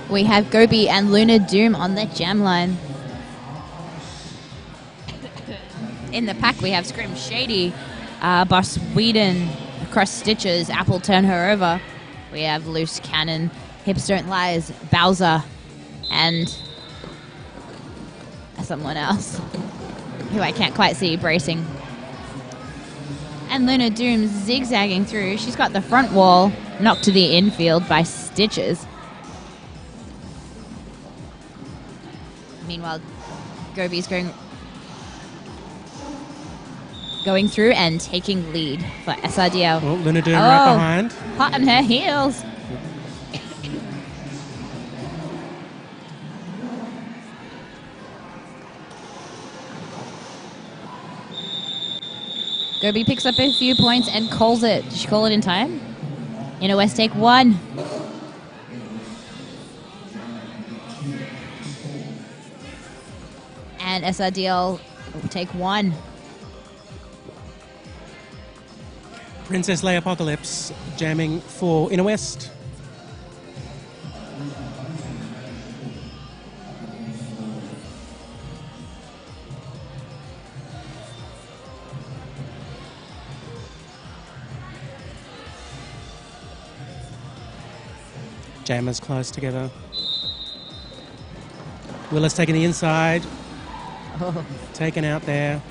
We have Gobi and Luna Doom on the jam line. In the pack, we have Scrim Shady, Boss Whedon, Cross Stitches, Apple Turn Her Over. We have Loose Cannon, Hips Don't Lies, Bowser, and someone else who I can't quite see bracing. And Luna Doom zigzagging through. She's got the front wall knocked to the infield by Stitches. Meanwhile, Gobi's going through and taking lead for SRDL. Oh, Luna Doom right behind. Hot on her heels. Gobi picks up a few points and calls it. Did she call it in time? Inner West take 1. And SRDL will take 1. Princess Leia Apocalypse jamming for Inner West. Jammers close together. Willis taking the inside. Oh. Taken out there.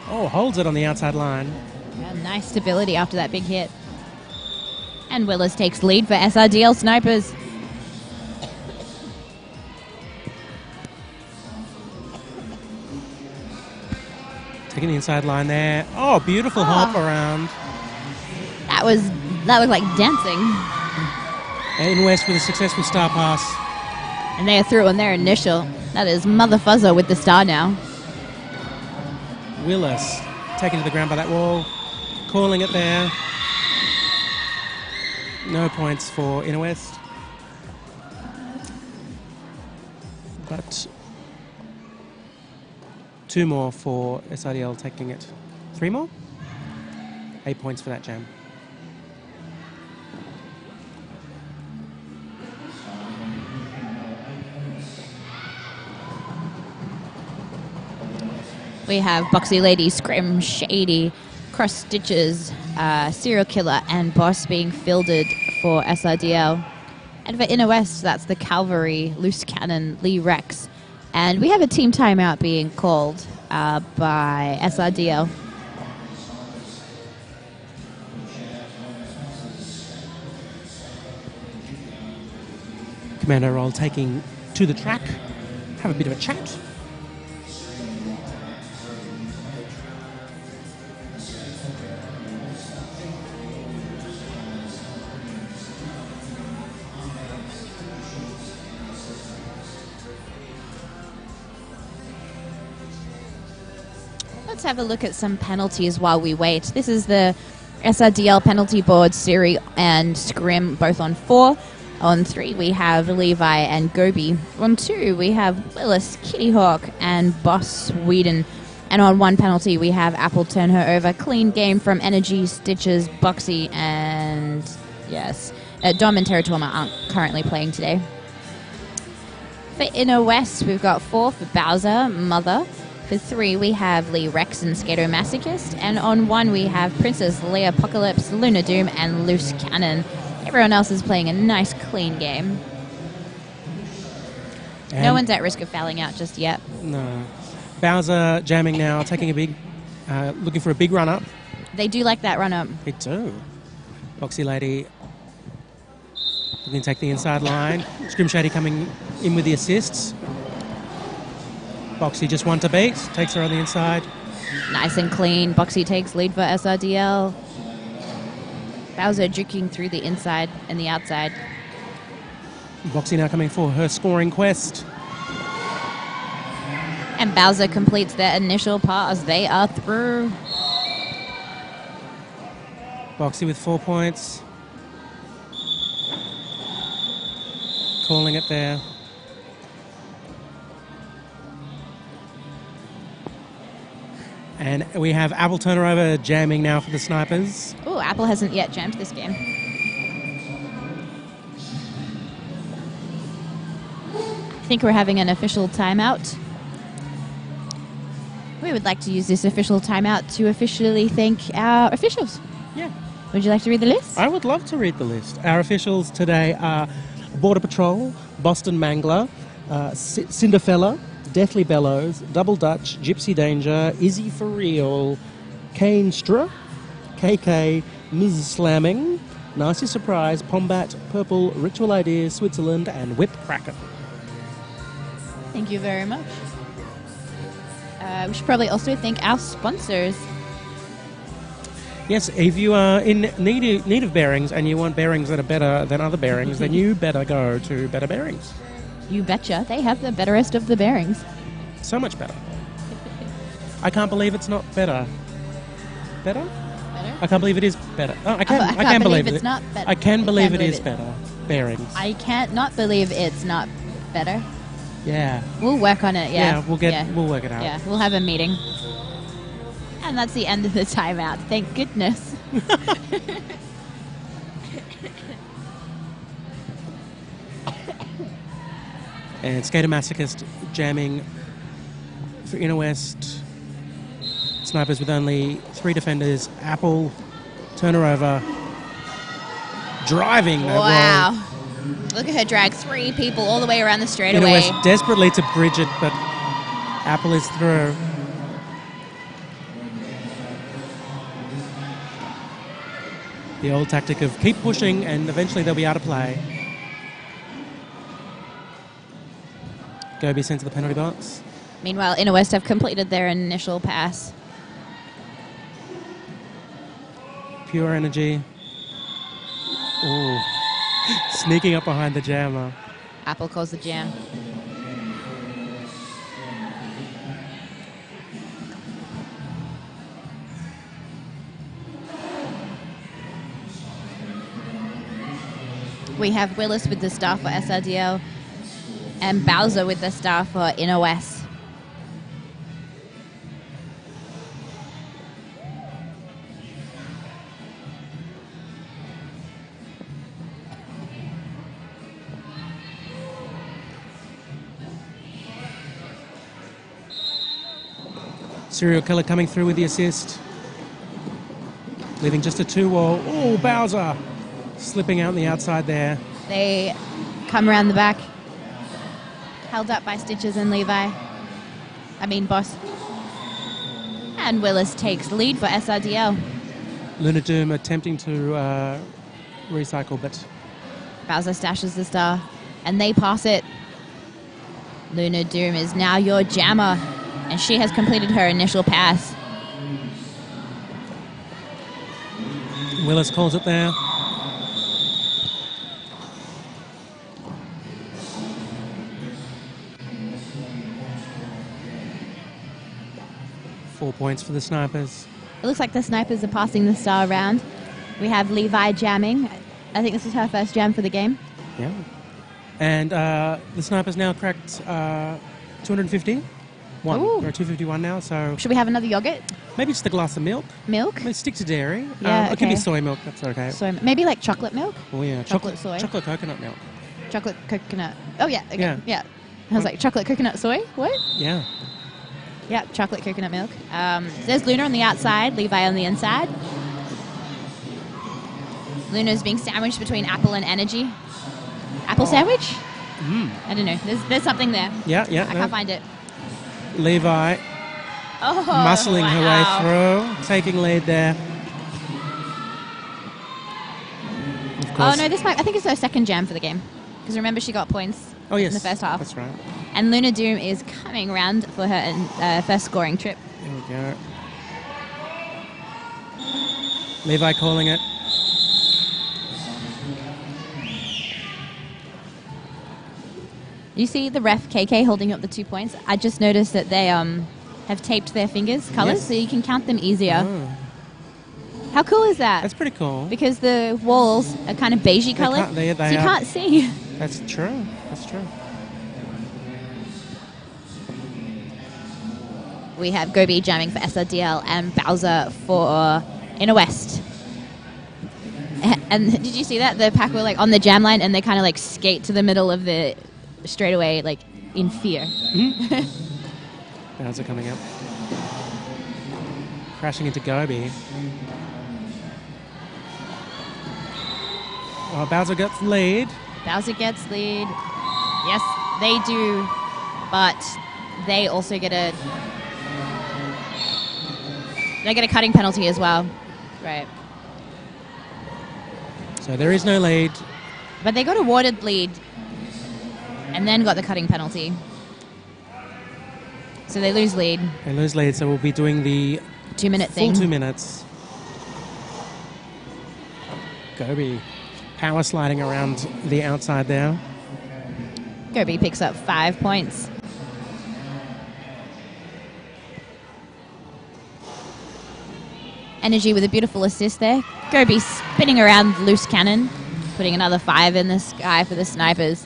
Oh, holds it on the outside line. Yeah, nice stability after that big hit. And Willis takes lead for SRDL Snipers. Taking the inside line there. Oh, beautiful hop around. That looked like dancing. And West with a successful star pass. And they are through on their initial. That is Mother Fuzzer with the star now. Willis taken to the ground by that wall. Calling it there. No points for Inner West. But 2 more for SRDL taking it. 3 more? 8 points for that jam. We have Boxy Lady, Scrim Shady, Cross Stitches, Serial Killer, and Boss being fielded for SRDL. And for Inner West, that's the Cavalry, Loose Cannon, Lee Rex. And we have a team timeout being called by SRDL. Commando roll taking to the track. Have a bit of a chat. Let's have a look at some penalties while we wait. This is the SRDL penalty board, Siri and Scrim, both on 4. On 3, we have Levi and Gobi. On 2, we have Willis, Kitty Hawk, and Boss Sweden. And on 1 penalty, we have Apple turn her over. Clean game from Energy, Stitches, Boxy, and yes, Dom and Teratoma aren't currently playing today. For Inner West, we've got 4 for Bowser, Mother. For 3, we have Lee Rex and Skater Masochist. And on 1, we have Princess Leia Apocalypse, Luna Doom, and Loose Cannon. Everyone else is playing a nice, clean game. And no one's at risk of fouling out just yet. No. Bowser jamming now, taking a big, looking for a big run up. They do like that run up. They do. Boxy Lady looking to take the inside line. Scrim Shady coming in with the assists. Boxy just one to beat, takes her on the inside. Nice and clean. Boxy takes lead for SRDL. Bowser juking through the inside and the outside. Boxy now coming for her scoring quest. And Bowser completes their initial pass. They are through. Boxy with 4 points. Calling it there. And we have Apple Turnover jamming now for the Snipers. Oh, Apple hasn't yet jammed this game. I think we're having an official timeout. We would like to use this official timeout to officially thank our officials. Yeah. Would you like to read the list? I would love to read the list. Our officials today are Border Patrol, Boston Mangler, Cinderfella, Deathly Bellows, Double Dutch, Gypsy Danger, Izzy For Real, Kane Stra, KK, Ms. Slamming, Nasty Surprise, Pombat, Purple, Ritual Ideas, Switzerland, and Whip Cracker. Thank you very much. We should probably also thank our sponsors. Yes, if you are in need of bearings and you want bearings that are better than other bearings, then you better go to Better Bearings. You betcha. They have the betterest of the bearings. So much better. I can't believe it's not better. Better? Better? I can't believe it is better. Oh, I can't can believe it's not better. I can believe it believe is it. better. Bearings. I can't not believe it's not better. Yeah. We'll work on it, yeah. We'll work it out. Yeah, we'll have a meeting. And that's the end of the timeout. Thank goodness. And Skater Masochist jamming for Inner West. Snipers with only 3 defenders. Apple, turn her over. Driving that Wow. Look at her drag 3 people all the way around the Inner straightaway. West desperately to bridge it, but Apple is through. The old tactic of keep pushing and eventually they'll be out of play. Gobi sent to the penalty box. Meanwhile, Inner West have completed their initial pass. Pure energy. Ooh. Sneaking up behind the jammer. Apple calls the jam. We have Willis with the star for SRDL and Bowser with the star for Inner West. Serial Killer coming through with the assist. leaving just a 2-wall. Oh, Bowser slipping out on the outside there. They come around the back, held up by Stitches and Levi. Boss. And Willis takes lead for SRDL. Luna Doom attempting to recycle, but Bowser stashes the star, and they pass it. Luna Doom is now your jammer, and she has completed her initial pass. Willis calls it there. Four points for the snipers. It looks like the snipers are passing the star around. We have Levi jamming. I think this is her first jam for the game. Yeah. And the snipers now cracked 250. One. Ooh. We're at 251 now, so... Should we have another yogurt? Maybe just a glass of milk. Milk? Maybe stick to dairy. Yeah, It can be okay. soy milk, that's okay. Maybe like chocolate milk? Oh, yeah. Chocolate soy? Chocolate coconut milk. Chocolate coconut. Oh, yeah. Okay. Yeah. I was like, chocolate coconut soy? What? Yeah. Yeah, chocolate coconut milk. There's Luna on the outside, Levi on the inside. Luna's being sandwiched between apple and energy. Apple sandwich? I don't know. There's something there. Yeah. I can't find it. Levi muscling her way through, taking lead there. Of course. Oh, no, I think it's her second jam for the game. Because remember, she got points in the first half. That's right. And Luna Doom is coming round for her first scoring trip. There we go. Levi calling it. You see the ref KK holding up the 2 points? I just noticed that they have taped their fingers colours so you can count them easier. Oh. How cool is that? That's pretty cool. Because the walls are kind of beigey coloured, so you can't see. That's true. That's true. We have Gobi jamming for SRDL and Bowser for Inner West. And did you see that? The pack were like on the jam line and they kind of like skate to the middle of the straightaway, like in fear. Bowser coming up. Crashing into Gobi. Oh, Bowser gets lead. Bowser gets lead. Yes, they do. But they also get a cutting penalty as well. Right. So there is no lead. But they got awarded lead and then got the cutting penalty. So they lose lead. They lose lead, so we'll be doing the 2-minute thing. full 2 minutes. Gobi power sliding around the outside there. Gobi picks up 5 points. Energy with a beautiful assist there. Gobi spinning around the loose cannon, putting another 5 in the sky for the snipers.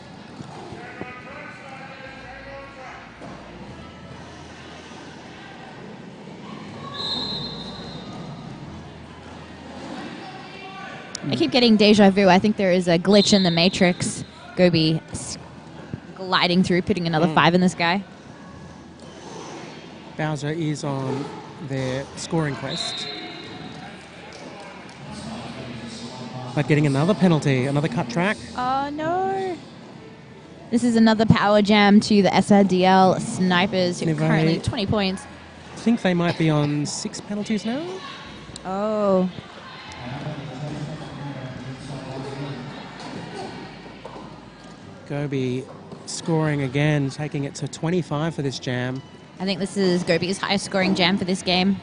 I keep getting deja vu. I think there is a glitch in the Matrix. Gobi gliding through, putting another 5 in the sky. Bowser is on their scoring quest. But getting another penalty, another cut track. Oh, no. This is another power jam to the SRDL snipers, who are currently 20 points. I think they might be on 6 penalties now. Oh. Gobi scoring again, taking it to 25 for this jam. I think this is Gobi's highest scoring jam for this game.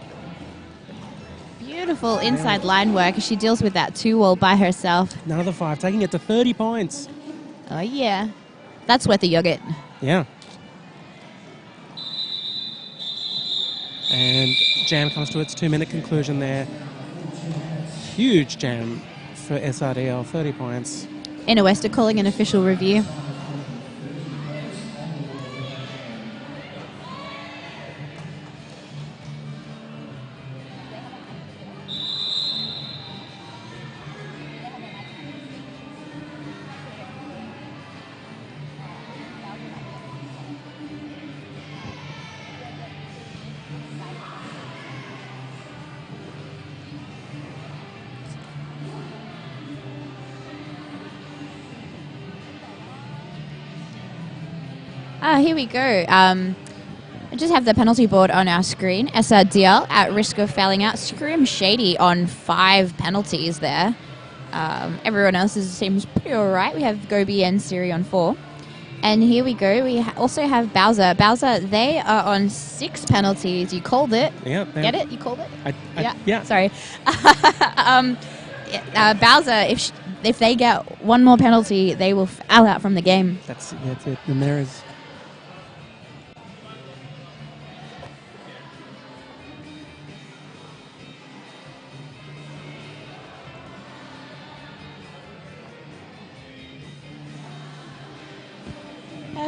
Beautiful inside line work as she deals with that 2-wall by herself. Another 5, taking it to 30 points. Oh, yeah. That's worth a yogurt. Yeah. And jam comes to its 2-minute conclusion there. Huge jam for SRDL, 30 points. Inner West are calling an official review. Here we go. I just have the penalty board on our screen. SRDL at risk of fouling out. Scrim Shady on 5 penalties there. Everyone else seems pretty all right. We have Gobi and Siri on 4. And here we go. We also have Bowser. Bowser, they are on 6 penalties. You called it. Yeah. Get it? You called it? Yeah. Sorry. Bowser, if they get one more penalty, they will foul out from the game. That's it. And there is.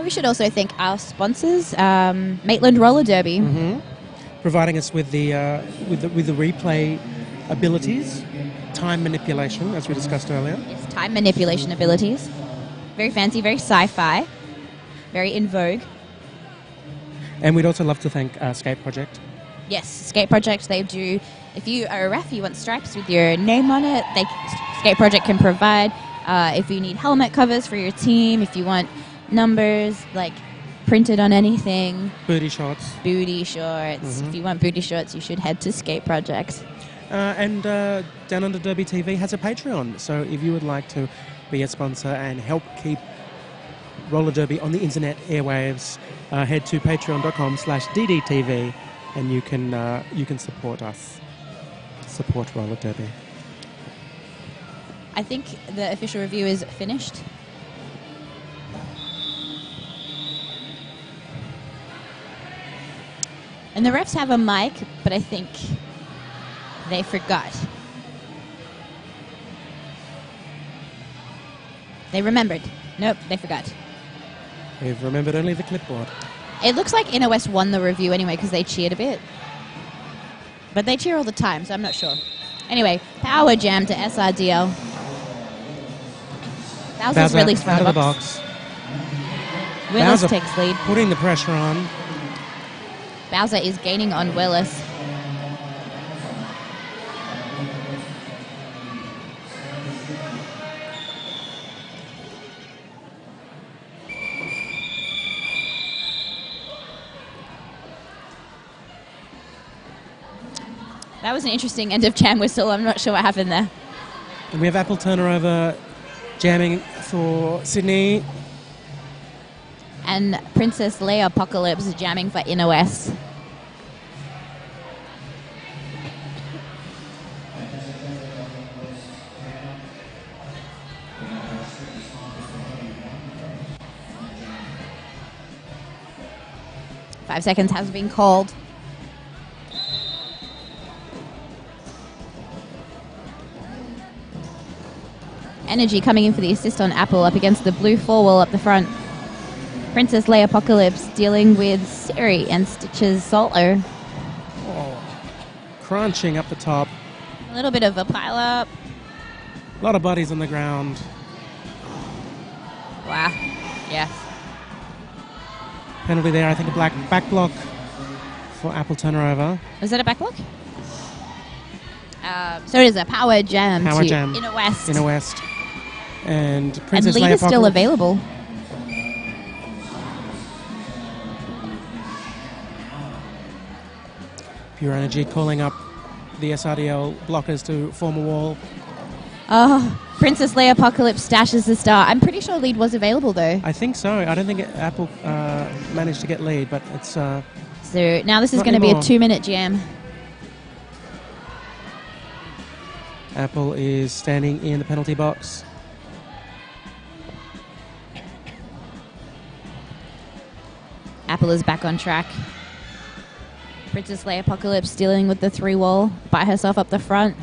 We should also thank our sponsors, Maitland Roller Derby. Providing us with the replay abilities, time manipulation, as we discussed earlier. Yes, time manipulation abilities. Very fancy, very sci-fi, very in vogue. And we'd also love to thank Skate Project. Yes, Skate Project, they do. If you are a ref, you want stripes with your name on it, Skate Project can provide. If you need helmet covers for your team, if you want numbers like printed on anything. Booty shorts. If you want booty shorts, you should head to Skate Project. And Downunder Derby TV has a Patreon, so if you would like to be a sponsor and help keep roller derby on the internet airwaves, head to patreon.com/DDTV and you can support us. Support roller derby. I think the official review is finished. And the refs have a mic, but I think they forgot. They remembered. Nope, they forgot. They've remembered only the clipboard. It looks like Inner West won the review anyway because they cheered a bit. But they cheer all the time, so I'm not sure. Anyway, power jam to SRDL. Bowser's released from out the of the box. box. Willis Bowser takes lead. putting the pressure on. Bowser is gaining on Willis. That was an interesting end of jam whistle. I'm not sure what happened there. And we have Apple Turner over jamming for Sydney. And Princess Leia Apocalypse jamming for Inner West. Five seconds has been called. Energy coming in for the assist on Apple up against the blue four wall up the front. Princess Leia Apocalypse dealing with Siri and Stitch's solo. Crunching up the top. A little bit of a pile up. A lot of bodies on the ground. Wow. Yes. Penalty there, I think a black back block for Apple Turner over. Was that a back block? So it is a power jam Power to jam. Inner West. Inner West. And Princess and lead Leia is still Apocalypse. available. Pure Energy calling up the SRDL blockers to form a wall. Oh, Princess Leia Apocalypse stashes the star. I'm pretty sure lead was available though. I think so. I don't think Apple managed to get lead, but it's... So now this is not going to be a anymore. 2-minute jam. Apple is standing in the penalty box. Apple is back on track. Princess Leia Apocalypse dealing with the 3-wall by herself up the front.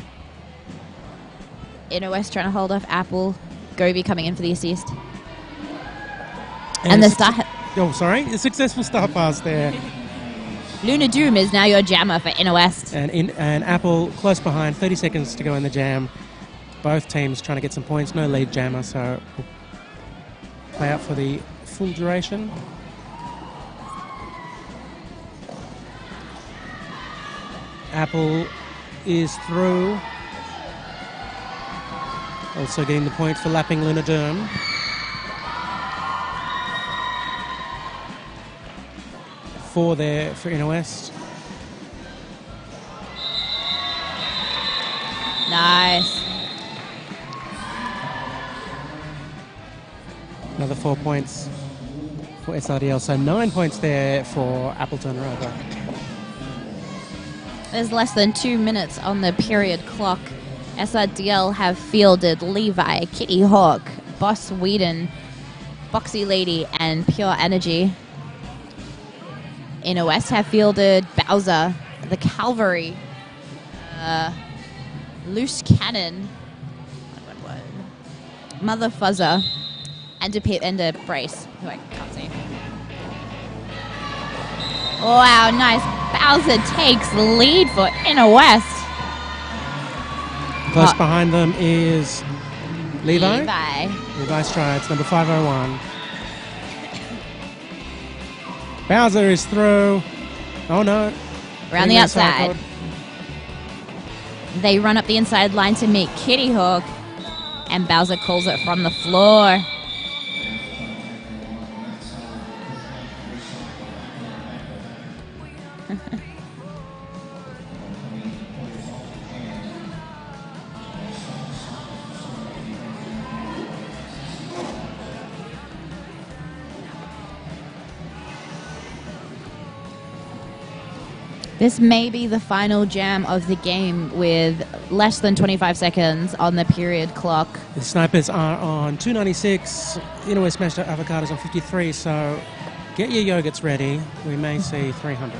Inner West trying to hold off Apple. Gobi coming in for the assist. And the star... Oh, sorry. A successful star pass there. Luna Doom is now your jammer for Inner West. And Apple close behind. 30 seconds to go in the jam. Both teams trying to get some points. No lead jammer, so we'll play out for the full duration. Apple is through. Also getting the point for lapping Luna Doom. 4 there for Inner West. Nice. Another 4 points for SRDL, so 9 points there for Appleton Rover. There's less than 2 minutes on the period clock. SRDL have fielded Levi, Kitty Hawk, Boss Whedon, Boxy Lady, and Pure Energy. Inner West have fielded Bowser, the Cavalry, Loose Cannon, Mother Fuzzer, and a Brace, who I can't see. Wow, nice. Bowser takes the lead for Inner West. Close behind them is Levi. Levi Strides, number 501. Bowser is through. Oh no. Around the outside. They run up the inside line to meet Kitty Hawk, and Bowser calls it from the floor. This may be the final jam of the game with less than 25 seconds on the period clock. The snipers are on 296. Inner West Smashed Out Avocados on 53, so get your yogurts ready. We may see 300.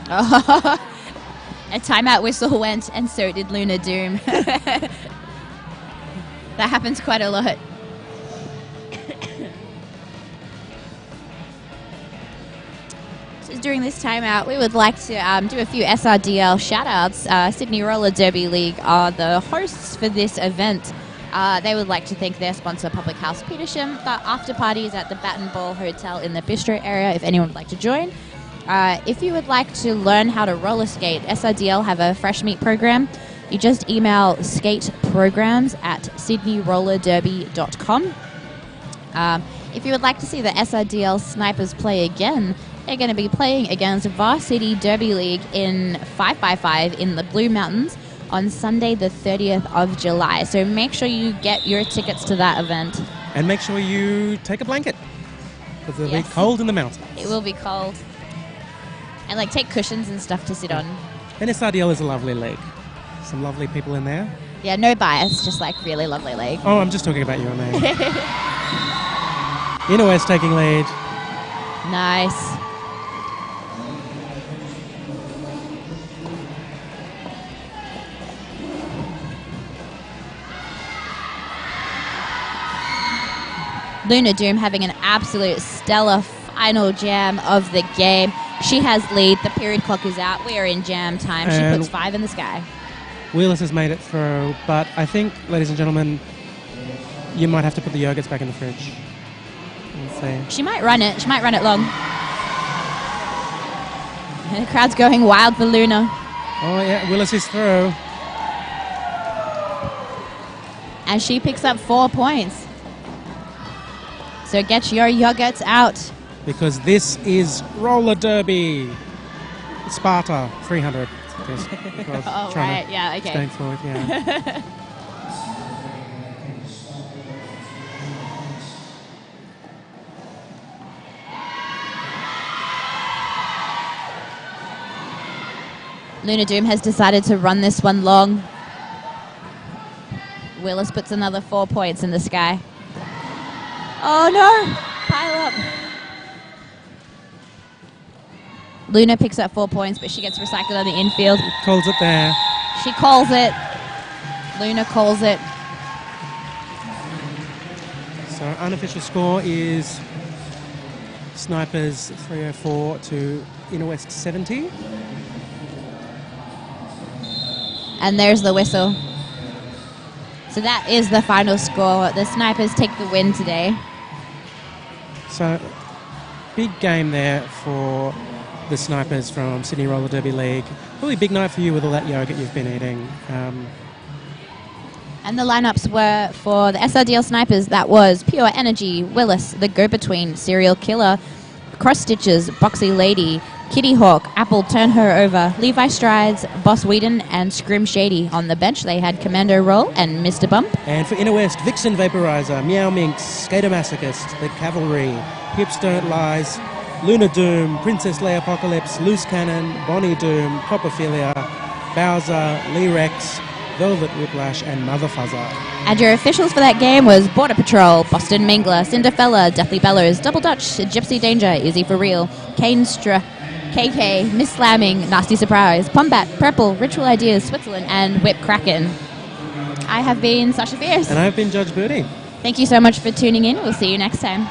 A timeout whistle went, and so did Luna Doom. That happens quite a lot. During this timeout, we would like to do a few SRDL shout-outs. Sydney Roller Derby League are the hosts for this event. They would like to thank their sponsor, Public House Petersham. The after party is at the Bat and Ball Hotel in the Bistro area if anyone would like to join. If you would like to learn how to roller skate, SRDL have a fresh meat program. You just email skateprograms@sydneyrollerderby.com. If you would like to see the SRDL Snipers play again, they're going to be playing against Varsity Derby League in 5x5 in the Blue Mountains on Sunday the 30th of July. So make sure you get your tickets to that event. And make sure you take a blanket, because it'll be cold in the mountains. It will be cold. And take cushions and stuff to sit on. And SRDL is a lovely league. Some lovely people in there. Yeah, no bias, just really lovely league. Oh, I'm just talking about you and me. Inner West taking lead. Nice. Luna Doom having an absolute stellar final jam of the game. She has lead. The period clock is out. We are in jam time. She puts 5 in the sky. Wheelers has made it through, but I think, ladies and gentlemen, you might have to put the yogurts back in the fridge. Let's see. She might run it. She might run it long. And the crowd's going wild for Luna. Oh, yeah. Willis is through. And she picks up 4 points. So get your yogurts out. Because this is roller derby. Sparta, 300. Oh, right. Yeah, okay. Staying forward, yeah. Luna Doom has decided to run this one long. Willis puts another 4 points in the sky. Oh no! Pile up. Luna picks up 4 points, but she gets recycled on the infield. Calls it there. She calls it. Luna calls it. So unofficial score is Snipers 304 to Inner West 70. And there's the whistle. So that is the final score. The Snipers take the win today. So big game there for the Snipers from Sydney Roller Derby League. Really big night for you with all that yogurt you've been eating. And the lineups were for the SRDL Snipers. That was Pure Energy, Willis, the Go-Between, Serial Killer, Cross Stitches, Boxy Lady, Kitty Hawk, Apple Turn Her Over, Levi Strides, Boss Whedon, and Scrim Shady. On the bench, they had Commando Roll and Mr. Bump. And for Inner West, Vixen Vaporizer, Meow Minx, Skater Masochist, The Cavalry, Hips Don't Lies, Luna Doom, Princess Leia Apocalypse, Loose Cannon, Bonnie Doom, Copperphilia, Bowser, Lee Rex, Velvet Whiplash, and Mother Fuzzer. And your officials for that game was Border Patrol, Boston Mingler, Cinderfella, Deathly Bellows, Double Dutch, Gypsy Danger, Izzy for Real, Canestra, KK, Miss Slamming, Nasty Surprise, Pombat, Purple, Ritual Ideas, Switzerland, and Whip Kraken. I have been Sasha Fierce. And I've been Judge Birdie. Thank you so much for tuning in. We'll see you next time.